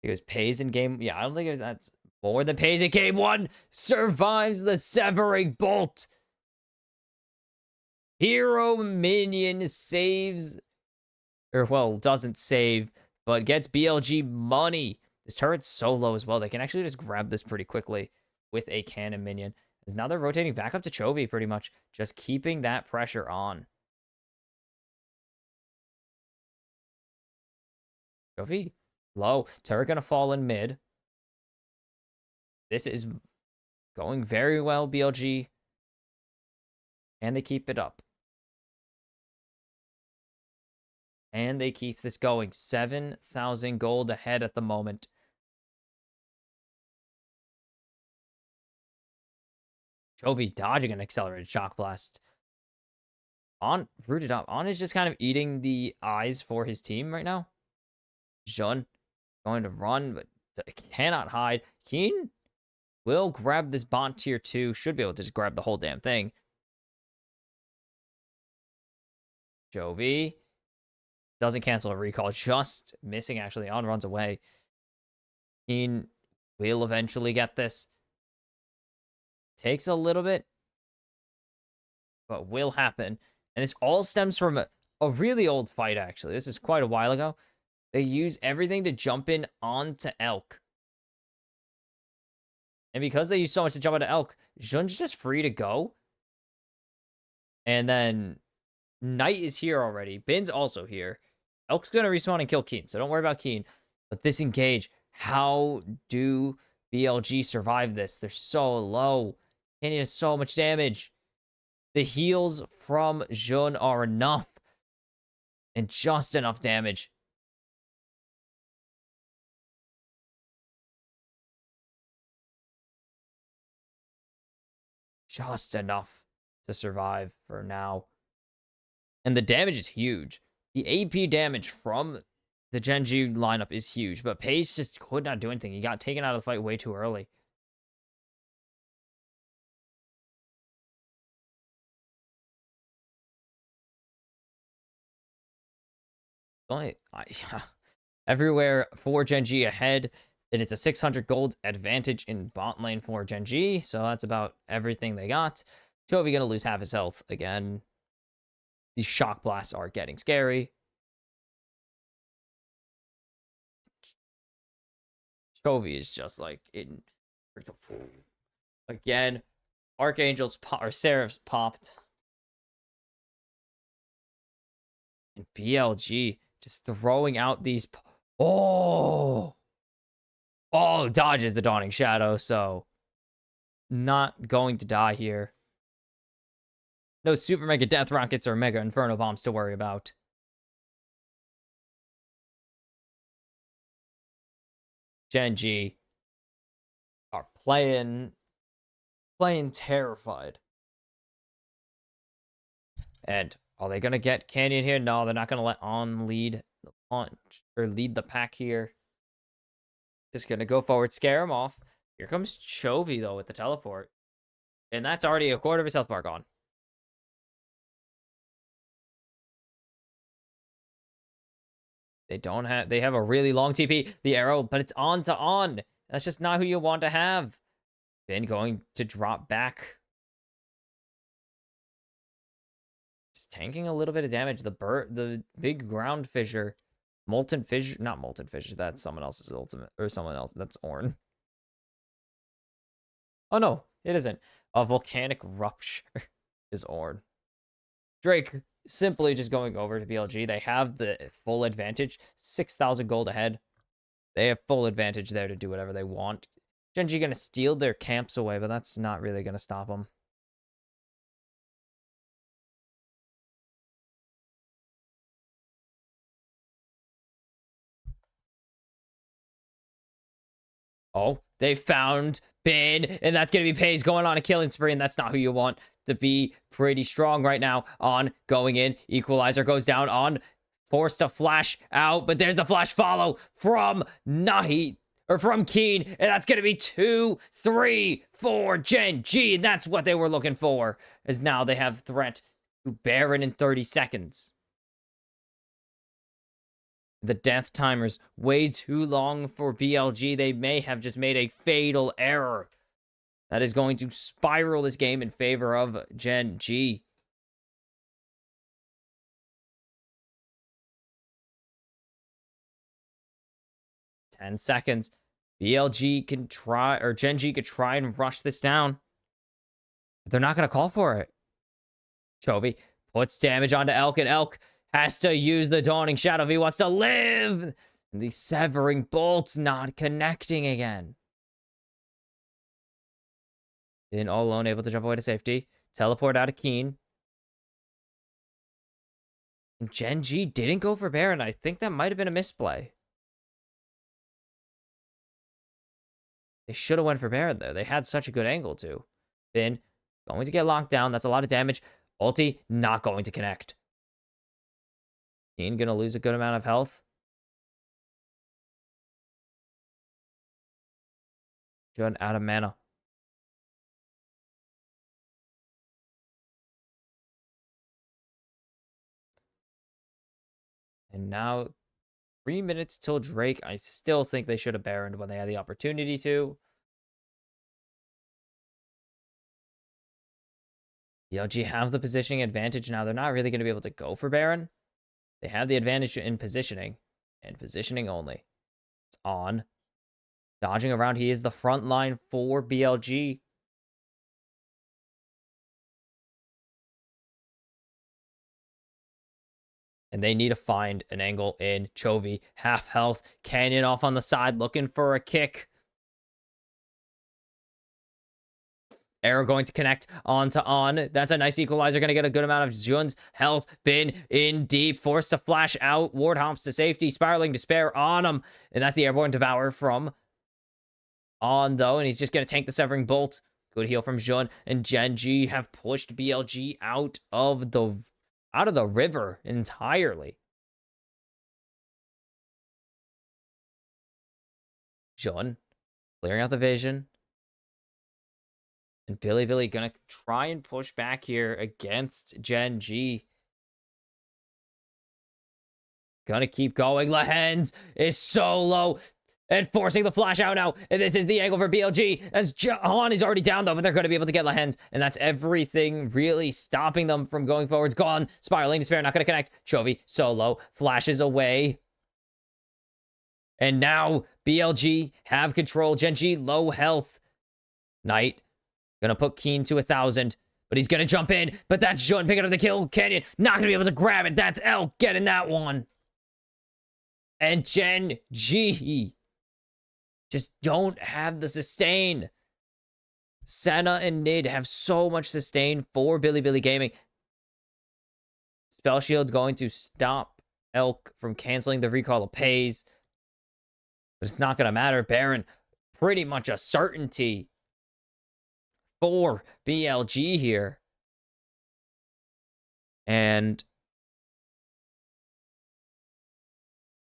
It was Pays in game... Yeah, I don't think that's more than Pays in game 1. Survives the Severing Bolt. Hero Minion saves... Or, well, doesn't save, but gets BLG money. This turret's so low as well. They can actually just grab this pretty quickly with a cannon minion. As now they're rotating back up to Chovy pretty much. Just keeping that pressure on. Chovy, low. Turret gonna fall in mid. This is going very well, BLG. And they keep it up. And they keep this going. 7,000 gold ahead at the moment. Chovy dodging an accelerated shock blast. On rooted up. On is just kind of eating the eyes for his team right now. Jun going to run, but cannot hide. Keen will grab this bot tier 2. Should be able to just grab the whole damn thing. Chovy doesn't cancel a recall. Just missing, actually. On runs away. Keen will eventually get this. Takes a little bit, but will happen. And this all stems from a really old fight, actually. This is quite a while ago. They use everything to jump in onto Elk. And because they use so much to jump onto Elk, Jun's just free to go. And then Knight is here already. Bin's also here. Elk's going to respawn and kill Keen, so don't worry about Keen. But this engage, how do BLG survive this? They're so low. Canyon has so much damage. The heals from Jun are enough. And just enough damage. Just enough to survive for now. And the damage is huge. The AP damage from the Gen.G lineup is huge, but Paige just could not do anything. He got taken out of the fight way too early. Everywhere for Gen.G ahead. And it's a 600 gold advantage in bot lane for Gen.G, so that's about everything they got. Chovy gonna lose half his health again. These shock blasts are getting scary. Chovy is just like in again. Archangels or Seraphs popped. And BLG just throwing out these. Oh, dodges the Dawning Shadow, so not going to die here. No Super Mega Death Rockets or Mega Inferno Bombs to worry about. Gen.G are playing terrified. And are they going to get Canyon here? No, they're not going to let On lead the punch or lead the pack here. Just going to go forward, scare him off. Here comes Chovy, though, with the teleport. And that's already a quarter of his health bar gone. They have a really long TP. The arrow, but it's on to On. That's just not who you want to have. Finn going to drop back. Just tanking a little bit of damage. The big ground fissure. Molten fissure. Not molten fissure. That's someone else's ultimate. Or someone else. That's Ornn. Oh no, it isn't. A volcanic rupture is Ornn. Drake simply just going over to BLG. They have the full advantage. 6,000 gold ahead. They have full advantage there to do whatever they want. Gen.G going to steal their camps away, but that's not really going to stop them. Oh, they found Bin, and that's going to be Paige going on a killing spree, and that's not who you want to be pretty strong right now. On going in, Equalizer goes down. On forced to flash out, but there's the flash follow from Nahi, or from Keen, and that's going to be 2, 3, 4 Gen.G, and that's what they were looking for, as now they have threat to Baron in 30 seconds. The death timer's way too long for BLG. They may have just made a fatal error that is going to spiral this game in favor of Gen.G. Ten seconds. BLG can try, or Gen.G could try and rush this down. But they're not going to call for it. Chovy puts damage onto Elk, and Elk has to use the Dawning Shadow if he wants to live. And the Severing Bolt's not connecting again. Then all alone, able to jump away to safety. Teleport out of Keen. And Gen.G didn't go for Baron. I think that might have been a misplay. They should have went for Baron there. They had such a good angle too. Finn going to get locked down. That's a lot of damage. Ulti not going to connect. Keen gonna lose a good amount of health. Good out of mana. And now 3 minutes till Drake. I still think they should have Baroned when they had the opportunity to. BLG have the positioning advantage now. They're not really going to be able to go for Baron. They have the advantage in positioning. And positioning only. It's On. Dodging around. He is the front line for BLG. And they need to find an angle in Chovy. Half health. Canyon off on the side looking for a kick. Arrow going to connect onto On. That's a nice equalizer. Going to get a good amount of Jun's health. Bin in deep. Forced to flash out. Ward hops to safety. Spiraling Despair on him. And that's the Airborne Devour from On, though. And he's just going to tank the Severing Bolt. Good heal from Jun. And Gen.G have pushed BLG out of the river entirely. Jun clearing out the vision. And Bilibili gonna try and push back here against Gen.G. Gonna keep going. Lehens is so low. And forcing the flash out now. And this is the angle for BLG. As Han is already down, though, but they're going to be able to get Lehens. And that's everything really stopping them from going forwards. Gone. Spiraling Despair, not going to connect. Chovy, solo. Flashes away. And now BLG have control. Gen.G, low health. Knight. Gonna put Keen to 1,000. But he's gonna jump in. But that's Jun picking up the kill. Canyon not gonna be able to grab it. That's Elk getting that one. And Gen.G just don't have the sustain. Senna and Nid have so much sustain for Bilibili Gaming. Spell Shield's going to stop Elk from canceling the recall of Pays. But it's not going to matter. Baron, pretty much a certainty for BLG here. And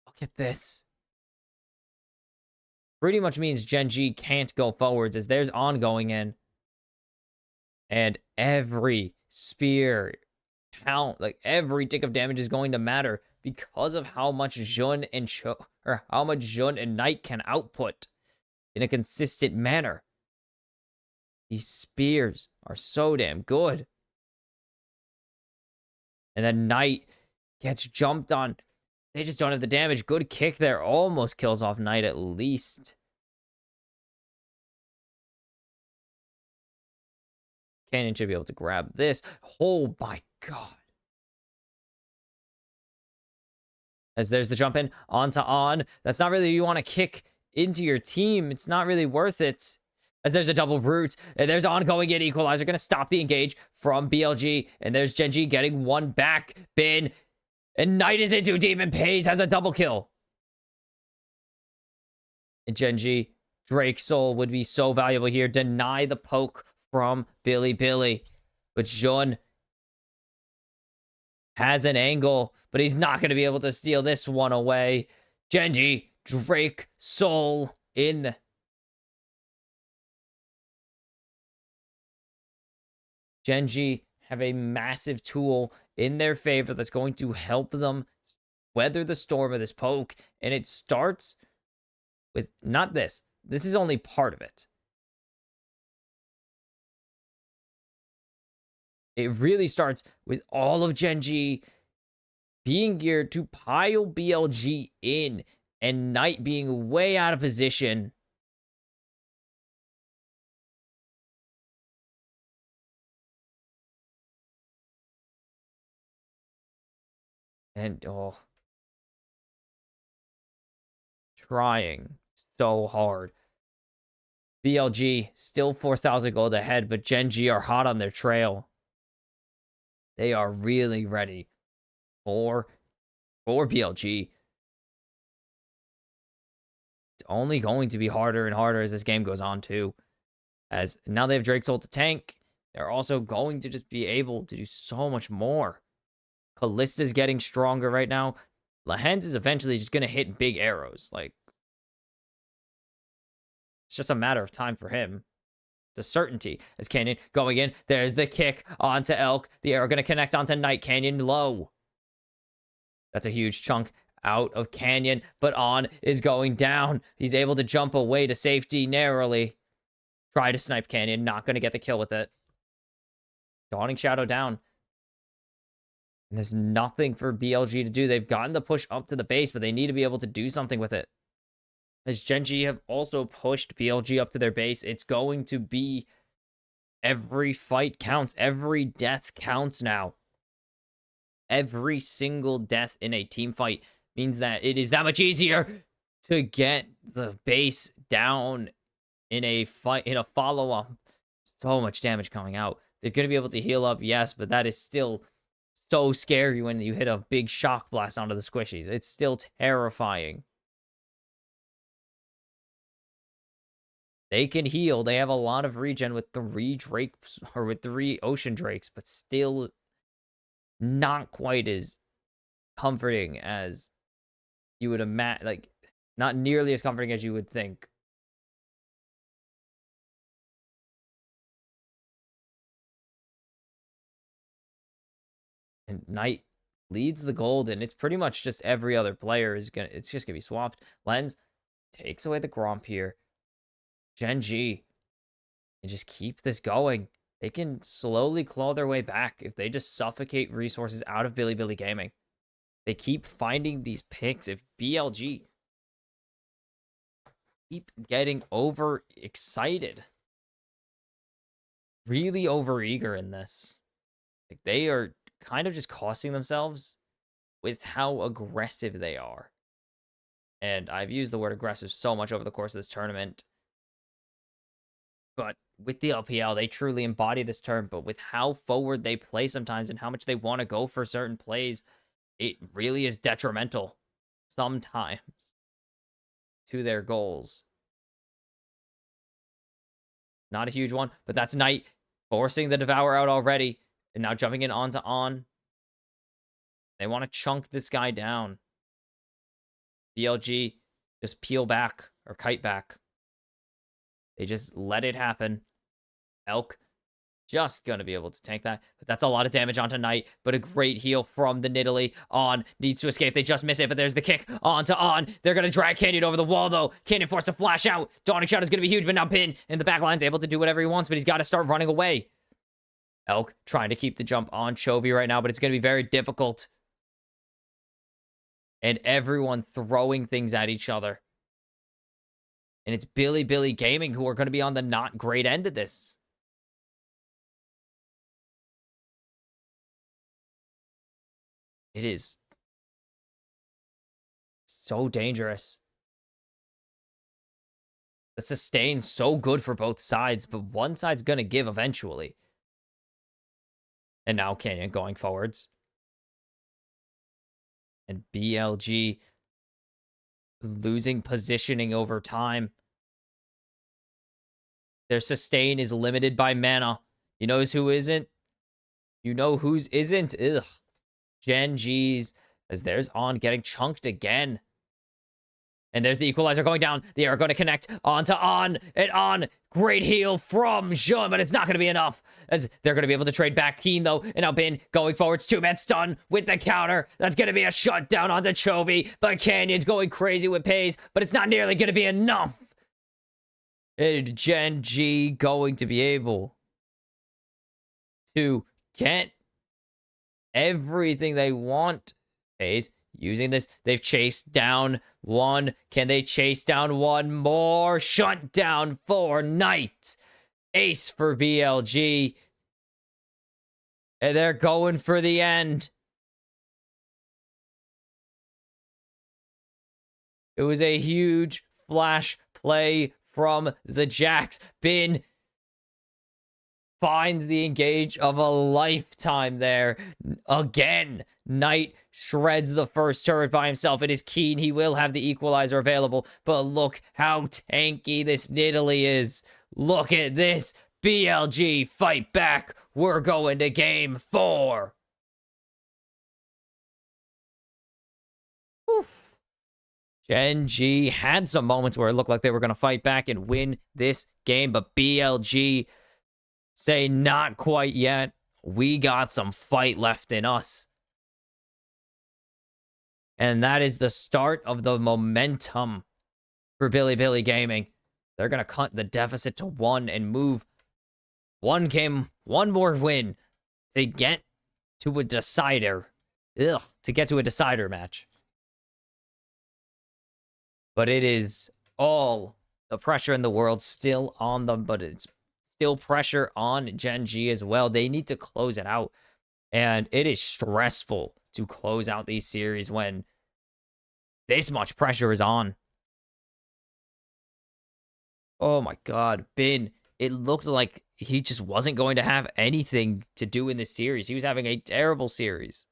look at this. Pretty much means Gen.G can't go forwards as there's ongoing in. And every spear count, like every tick of damage is going to matter because of how much Jun and Knight can output in a consistent manner. These spears are so damn good. And then Knight gets jumped on. They just don't have the damage. Good kick there. Almost kills off Knight at least. Canyon should be able to grab this. Oh my god. As there's the jump in onto On. That's not really you want to kick into your team. It's not really worth it. As there's a double root. And there's ongoing in equalizer. Going to stop the engage from BLG. And there's Gen.G getting one back. Bin. And Knight is into Demon. Pays has a double kill. And Gen.G, Drake Soul would be so valuable here. Deny the poke from Bilibili. But Jun has an angle, but he's not going to be able to steal this one away. Gen.G, Drake Soul in. Gen.G have a massive tool in their favor that's going to help them weather the storm of this poke. And it starts with not this. This is only part of it. It really starts with all of Gen.G being geared to pile BLG in and Knight being way out of position. And, oh, trying so hard. BLG still 4,000 gold ahead, but Gen.G are hot on their trail. They are really ready for BLG. It's only going to be harder and harder as this game goes on, too. As now they have Drake Soul to tank. They're also going to just be able to do so much more. Callista's getting stronger right now. Lehens is eventually just going to hit big arrows. Like, it's just a matter of time for him. It's a certainty. As Canyon going in. There's the kick onto Elk. The arrow going to connect onto Knight. Canyon low. That's a huge chunk out of Canyon. But On is going down. He's able to jump away to safety narrowly. Try to snipe Canyon. Not going to get the kill with it. Dawning Shadow down. And there's nothing for BLG to do. They've gotten the push up to the base, but they need to be able to do something with it. As Gen.G have also pushed BLG up to their base, it's going to be every fight counts. Every death counts now. Every single death in a team fight means that it is that much easier to get the base down in a fight, in a follow-up. So much damage coming out. They're going to be able to heal up, yes, but that is still so scary when you hit a big shock blast onto the squishies. It's still terrifying. They can heal. They have a lot of regen with 3 drakes, or with 3 ocean drakes, but still not quite as comforting as you would imagine. Like, not nearly as comforting as you would think. And Knight leads the gold, and it's pretty much just every other player is gonna. It's just gonna be swapped. Lens takes away the Gromp here. Gen.G, and just keep this going. They can slowly claw their way back if they just suffocate resources out of Bilibili Gaming. They keep finding these picks. If BLG keep getting over excited, really over eager in this, like they are kind of just costing themselves with how aggressive they are. And I've used the word aggressive so much over the course of this tournament. But with the LPL, they truly embody this term. But with how forward they play sometimes and how much they want to go for certain plays, it really is detrimental sometimes to their goals. Not a huge one, but that's Knight forcing the Devour out already. And now jumping in onto On. They want to chunk this guy down. BLG, just peel back or kite back. They just let it happen. Elk just going to be able to tank that. But that's a lot of damage onto Knight. But a great heal from the Nidalee. On needs to escape. They just miss it, but there's the kick. Onto On. They're going to drag Canyon over the wall, though. Canyon forced to flash out. Dawning Shadow is going to be huge, but now Bin in the back line's able to do whatever he wants, but he's got to start running away. Elk trying to keep the jump on Chovy right now, but it's going to be very difficult. And everyone throwing things at each other. And it's Bilibili Gaming who are going to be on the not great end of this. It is so dangerous. The sustain so good for both sides, but one side's going to give eventually. And now Canyon going forwards. And BLG losing positioning over time. Their sustain is limited by mana. You know who isn't? You know whose isn't? Ugh. Gen.G's, as there's On getting chunked again. And there's the equalizer going down. They are going to connect onto On and On. Great heal from Jun, but it's not going to be enough. As they're going to be able to trade back Keen, though. And now Bin going forwards. 2-man stun with the counter. That's going to be a shutdown onto Chovy. But Canyon's going crazy with Pays, but it's not nearly going to be enough. And Gen.G going to be able to get everything they want. Pays using this. They've chased down one. Can they chase down one more? Shut down for Knight. Ace for BLG. And they're going for the end. It was a huge flash play from the Jacks. Bin finds the engage of a lifetime there. Again, Knight shreds the first turret by himself. It is Keen. He will have the equalizer available. But look how tanky this Nidalee is. Look at this. BLG, fight back. We're going to game 4. Oof. Gen.G had some moments where it looked like they were going to fight back and win this game. But BLG say not quite yet. We got some fight left in us. And that is the start of the momentum for Bilibili Gaming. They're going to cut the deficit to 1 and move one game, one more win to get to a decider. To get to a decider match. But it is all the pressure in the world still on them, but it's still pressure on Gen.G as well. They need to close it out. And it is stressful to close out these series when this much pressure is on. Oh my god. Bin it looked like he just wasn't going to have anything to do in this series. He was having a terrible series.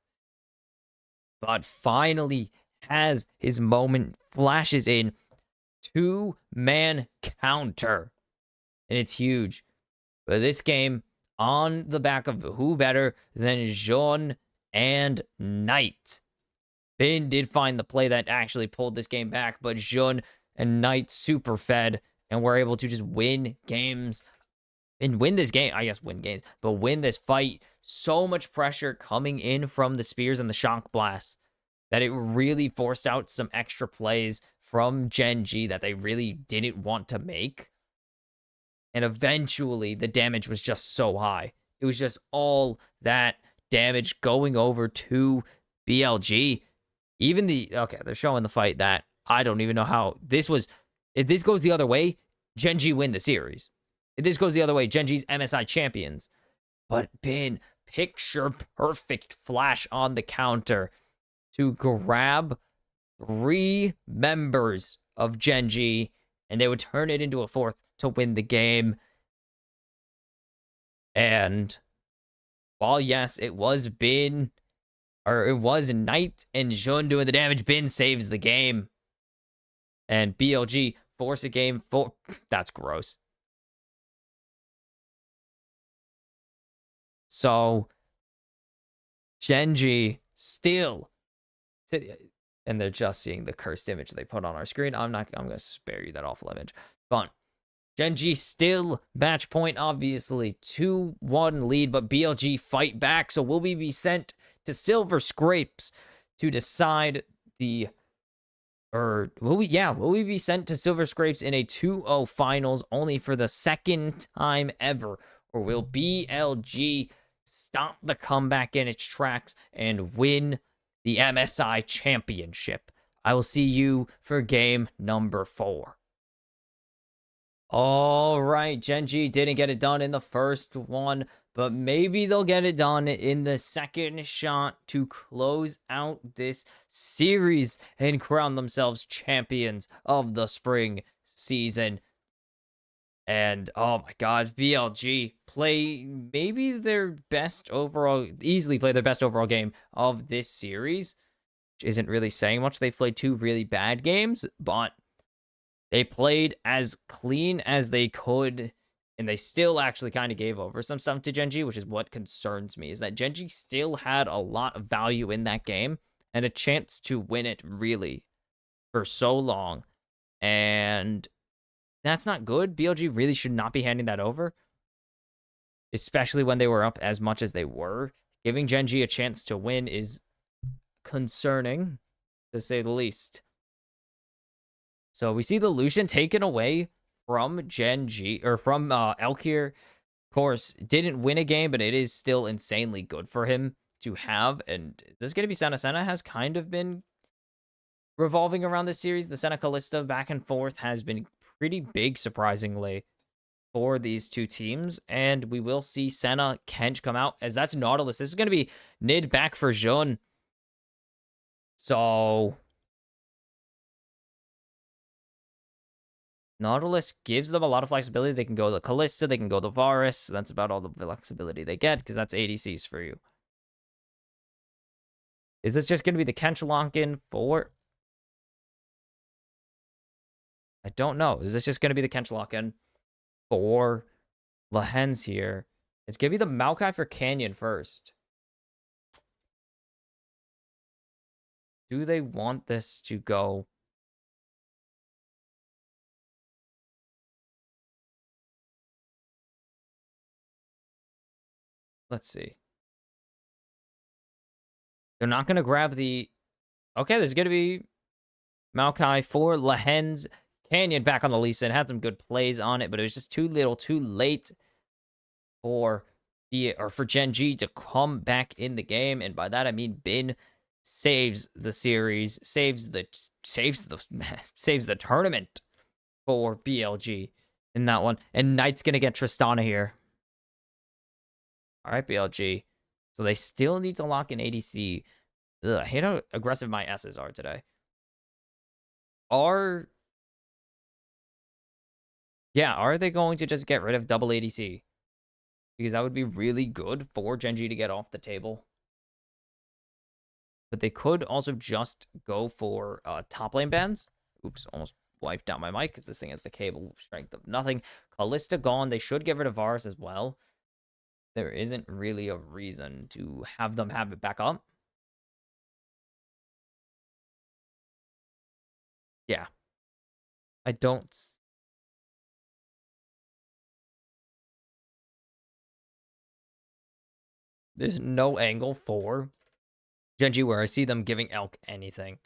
But finally has his moment, flashes in 2-man counter. And it's huge. But this game, on the back of who better than Jean and Knight. Bin did find the play that actually pulled this game back, but Jean and Knight super fed and were able to just win games and win this game. I guess win games, but win this fight. So much pressure coming in from the spears and the shock blasts that it really forced out some extra plays from Gen.G that they really didn't want to make. And eventually, the damage was just so high. It was just all that damage going over to BLG. Even okay, they're showing the fight that I don't even know how this was. If this goes the other way, Gen.G win the series. If this goes the other way, Gen.G's MSI champions. But Bin, picture perfect flash on the counter to grab 3 members of Gen.G, and they would turn it into a 4th to win the game. And while, yes, it was Bin, or it was Knight and Jun doing the damage, Bin saves the game. And BLG force a game 4. That's gross. So, Gen.G still, and they're just seeing the cursed image they put on our screen. I'm going to spare you that awful image. But Gen.G still match point, obviously. 2-1 lead, but BLG fight back. So will we be sent to Silver Scrapes to decide the... Or will we be sent to Silver Scrapes in a 2-0 finals only for the second time ever? Or will BLG stop the comeback in its tracks and win the MSI championship? I will see you for game number 4. All right, Gen.G didn't get it done in the first one, but maybe they'll get it done in the second shot to close out this series and crown themselves champions of the spring season. And oh my god, BLG play maybe their best overall, easily play their best overall game of this series, which isn't really saying much. They've played 2 really bad games, but they played as clean as they could, and they still actually kind of gave over some stuff to Gen.G, which is what concerns me, is that Gen.G still had a lot of value in that game and a chance to win it, really, for so long. And that's not good. BLG really should not be handing that over, especially when they were up as much as they were. Giving Gen.G a chance to win is concerning, to say the least. So we see the Lucian taken away from Gen.G, or from Elkir. Of course, didn't win a game, but it is still insanely good for him to have. And this is going to be Senna. Senna has kind of been revolving around this series. The Senna Kalista back and forth has been pretty big, surprisingly, for these 2 teams. And we will see Senna Kench come out, as that's Nautilus. This is going to be Nid back for Jun. So Nautilus gives them a lot of flexibility. They can go the Kalista, they can go the Varus. That's about all the flexibility they get, because that's ADCs for you. Is this just going to be the Kench for... I don't know. Is this just going to be the Kench lock-in for Lahens here? It's going to be the Maokai for Canyon first. Do they want this to go... Let's see. They're not going to grab the... Okay, there's going to be Maokai for Lahens. Canyon back on the Lee Sin. Had some good plays on it, but it was just too little, too late for Gen.G to come back in the game. And by that, I mean Bin saves the series, saves the tournament for BLG in that one. And Knight's going to get Tristana here. All right, BLG. So they still need to lock in ADC. Ugh, I hate how aggressive my S's are today. Yeah, are they going to just get rid of double ADC? Because that would be really good for Gen.G to get off the table. But they could also just go for top lane bans. Oops, almost wiped out my mic because this thing has the cable strength of nothing. Kalista gone. They should get rid of Varus as well. There isn't really a reason to have them have it back up. Yeah. I don't... There's no angle for Gen.G where I see them giving Elk anything.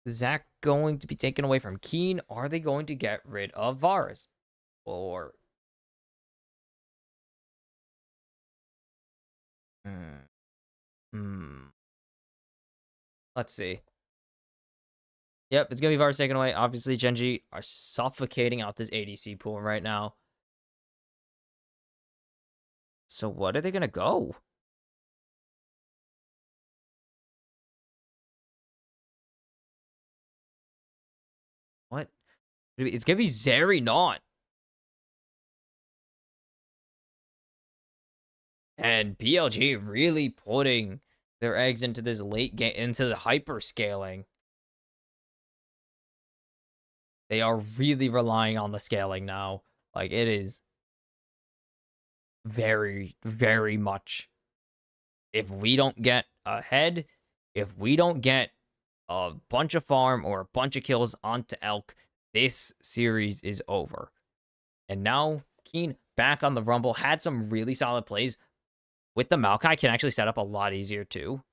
Is Zach going to be taken away from Keen? Are they going to get rid of Varus? Or... Let's see. Yep, it's going to be Varus taken away. Obviously, Gen.G are suffocating out this ADC pool right now. So what are they going to go? What? It's going to be Zeri not. And BLG really putting their eggs into this late game, into the hyper scaling. They are really relying on the scaling now. Like, it is very, very much. If we don't get ahead, if we don't get a bunch of farm or a bunch of kills onto Elk, this series is over. And now, Keen back on the Rumble, had some really solid plays. With the Maokai, can actually set up a lot easier, too.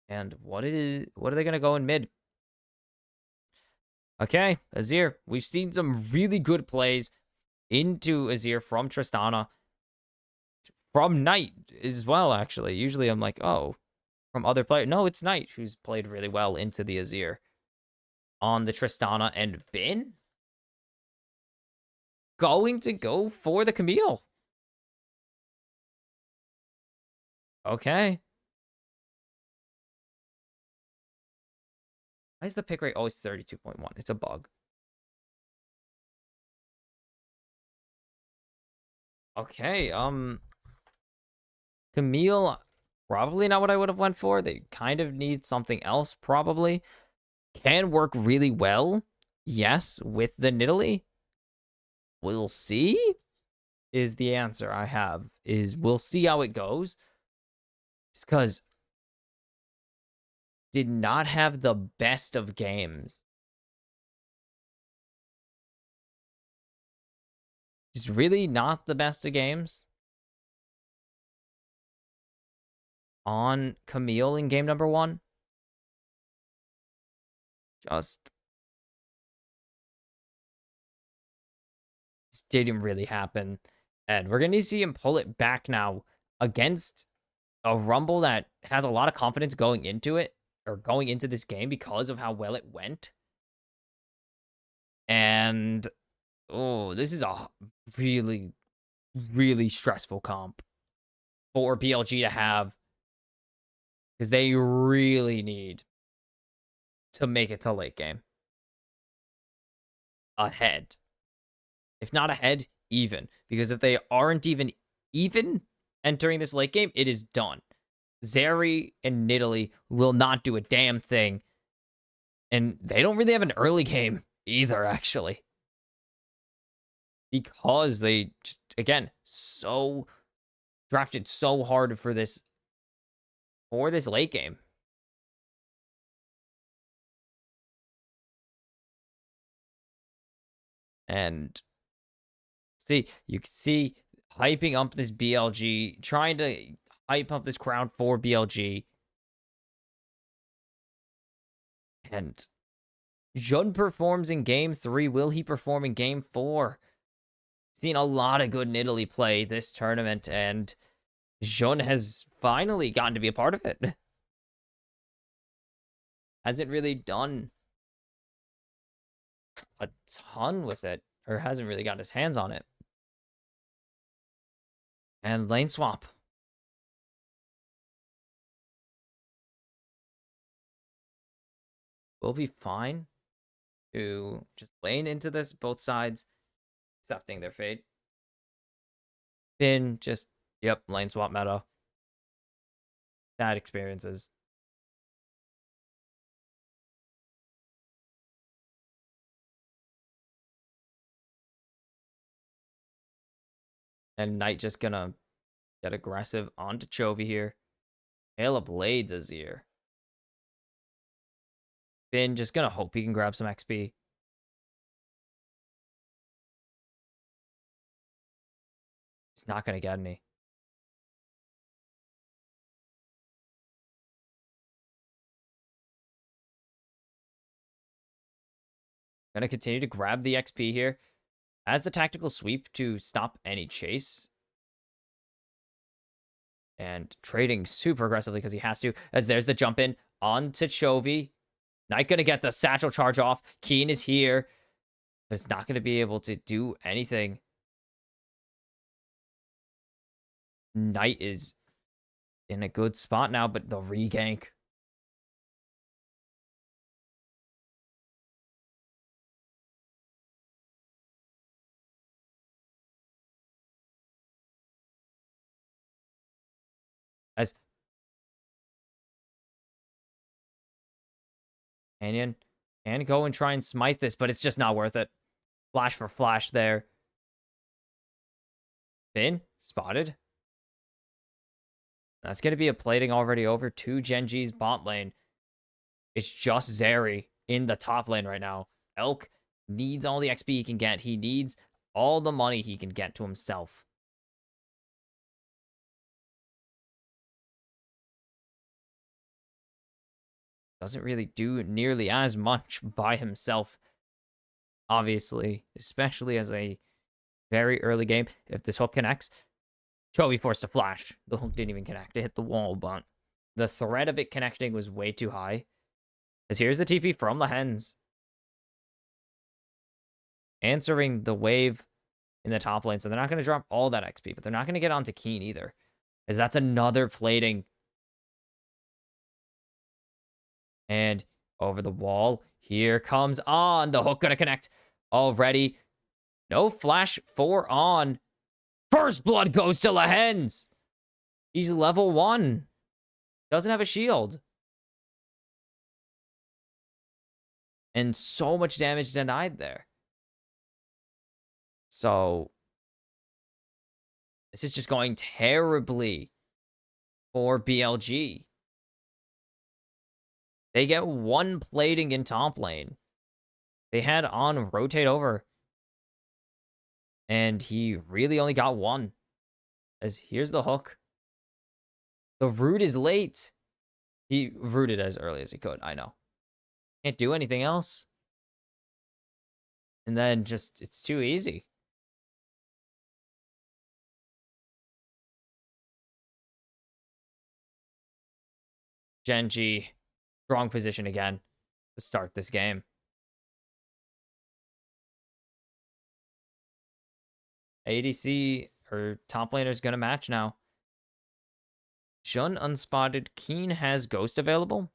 And what are they going to go in mid? Okay, Azir. We've seen some really good plays into Azir from Tristana. From Knight as well, actually. Usually I'm like, oh, from other players. No, it's Knight who's played really well into the Azir. On the Tristana and Bin going to go for the Camille. Okay. Why is the pick rate always 32.1? It's a bug. Okay, Camille, probably not what I would have went for. They kind of need something else, probably. Can work really well, yes, with the Nidalee. We'll see, is the answer I have. We'll see how it goes. It's because did not have the best of games. It's really not the best of games on Camille in game number 1. Just didn't really happen. And we're going to see him pull it back now against a Rumble that has a lot of confidence going into it, or going into this game because of how well it went. And, oh, this is a really, really stressful comp for BLG to have, because they really need to make it to late game. Ahead. If not ahead, even. Because if they aren't even entering this late game, it is done. Zeri and Nidalee will not do a damn thing. And they don't really have an early game either, actually. Because they just, again, so drafted so hard for this late game. And see, you can see hyping up this BLG, trying to hype up this crowd for BLG. And Jun performs in game 3. Will he perform in game 4? Seen a lot of good Nidalee play this tournament, and Jun has finally gotten to be a part of it. Hasn't really done a ton with it, or hasn't really got his hands on it. And lane swap. will be fine to just lane into this, both sides accepting their fate. Bin just, yep, lane swap meta. Bad experiences. And Knight just gonna get aggressive onto Chovy here. Hail of Blades is here. Bin just gonna hope he can grab some XP. He's not gonna get any. Gonna continue to grab the XP here. As the tactical sweep to stop any chase. And trading super aggressively because he has to. As there's the jump in onto Chovy. Knight gonna get the satchel charge off. Keen is here. But it's not gonna be able to do anything. Knight is in a good spot now, but the regank. As Canyon can go and try and smite this, but it's just not worth it. Flash for flash there. Bin spotted. That's going to be a plating already over to Gen.G's bot lane. It's just Zeri in the top lane right now. Elk needs all the XP he can get. He needs all the money he can get to himself. Doesn't really do nearly as much by himself, obviously, especially as a very early game. If this hook connects, Chovy forced a flash. The hook didn't even connect. It hit the wall, but the threat of it connecting was way too high. As here's the TP from the Hens. Answering the wave in the top lane. So they're not going to drop all that XP, but they're not going to get onto Keen either. As that's another plating. And over the wall. Here comes On. The hook going to connect already. No flash for On. First blood goes to the Hens. He's level 1. Doesn't have a shield. And so much damage denied there. So this is just going terribly for BLG. They get 1 plating in top lane. They had On rotate over. And he really only got 1. As here's the hook. The root is late. He rooted as early as he could, I know. Can't do anything else. And then just, it's too easy. Gen.G, strong position again to start this game. ADC or top laner is going to match now. Shun unspotted. Keen has Ghost available.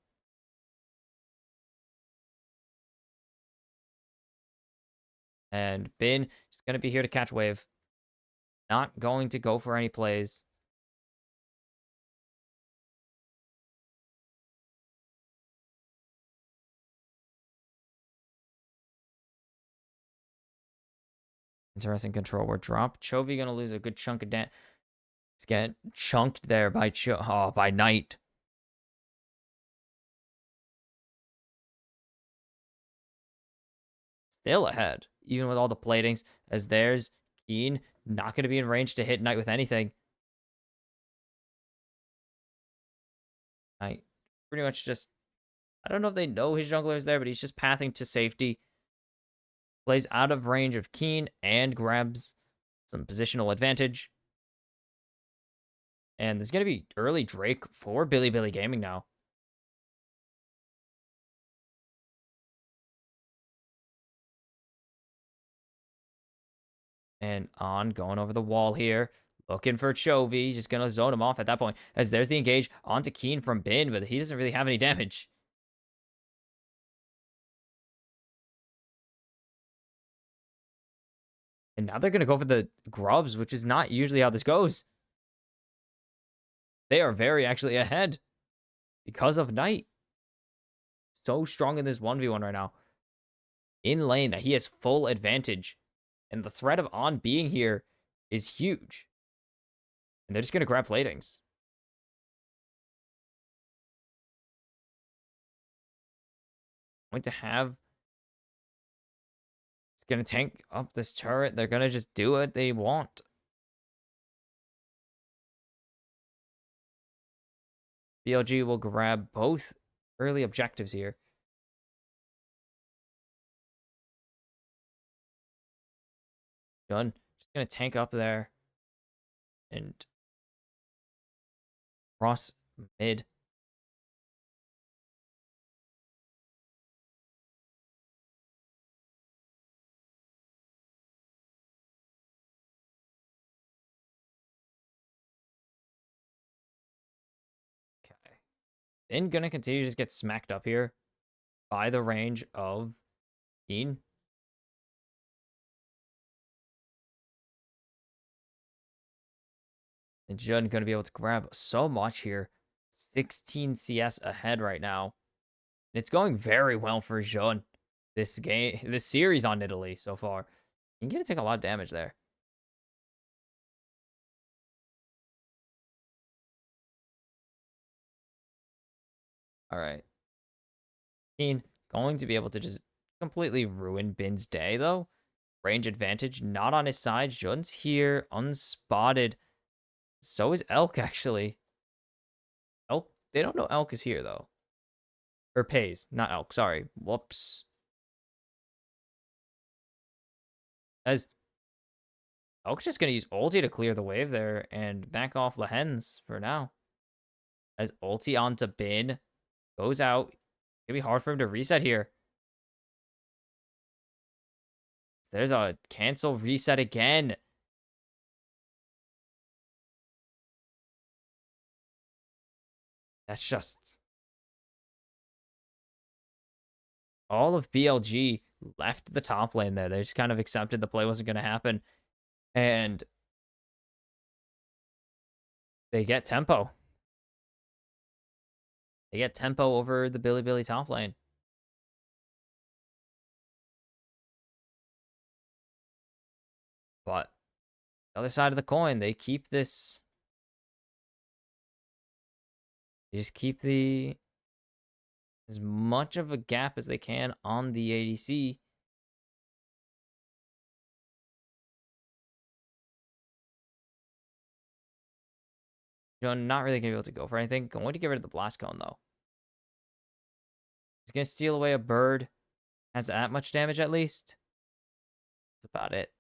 And Bin is going to be here to catch wave. Not going to go for any plays. Interesting control word drop. Chovy going to lose a good chunk of damage. He's getting chunked there by by Knight. Still ahead, even with all the platings, as there's Keen. Not going to be in range to hit Knight with anything. Knight pretty much just, I don't know if they know his jungler is there, but he's just pathing to safety. Plays out of range of Keen and grabs some positional advantage. And there's going to be early Drake for Bilibili Gaming now. And On going over the wall here. Looking for Chovy. Just going to zone him off at that point. As there's the engage onto Keen from Bin, but he doesn't really have any damage. And now they're going to go for the grubs, which is not usually how this goes. They are very actually ahead because of Knight. So strong in this 1v1 right now. In lane that he has full advantage. And the threat of On being here is huge. And they're just going to grab platings. Going to have... It's going to tank up this turret. They're going to just do what they want. BLG will grab both early objectives here. Gun just going to tank up there. And cross mid. Okay. Then gonna continue to just get smacked up here by the range of Keen. And Jun gonna be able to grab so much here. 16 CS ahead right now. And it's going very well for Jun. This series on Italy so far. He's gonna take a lot of damage there. All right. Keen going to be able to just completely ruin Bin's day though. Range advantage not on his side. Jun's here unspotted. So is Elk actually. Elk, they don't know Elk is here though. Or Pays, not Elk, sorry. Whoops. As Elk's just gonna use ulti to clear the wave there and back off Lehens for now. As ulti onto Bin goes out. It's gonna be hard for him to reset here. So there's a cancel reset again. That's just... All of BLG left the top lane there. They just kind of accepted the play wasn't going to happen. And they get tempo. They get tempo over the Bilibili top lane. But the other side of the coin, they keep this... They just keep the... as much of a gap as they can on the ADC. Not really going to be able to go for anything. Going to get rid of the blast cone, though. He's going to steal away a bird. Has that much damage, at least. That's about it.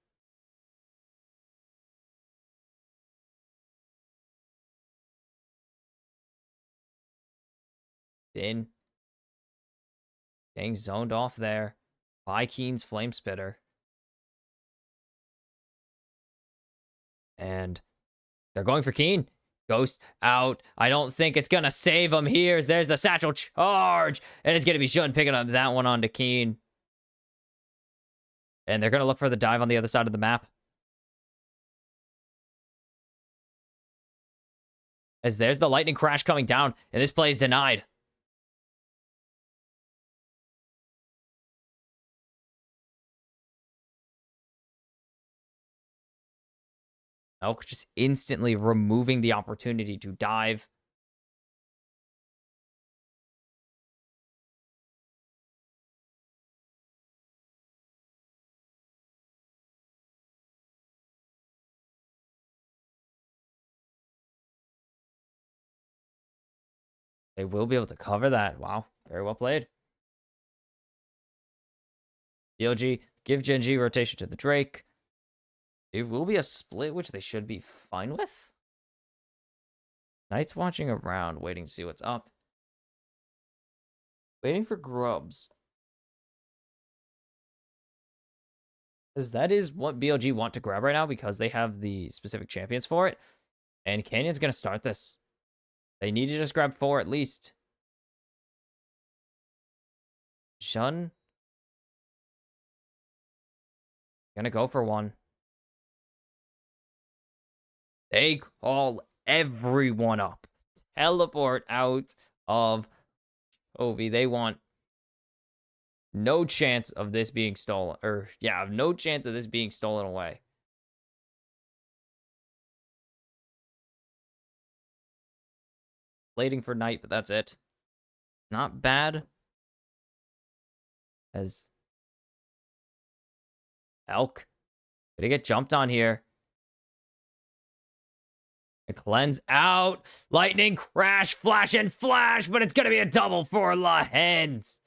Bin. Getting zoned off there by Keen's Flame Spitter. And they're going for Keen. Ghost out. I don't think it's going to save him here. There's the satchel charge. And it's going to be Jun picking up that one onto Keen. And they're going to look for the dive on the other side of the map. As there's the lightning crash coming down. And this play is denied. Elk just instantly removing the opportunity to dive. They will be able to cover that. Wow. Very well played. BLG, give Gen.G rotation to the Drake. It will be a split, which they should be fine with. Knight's watching around, waiting to see what's up. Waiting for grubs. Because that is what BLG want to grab right now because they have the specific champions for it. And Canyon's going to start this. They need to just grab 4 at least. Shun. Gonna go for 1. They call everyone up. Teleport out of Ovi. They want no chance of this being stolen. Or, yeah, no chance of this being stolen away. Waiting for night, but that's it. Not bad. As Elk. Gonna get jumped on here. A cleanse out. Lightning crash, flash, and flash, but it's gonna be a double for Lehens.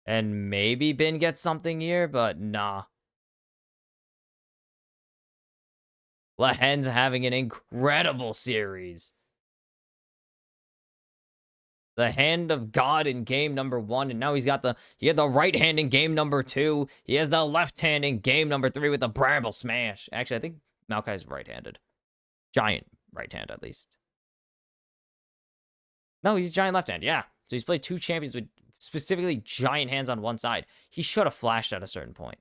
And maybe Bin gets something here, but nah. Lehens having an incredible series. The hand of God in game number 1, and now he had the right hand in game number 2. He has the left hand in game number 3 with the Bramble Smash. Actually, I think Maokai's right-handed. Giant right hand, at least. No, he's giant left hand, yeah. So he's played 2 champions with specifically giant hands on one side. He should have flashed at a certain point.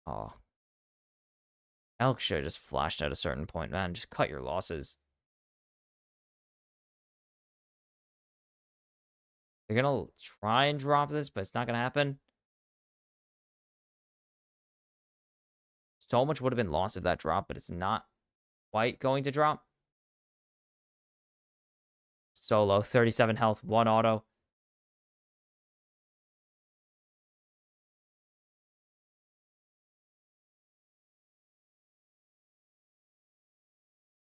Oh. Elk should have just flashed at a certain point, man. Just cut your losses. They're gonna try and drop this, but it's not gonna happen. So much would have been lost if that dropped, but it's not quite going to drop. Solo, 37 health, 1 auto.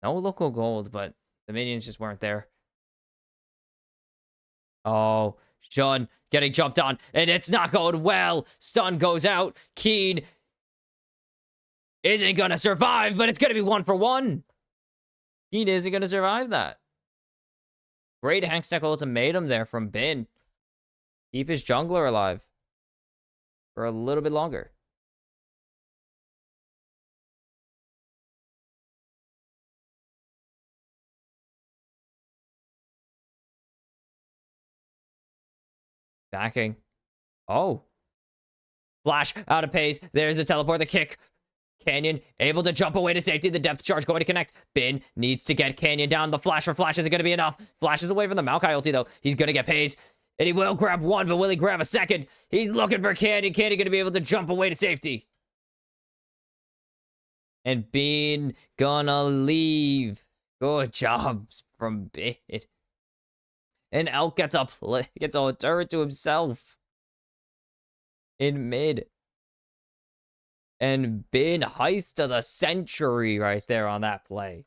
No local gold, but the minions just weren't there. Oh, Shun getting jumped on, and it's not going well. Stun goes out. Keen isn't going to survive, but it's going to be 1 for 1. Keen isn't going to survive that. Great Hangstack ultimatum there from Bin. Keep his jungler alive for a little bit longer. Backing. Oh. Flash out of pace. There's the teleport, the kick. Canyon able to jump away to safety. The depth charge going to connect. Bin needs to get Canyon down. The flash for flash isn't going to be enough. Flashes away from the Maokai ulti, though. He's going to get pace. And he will grab 1, but will he grab a second? He's looking for Canyon. Canyon going to be able to jump away to safety. And Bean gonna leave. Good jobs from Bin. And Elk gets a turret to himself. In mid. And Bin heist of the century right there on that play.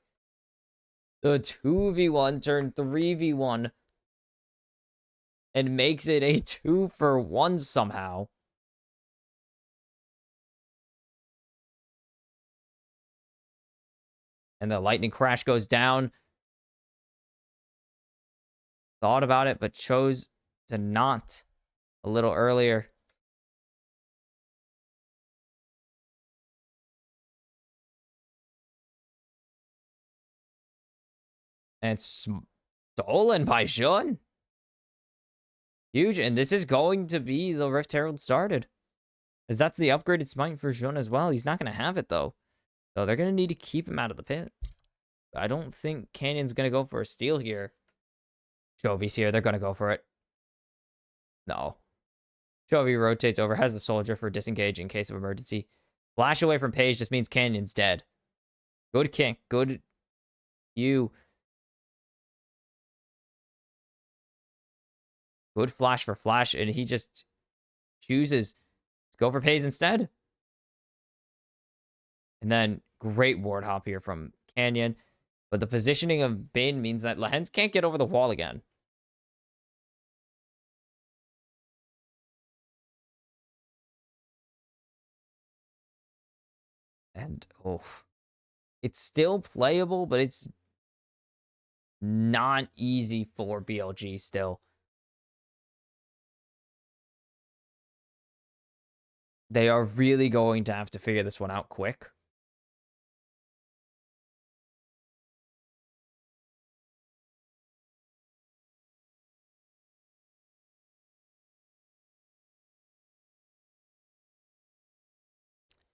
The 2v1 turned 3v1. And makes it a 2 for 1 somehow. And the lightning crash goes down. Thought about it, but chose to not a little earlier. And it's stolen by Jun. Huge. And this is going to be the Rift Herald started. As that's the upgraded smite for Jun as well. He's not going to have it, though. So they're going to need to keep him out of the pit. I don't think Canyon's going to go for a steal here. Jovi's here. They're going to go for it. No. Jovi rotates over, has the soldier for disengage in case of emergency. Flash away from Page just means Canyon's dead. Good King. Good you. Good flash for flash, and he just chooses to go for Page instead. And then great ward hop here from Canyon. But the positioning of Bane means that Lehens can't get over the wall again. And, oh, it's still playable, but it's not easy for BLG still. They are really going to have to figure this one out quick.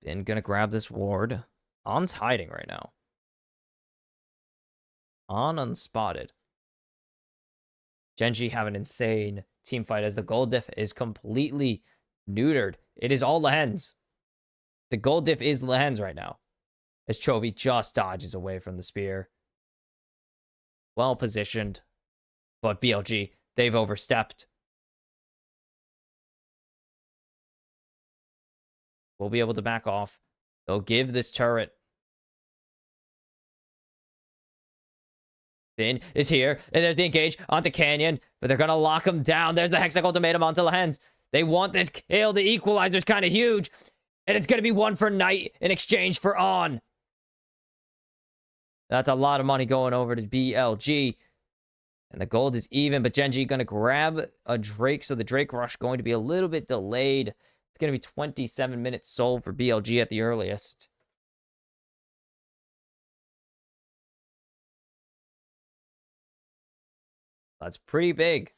Bin gonna grab this ward. On's hiding right now. On unspotted. Gen.G have an insane team fight as the gold diff is completely neutered. It is all Lehens. The gold diff is Lehens right now. As Chovy just dodges away from the spear. Well positioned. But BLG, they've overstepped. We'll be able to back off. They'll give this turret. Bin is here, and there's the engage onto Canyon, but they're gonna lock him down. There's the Hexagon ultimatum onto Lehens. They want this kill. The equalizer's kind of huge, and it's gonna be one for Knight in exchange for On. That's a lot of money going over to BLG, and the gold is even, but Gen.G gonna grab a Drake, so the Drake rush going to be a little bit delayed. It's gonna be 27 minutes sold for BLG at the earliest. That's pretty big.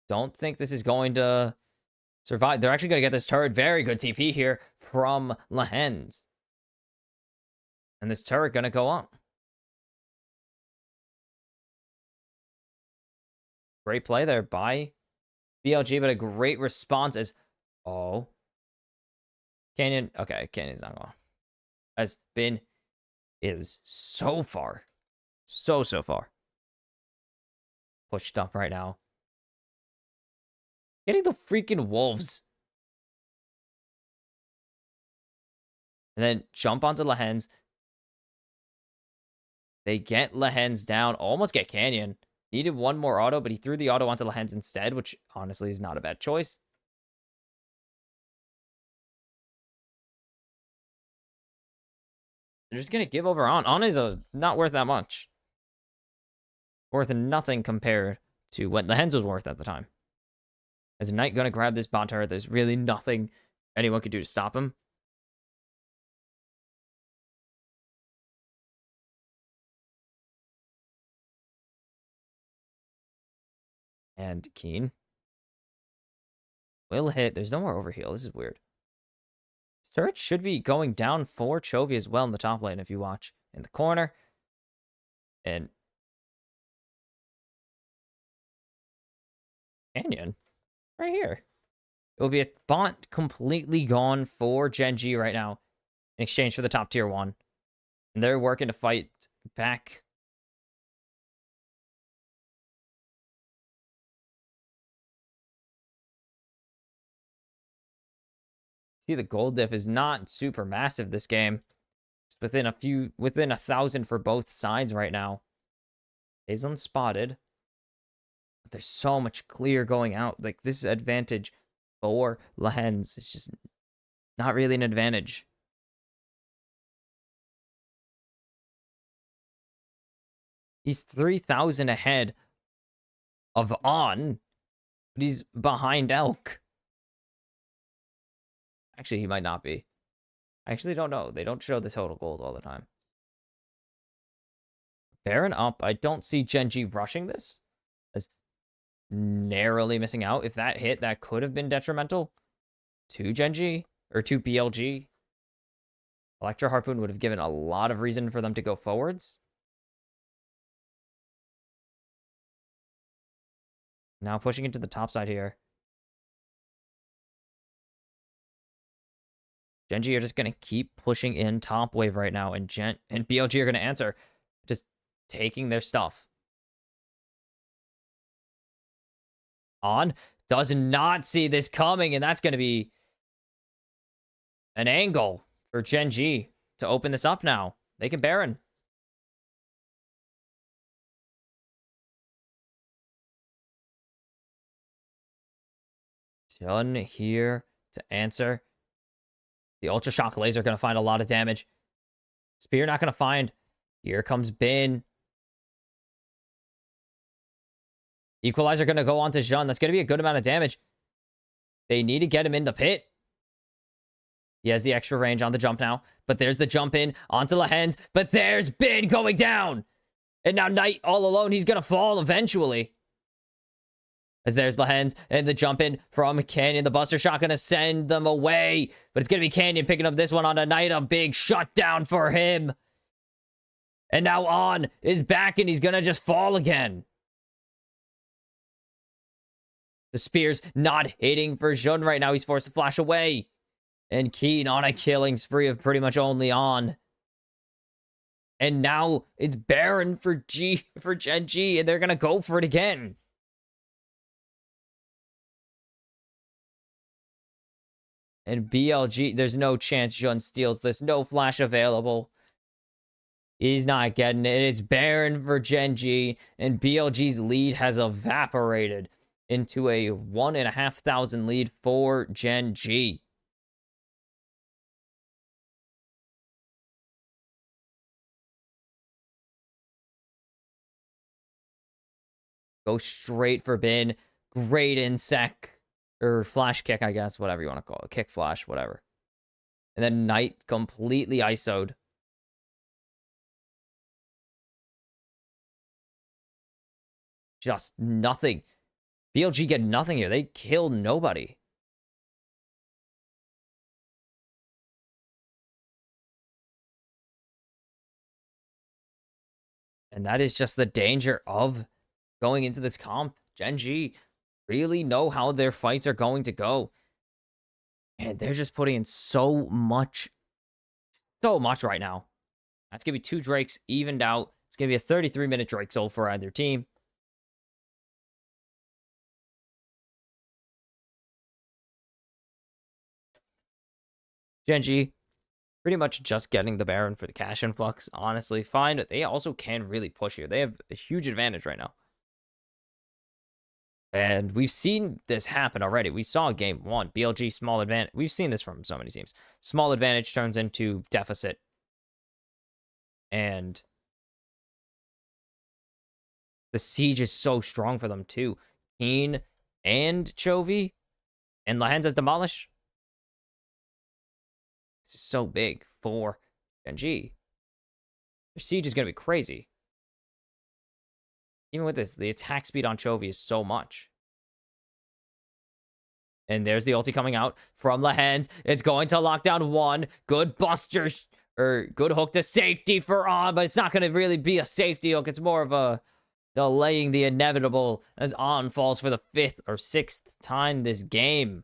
Don't think this is going to survive. They're actually going to get this turret. Very good TP here from Lehens. And this turret going to go up. Great play there by BLG, but a great response as... Oh. Canyon... Okay, Canyon's not going. As Bin is so far. So far. Pushed up right now. Getting the freaking wolves. And then jump onto Lehens. They get Lehens down. Almost get Canyon. Needed one more auto, but he threw the auto onto Lehens instead, which honestly is not a bad choice. They're just going to give over On. On is not worth that much. Worth nothing compared to what Lehens was worth at the time. As Knight going to grab this bot turret, there's really nothing anyone could do to stop him. And Keen will hit. There's no more overheal. This is weird. This turret should be going down for Chovy as well in the top lane if you watch in the corner. And Canyon right here. It will be a bot completely gone for Gen.G right now in exchange for the top tier 1. And they're working to fight back. See, the gold diff is not super massive this game. It's within 1,000 for both sides right now. Is unspotted. But there's so much clear going out. Like, this advantage for Lehens is just not really an advantage. He's 3,000 ahead of On, but he's behind Elk. Actually, he might not be. I actually don't know. They don't show the total gold all the time. Baron up. I don't see Gen.G rushing this. As narrowly missing out. If that hit, that could have been detrimental to Gen.G or to BLG. Electro Harpoon would have given a lot of reason for them to go forwards. Now pushing into the top side here. Gen.G are just going to keep pushing in top wave right now, and BLG are going to answer. Just taking their stuff. On does not see this coming, and that's going to be an angle for Gen.G to open this up now. They can Baron. Jun here to answer. The Ultra Shock Laser going to find a lot of damage. Spear not going to find. Here comes Bin. Equalizer going to go on to Jun. That's going to be a good amount of damage. They need to get him in the pit. He has the extra range on the jump now. But there's the jump in onto Lehens. But there's Bin going down. And now Knight all alone. He's going to fall eventually. As there's Lehens and the jump in from Canyon. The Buster Shot gonna send them away. But it's gonna be Canyon picking up this one on a night. A big shutdown for him. And now On is back and he's gonna just fall again. The spear's not hitting for Jun right now. He's forced to flash away. And Keen on a killing spree of pretty much only On. And now it's Baron for Gen.G, and they're gonna go for it again. And BLG, there's no chance Jun steals this. No flash available. He's not getting it. It's Baron for Gen.G, and BLG's lead has evaporated into a 1,500 lead for Gen.G. Go straight for Bin. Great insec. Or flash kick, I guess. Whatever you want to call it. Kick flash, whatever. And then Knight completely ISO'd. Just nothing. BLG get nothing here. They killed nobody. And that is just the danger of going into this comp. Gen.G really know how their fights are going to go. And they're just putting in so much right now. That's going to be 2 Drakes evened out. It's going to be a 33-minute Drake soul for either team. Gen.G pretty much just getting the Baron for the cash influx. Honestly, fine. They also can really push here. They have a huge advantage right now. And we've seen this happen already. We saw game 1. BLG small advantage. We've seen this from so many teams. Small advantage turns into deficit. And the siege is so strong for them too. Keen and Chovy. And Lehens has demolished. This is so big for Gen.G. Their siege is going to be crazy. Even with this, the attack speed on Chovy is so much. And there's the ulti coming out from Lehens. It's going to lock down 1. Good buster, or good hook to safety for On, but it's not going to really be a safety hook. It's more of a delaying the inevitable as On falls for the 5th or 6th time this game.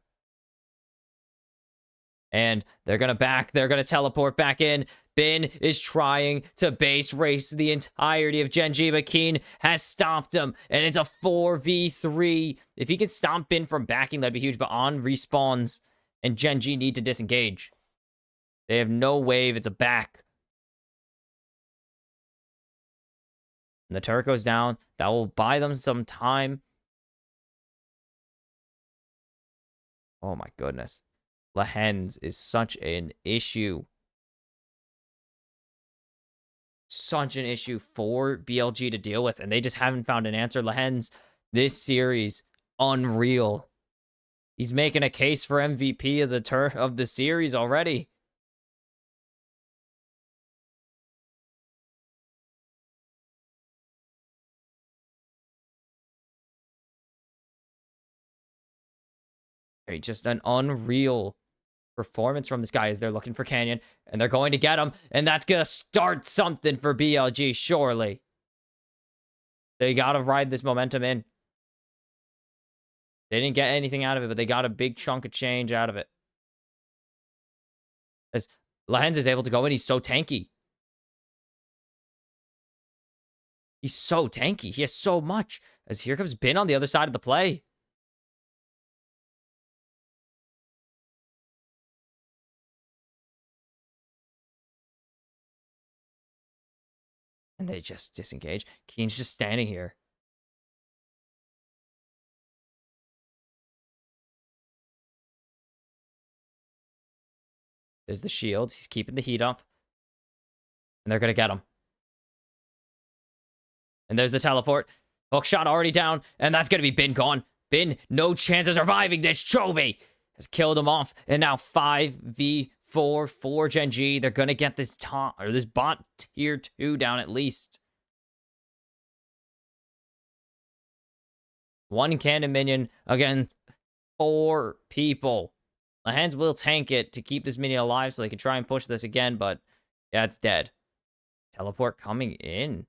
And they're going to teleport back in. Bin is trying to base race the entirety of Gen.G, but Keen has stopped him. And it's a 4v3. If he could stop Bin from backing, that'd be huge. But On respawns, and Gen.G need to disengage. They have no wave. It's a back. And the turret goes down. That will buy them some time. Oh my goodness. Lehens is such an issue. Such an issue for BLG to deal with, and they just haven't found an answer. Lehens, this series, unreal. He's making a case for MVP of the series already. Just an unreal performance from this guy as they're looking for Canyon, and they're going to get him, and that's going to start something for BLG, surely. They got to ride this momentum in. They didn't get anything out of it, but they got a big chunk of change out of it. As Lehens is able to go in, he's so tanky. He's so tanky. He has so much. As here comes Bin on the other side of the play. And they just disengage. Keen's just standing here. There's the shield. He's keeping the heat up. And they're going to get him. And there's the teleport. Hook shot already down. And that's going to be Bin gone. Bin, no chance of surviving this. Chovy has killed him off. And now 5v4 for Gen.G. They're going to get this this bot tier 2 down at least. One cannon minion against 4 people. Lahens will tank it to keep this minion alive so they can try and push this again, but yeah, it's dead. Teleport coming in.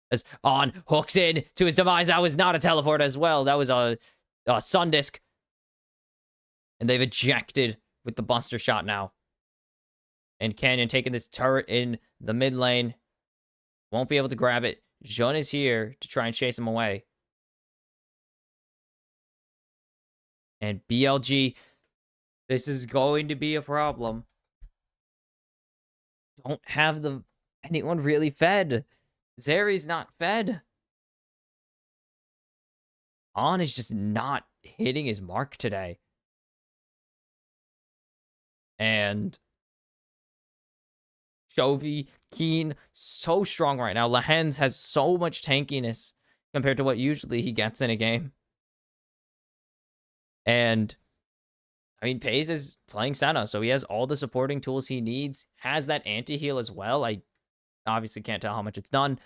As On hooks in to his demise. That was not a teleport as well. That was a sun disc. And they've ejected with the Buster Shot now. And Canyon taking this turret in the mid lane. Won't be able to grab it. Jun is here to try and chase him away. And BLG, this is going to be a problem. Don't have anyone really fed. Zeri's not fed. On is just not hitting his mark today. And Chovy, Keen, so strong right now. Lahens has so much tankiness compared to what usually he gets in a game. And I mean, Paze is playing Senna, so he has all the supporting tools he needs. Has that anti-heal as well. I obviously can't tell how much it's done.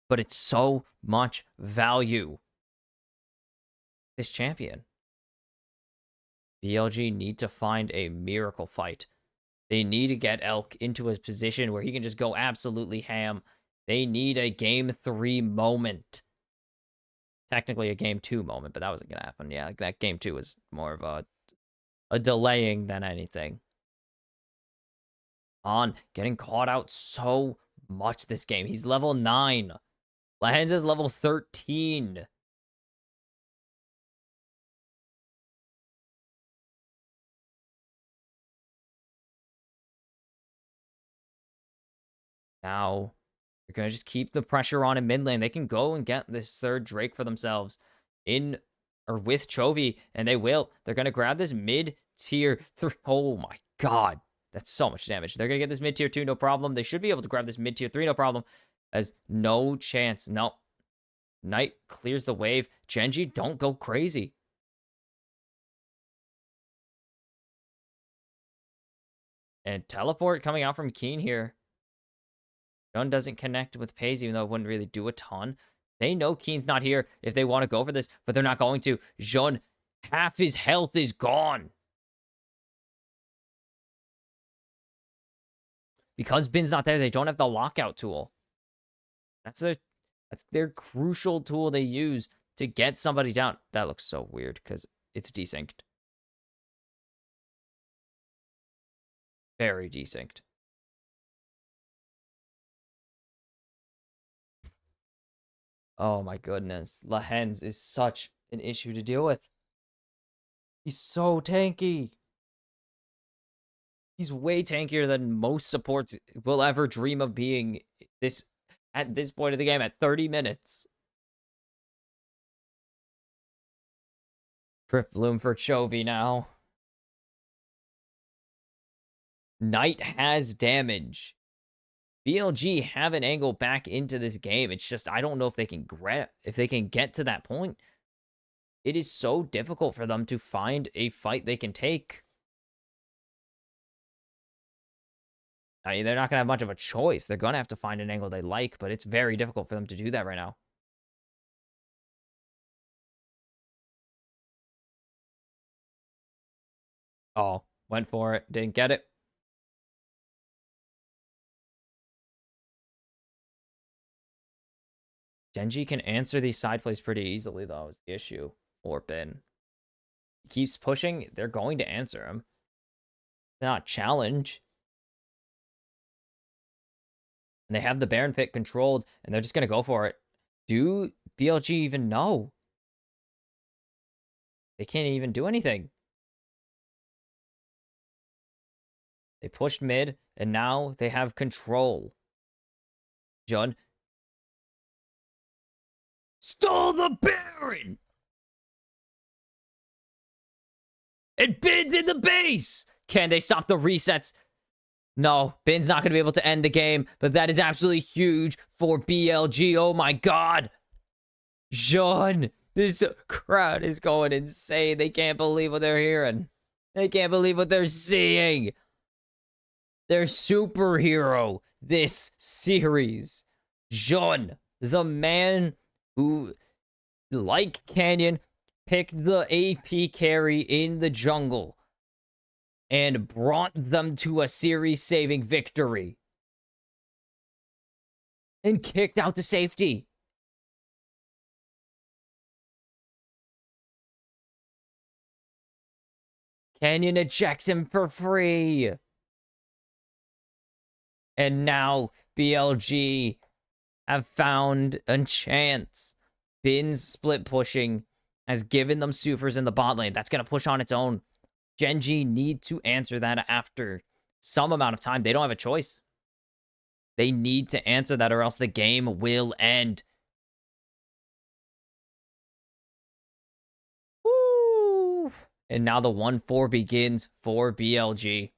But it's so much value. This champion. BLG need to find a miracle fight. They need to get Elk into a position where he can just go absolutely ham. They need a game 3 moment. Technically a game 2 moment, but that wasn't going to happen. Yeah, that game 2 was more of a delaying than anything. On getting caught out so much this game. He's level 9. Lahens is level 13. Now, they're going to just keep the pressure on in mid lane. They can go and get this third Drake for themselves in or with Chovy, and they will. They're going to grab this mid-tier 3. Oh my god. That's so much damage. They're going to get this mid-tier 2, no problem. They should be able to grab this mid-tier 3, no problem. As no chance. No. Knight clears the wave. Gen.G, don't go crazy. And teleport coming out from Keen here. Jun doesn't connect with Paze, even though it wouldn't really do a ton. They know Keen's not here if they want to go for this, but they're not going to. Jun, half his health is gone. Because Bin's not there, they don't have the lockout tool. That's their crucial tool they use to get somebody down. That looks so weird because it's desynced. Very desynced. Oh my goodness. Lahens is such an issue to deal with. He's so tanky. He's way tankier than most supports will ever dream of being at this point of the game at 30 minutes. Crypt Bloom for Chovy now. Knight has damage. BLG have an angle back into this game. It's just I don't know if they can get to that point. It is so difficult for them to find a fight they can take. I mean, they're not going to have much of a choice. They're going to have to find an angle they like, but it's very difficult for them to do that right now. Oh, went for it. Didn't get it. Gen.G can answer these side plays pretty easily, though, is the issue. Or Bin. He keeps pushing. They're going to answer him. They're not challenge. And they have the Baron Pit controlled, and they're just going to go for it. Do BLG even know? They can't even do anything. They pushed mid, and now they have control. Jun stole the Baron! And Bin's in the base! Can they stop the resets? No, Bin's not going to be able to end the game, but that is absolutely huge for BLG. Oh my god. Jun, this crowd is going insane. They can't believe what they're hearing. They can't believe what they're seeing. Their superhero this series. Jun, the man who like Canyon, picked the AP carry in the jungle and brought them to a series-saving victory. And kicked out to safety. Canyon ejects him for free. And now BLG have found a chance. Bin's split pushing has given them supers in the bot lane. That's going to push on its own. Gen.G need to answer that after some amount of time. They don't have a choice. They need to answer that or else the game will end. Woo! And now the 1-4 begins for BLG.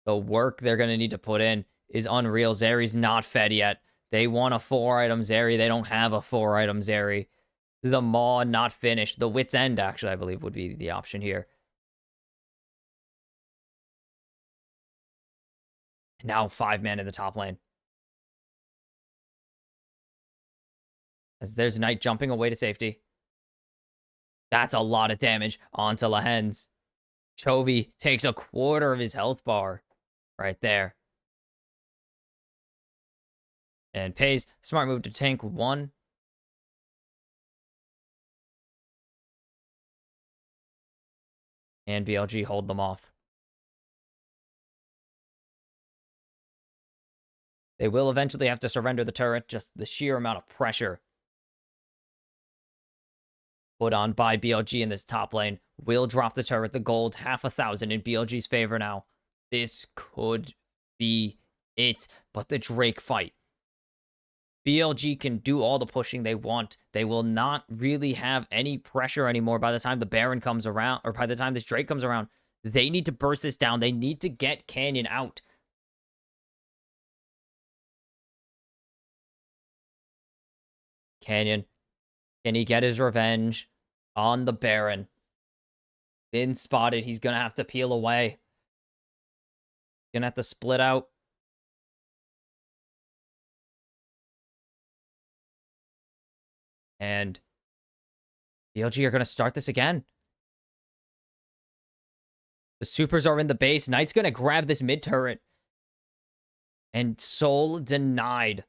The work they're going to need to put in is unreal. Zeri's not fed yet. They want a 4-item Zeri. They don't have a 4-item Zeri. The Maw not finished. The Wit's End, actually, I believe, would be the option here. Now 5-man in the top lane. As there's Knight jumping away to safety. That's a lot of damage onto Lahens. Chovy takes a quarter of his health bar right there. And pays. Smart move to tank 1. And BLG hold them off. They will eventually have to surrender the turret. Just the sheer amount of pressure put on by BLG in this top lane will drop the turret. The gold, 500,000 in BLG's favor now. This could be it. But the Drake fight. BLG can do all the pushing they want. They will not really have any pressure anymore by the time the Baron comes around, or by the time this Drake comes around. They need to burst this down. They need to get Canyon out. Canyon, can he get his revenge on the Baron? Been spotted. He's going to have to peel away. Gonna have to split out. And BLG are going to start this again. The supers are in the base. Knight's going to grab this mid turret. And Soul denied.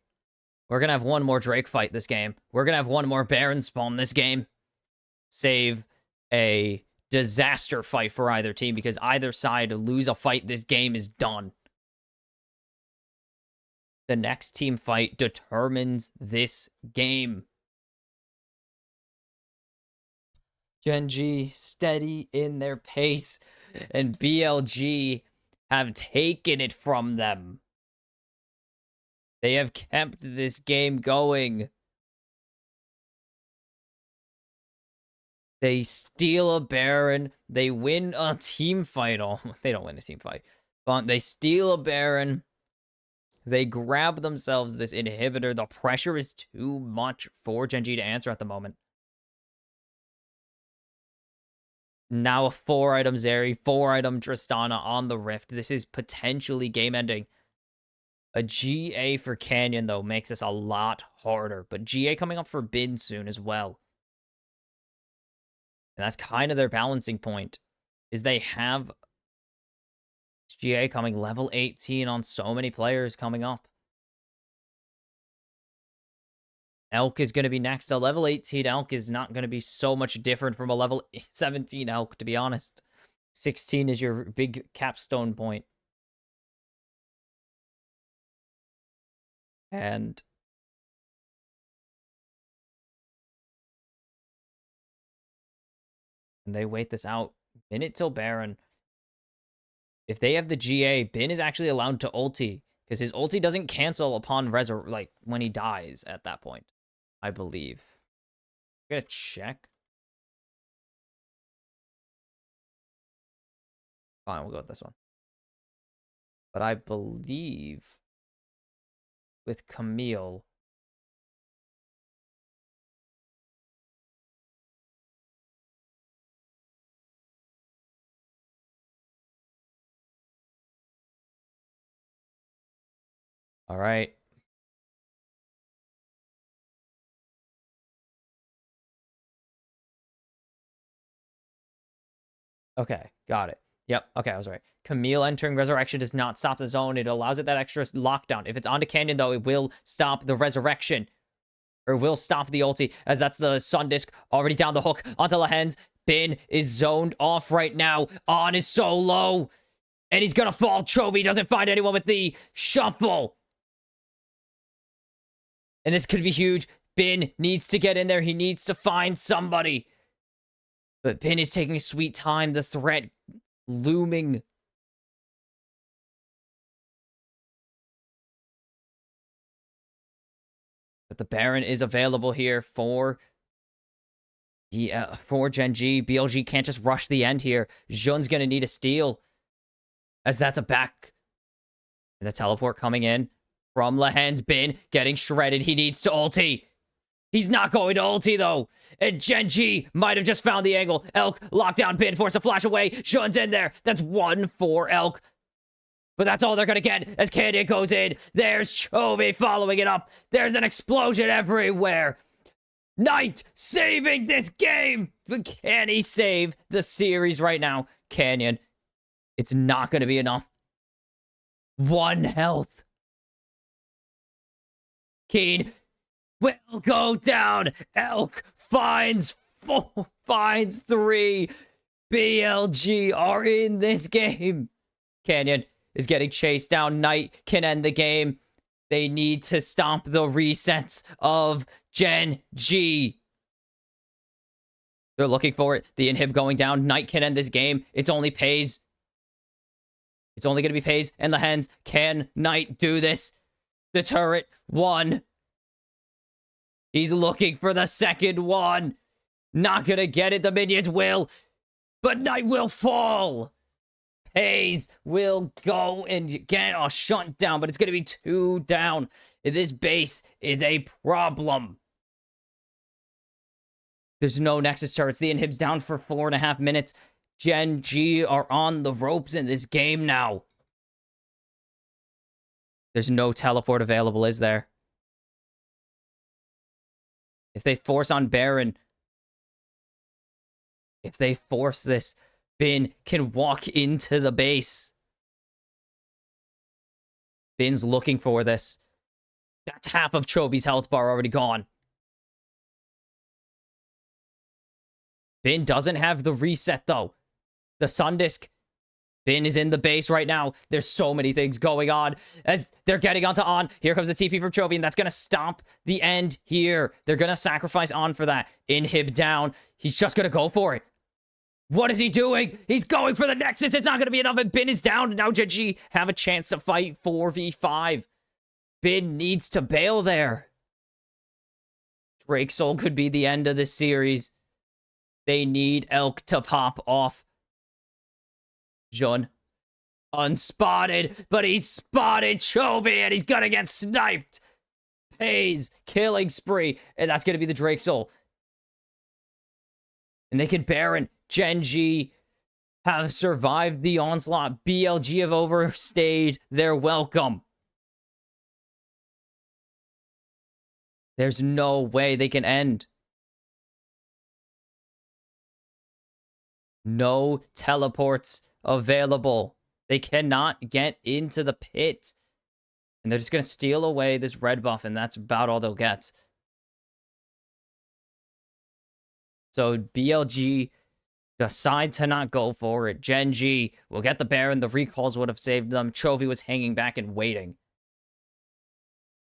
We're going to have one more Drake fight this game. We're going to have one more Baron spawn this game. Save a disaster fight for either team, because either side lose a fight, this game is done. The next team fight determines this game. Gen.G steady in their pace, and BLG have taken it from them. They have kept this game going. They steal a Baron. They win a team fight. Oh, they don't win a team fight. But they steal a Baron. They grab themselves this inhibitor. The pressure is too much for Gen.G to answer at the moment. Now a 4-item Zeri, 4-item Tristana on the Rift. This is potentially game-ending. A GA for Canyon, though, makes this a lot harder. But GA coming up for Bin soon as well. And that's kind of their balancing point, is they have GA coming level 18 on so many players coming up. Elk is going to be next. A level 18 Elk is not going to be so much different from a level 17 Elk, to be honest. 16 is your big capstone point. And they wait this out. Minute till Baron. If they have the GA, Bin is actually allowed to ulti, because his ulti doesn't cancel upon like when he dies at that point, I believe. I'm gonna check. Fine, we'll go with this one. But I believe with Camille, all right. Okay, got it. Yep, okay, I was right. Camille entering Resurrection does not stop the zone. It allows it that extra lockdown. If it's onto Canyon, though, it will stop the Resurrection. Or will stop the ulti, as that's the Sun Disc already down the hook onto Lehens. Bin is zoned off right now. On is so low. And he's gonna fall. Chovy doesn't find anyone with the shuffle. And this could be huge. Bin needs to get in there. He needs to find somebody. But Bin is taking sweet time. The threat looming. But the Baron is available here for Gen.G. BLG can't just rush the end here. Jun's gonna need a steal. As that's a back. And the teleport coming in from Lehens. Bin getting shredded. He needs to ulti. He's not going to ulti, though. And Gen.G might have just found the angle. Elk, lockdown, Bin, force a flash away. Jun's in there. That's 1 for Elk. But that's all they're going to get as Canyon goes in. There's Chovy following it up. There's an explosion everywhere. Knight saving this game. But can he save the series right now? Canyon. It's not going to be enough. 1 health. Keen will go down. Elk finds 3. BLG are in this game. Canyon is getting chased down. Knight can end the game. They need to stop the resets of Gen.G. They're looking for it. The inhib going down. Knight can end this game. It's only Pays. It's only going to be Pays and Lehens. Can Knight do this? The turret won. He's looking for the second one. Not going to get it. The minions will. But Knight will fall. Pays will go and get a shut down. But it's going to be 2 down. This base is a problem. There's no Nexus turrets. The inhib's down for 4.5 minutes. Gen.G are on the ropes in this game now. There's no teleport available, is there? If they force on Baron, if they force this, Bin can walk into the base. Bin's looking for this. That's half of Chovy's health bar already gone. Bin doesn't have the reset, though. The Sun Disc. Bin is in the base right now. There's so many things going on as they're getting onto On. Here comes the TP from Chovy, and that's going to stop the end here. They're going to sacrifice On for that. Inhib down. He's just going to go for it. What is he doing? He's going for the Nexus. It's not going to be enough, and Bin is down. Now Gen.G have a chance to fight 4v5. Bin needs to bail there. Drake Soul could be the end of this series. They need Elk to pop off. Jun. Unspotted, but he's spotted Chovy, and he's gonna get sniped. Pays. Killing spree. And that's gonna be the Drake Soul. And they can Baron. Gen.G have survived the onslaught. BLG have overstayed their welcome. There's no way they can end. No teleports available. They cannot get into the pit. And they're just going to steal away this red buff, and that's about all they'll get. So BLG decide to not go for it. Gen.G will get the Baron. The recalls would have saved them. Chovy was hanging back and waiting.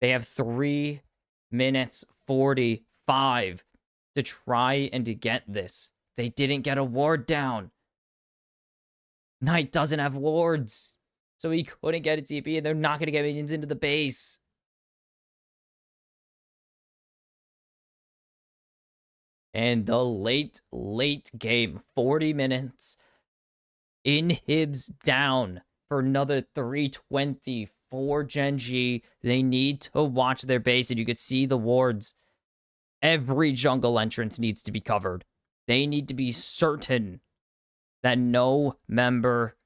They have 3 minutes 45 to try and to get this. They didn't get a ward down. Knight doesn't have wards, so he couldn't get a TP, and they're not going to get minions into the base. And the late game, 40 minutes. Inhibs down for another 320 for Gen.G. They need to watch their base, and you could see the wards. Every jungle entrance needs to be covered. They need to be certain that no member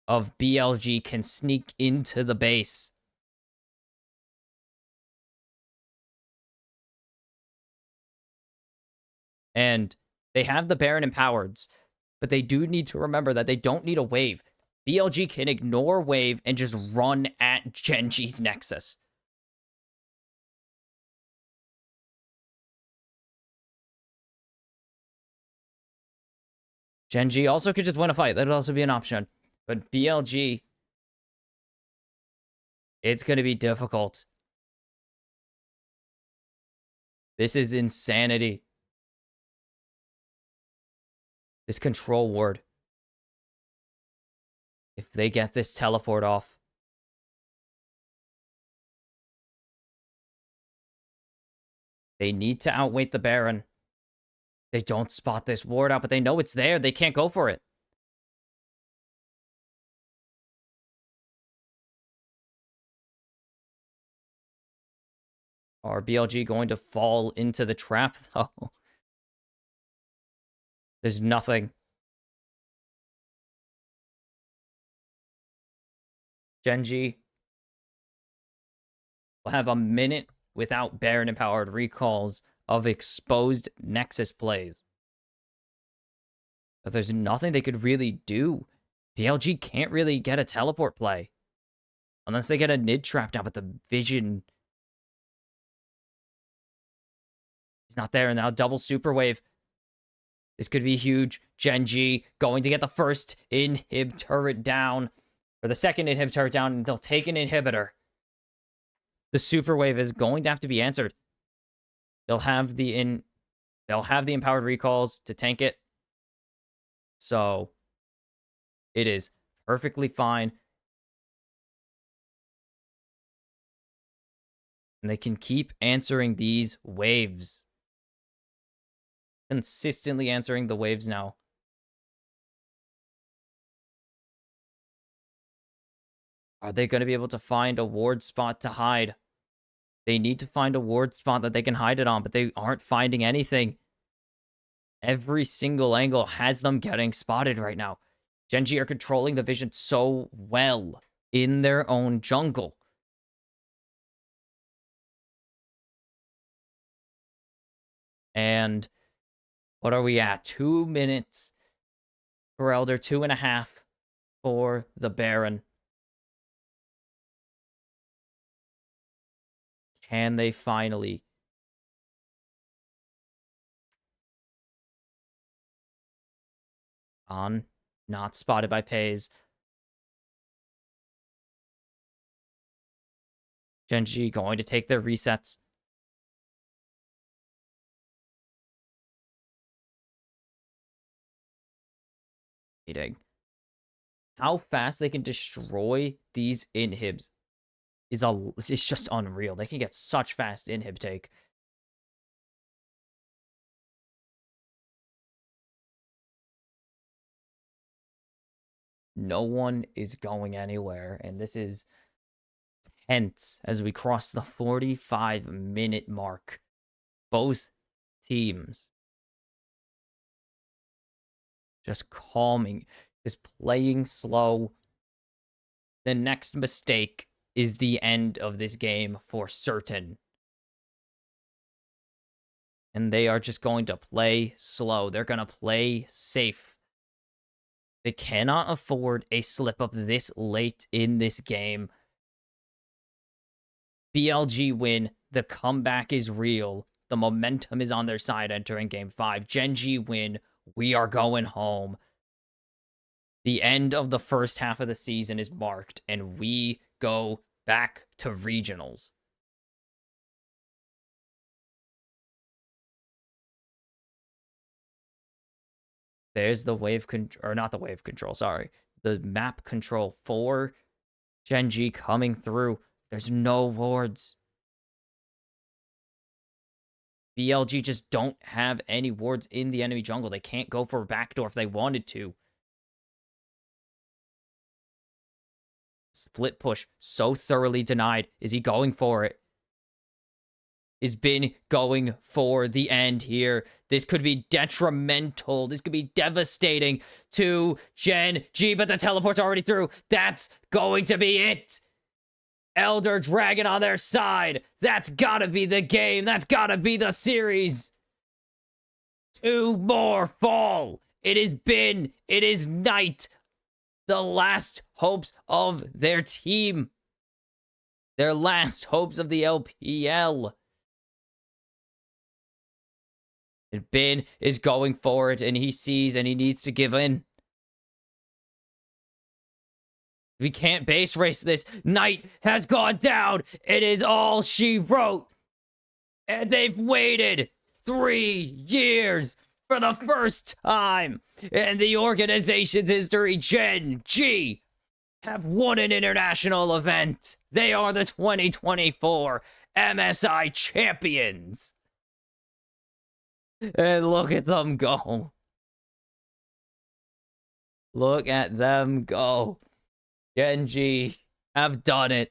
of BLG can sneak into the base. And they have the Baron empowered, But they do need to remember that they don't need a wave. BLG can ignore wave and just run at Gen.G's Nexus. Gen.G also could just win a fight. That would also be an option. But BLG, it's going to be difficult. This is insanity. This control ward. If they get this teleport off. They need to outweight the Baron. They don't spot this ward out, but they know it's there. They can't go for it. Are BLG going to fall into the trap, though? There's nothing. Gen.G will have a minute without Baron-empowered recalls of exposed Nexus plays. But there's nothing they could really do. BLG can't really get a teleport play. Unless they get a Nid trap down, but the vision is not there. And now double super wave. This could be huge. Gen.G going to get the first inhib turret down. Or the second inhib turret down, and they'll take an inhibitor. The super wave is going to have to be answered. They'll have the empowered recalls to tank it. So it is perfectly fine. And they can keep answering these waves. Consistently answering the waves now. Are they going to be able to find a ward spot to hide? They need to find a ward spot that they can hide it on, but they aren't finding anything. Every single angle has them getting spotted right now. Gen.G are controlling the vision so well in their own jungle. And what are we at? 2 minutes for Elder, 2.5 for the Baron. Can they finally? On. Not spotted by Pays. Gen.G going to take their resets. How fast they can destroy these inhibs it's just unreal. They can get such fast inhib take. No one is going anywhere, and this is tense as we cross the 45-minute mark. Both teams just calming, just playing slow. The next mistake is the end of this game for certain. And they are just going to play slow. They're going to play safe. They cannot afford a slip-up this late in this game. BLG win. The comeback is real. The momentum is on their side entering Game 5. Gen.G win. We are going home. The end of the first half of the season is marked, and we go back to regionals. There's the wave control, or not the wave control, sorry. The map control for Gen.G coming through. There's no wards. BLG just don't have any wards in the enemy jungle. They can't go for a backdoor if they wanted to. Split push so thoroughly denied. Is he going for it? Is Bin going for the end here? This could be detrimental. This could be devastating to Gen.G, but the teleport's already through. That's going to be it. Elder Dragon on their side. That's gotta be the game. That's gotta be the series. 2 more fall. It is night. The last hopes of their team. Their last hopes of the LPL. And Bin is going for it, and he sees and he needs to give in. We can't base race this. Night has gone down. It is all she wrote. And they've waited 3 years for the first time in the organization's history. Gen.G have won an international event. They are the 2024 MSI champions. And look at them go. Look at them go. Gen.G have done it.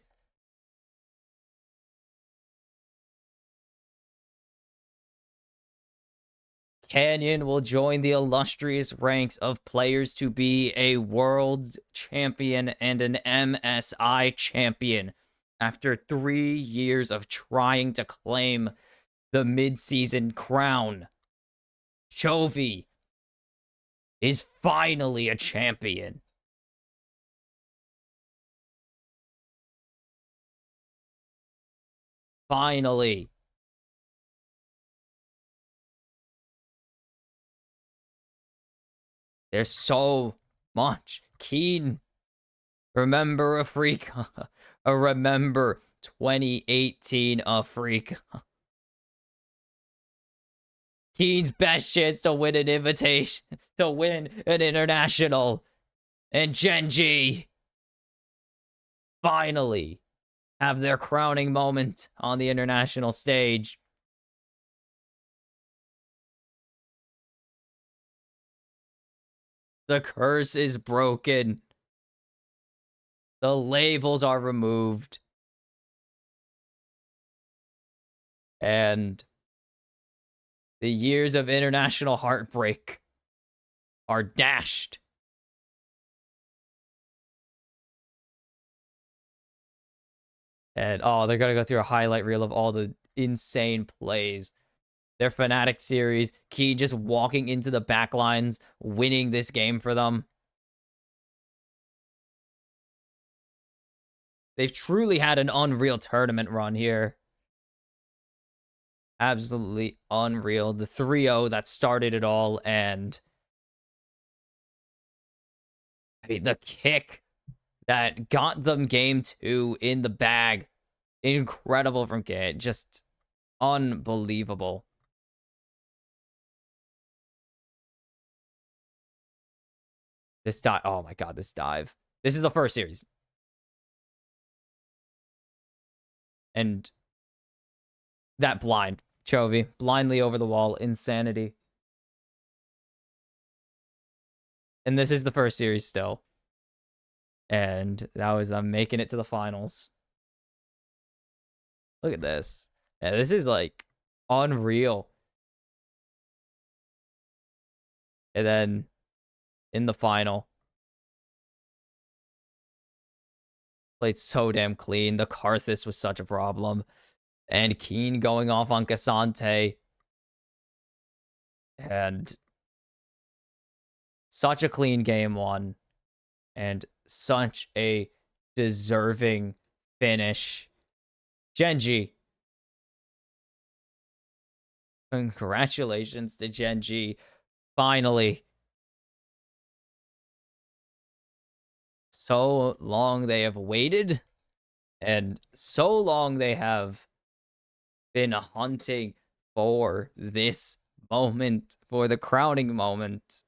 Canyon will join the illustrious ranks of players to be a world champion and an MSI champion after 3 years of trying to claim the mid-season crown. Chovy is finally a champion. Finally. There's so much. Keen. Remember Africa. Remember 2018 Africa. Keen's best chance to win an invitation, to win an international. And Gen.G finally have their crowning moment on the international stage. The curse is broken. The labels are removed. And the years of international heartbreak are dashed. And oh, they're gonna go through a highlight reel of all the insane plays. Their Fnatic series, Key just walking into the backlines, winning this game for them. They've truly had an unreal tournament run here. Absolutely unreal. The 3-0 that started it all, and I mean, the kick that got them game 2 in the bag. Incredible from Kid. Just unbelievable. This dive. Oh my god, this dive. This is the first series. And that blind. Chovy. Blindly over the wall. Insanity. And this is the first series still. And that was them making it to the finals. Look at this. Yeah, this is like unreal. And then in the final, played so damn clean. The Karthus was such a problem. And Keen going off on Cassante. And such a clean game 1. And such a deserving finish. Gen.G. Congratulations to Gen.G. Finally. So long they have waited. And so long they have been hunting for this moment, for the crowning moment.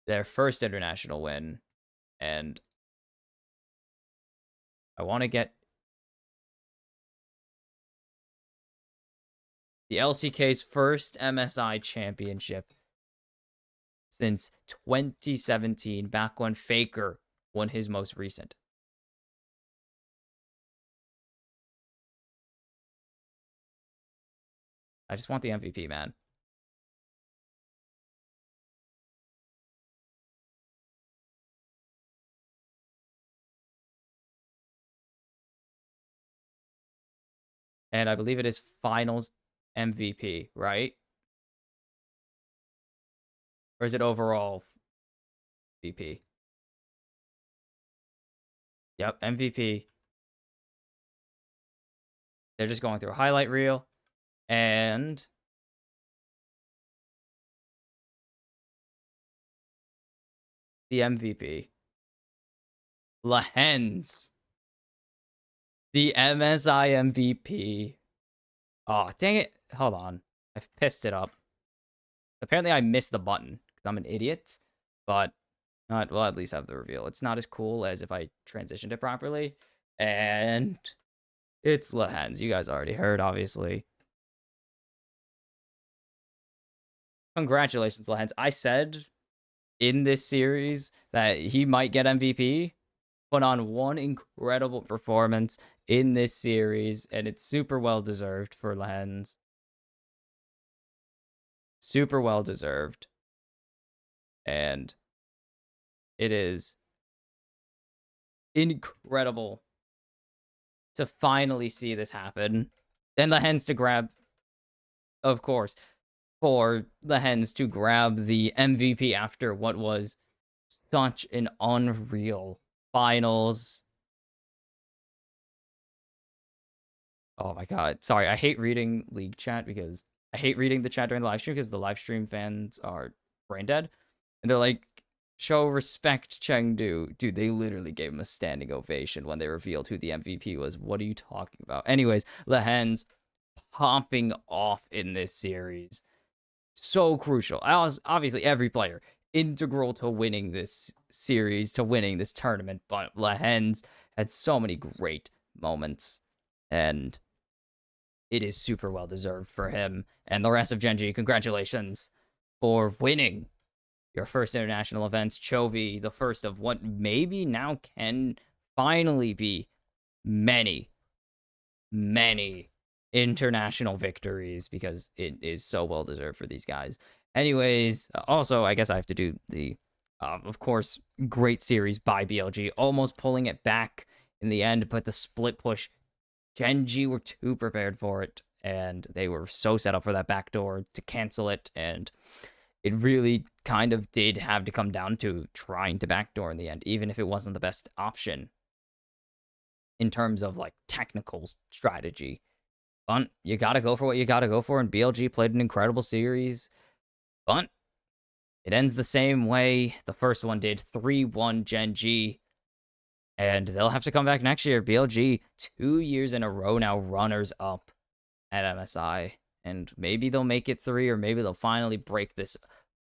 Their first international win. And I want to get the LCK's first MSI championship since 2017, back when Faker won his most recent. I just want the MVP, man. And I believe it is finals MVP, right? Or is it overall MVP? Yep, MVP. They're just going through a highlight reel. And the MVP. Lehens. The MSI MVP. Oh, dang it. Hold on. I've pissed it up. Apparently, I missed the button because I'm an idiot. But we'll at least have the reveal. It's not as cool as if I transitioned it properly. And it's Lehens. You guys already heard, obviously. Congratulations, Lehens. I said in this series that he might get MVP. Put on one incredible performance in this series, and it's super well deserved for Lehens. Super well deserved. And it is incredible to finally see this happen. And Lehens to grab, of course, for Lehens to grab the MVP after what was such an unreal finals. Oh my god. Sorry, I hate reading League chat because I hate reading the chat during the live stream because the live stream fans are brain dead. And they're like, show respect, Chengdu. Dude, they literally gave him a standing ovation when they revealed who the MVP was. What are you talking about? Anyways, Lehens popping off in this series. So crucial. Obviously, every player integral to winning this series, to winning this tournament. But Lehens had so many great moments. And it is super well deserved for him and the rest of Gen.G. Congratulations for winning your first international events. Chovy, the first of what maybe now can finally be many, many international victories because it is so well deserved for these guys. Anyways, also, I guess I have to do the, of course, great series by BLG, almost pulling it back in the end, but the split push, Gen.G were too prepared for it, and they were so set up for that backdoor to cancel it, and it really kind of did have to come down to trying to backdoor in the end, even if it wasn't the best option in terms of like technical strategy. But you gotta go for what you gotta go for, and BLG played an incredible series. But it ends the same way the first one did, 3-1 Gen.G. And they'll have to come back next year. BLG, 2 years in a row now, runners up at MSI. And maybe they'll make it 3, or maybe they'll finally break this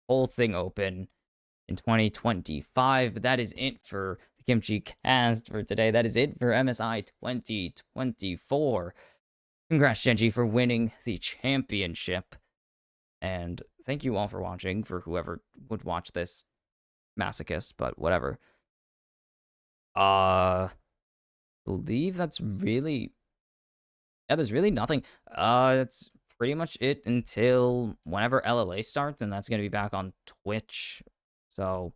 whole thing open in 2025. But that is it for the Kimchi cast for today. That is it for MSI 2024. Congrats, Gen.G, for winning the championship. And thank you all for watching, for whoever would watch this masochist, but whatever. Believe that's really, yeah, there's really nothing. That's pretty much it until whenever LLA starts, and that's gonna be back on Twitch. So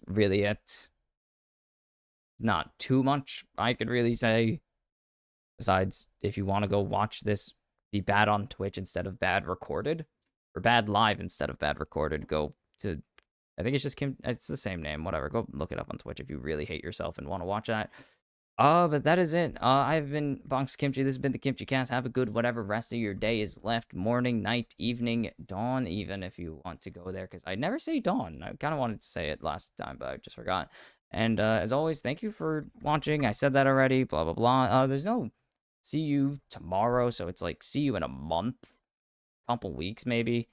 really it's not too much I could really say. Besides, if you want to go watch this be bad on Twitch instead of bad recorded, or bad live instead of bad recorded, go to, I think it's just Kim, it's the same name, whatever. Go look it up on Twitch if you really hate yourself and want to watch that. But that is it. I've been Bonks Kimchi. This has been the Kimchi Cast. Have a good whatever rest of your day is left. Morning, night, evening, dawn, even if you want to go there, because I never say dawn. I kind of wanted to say it last time, but I just forgot. And as always, thank you for watching. I said that already. Blah blah blah. There's no see you tomorrow, so it's like see you in a month, couple weeks maybe.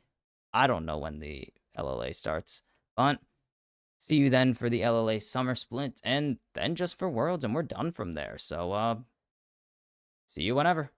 I don't know when the LLA starts, but see you then for the LLA summer split, and then just for Worlds, and we're done from there. So, see you whenever.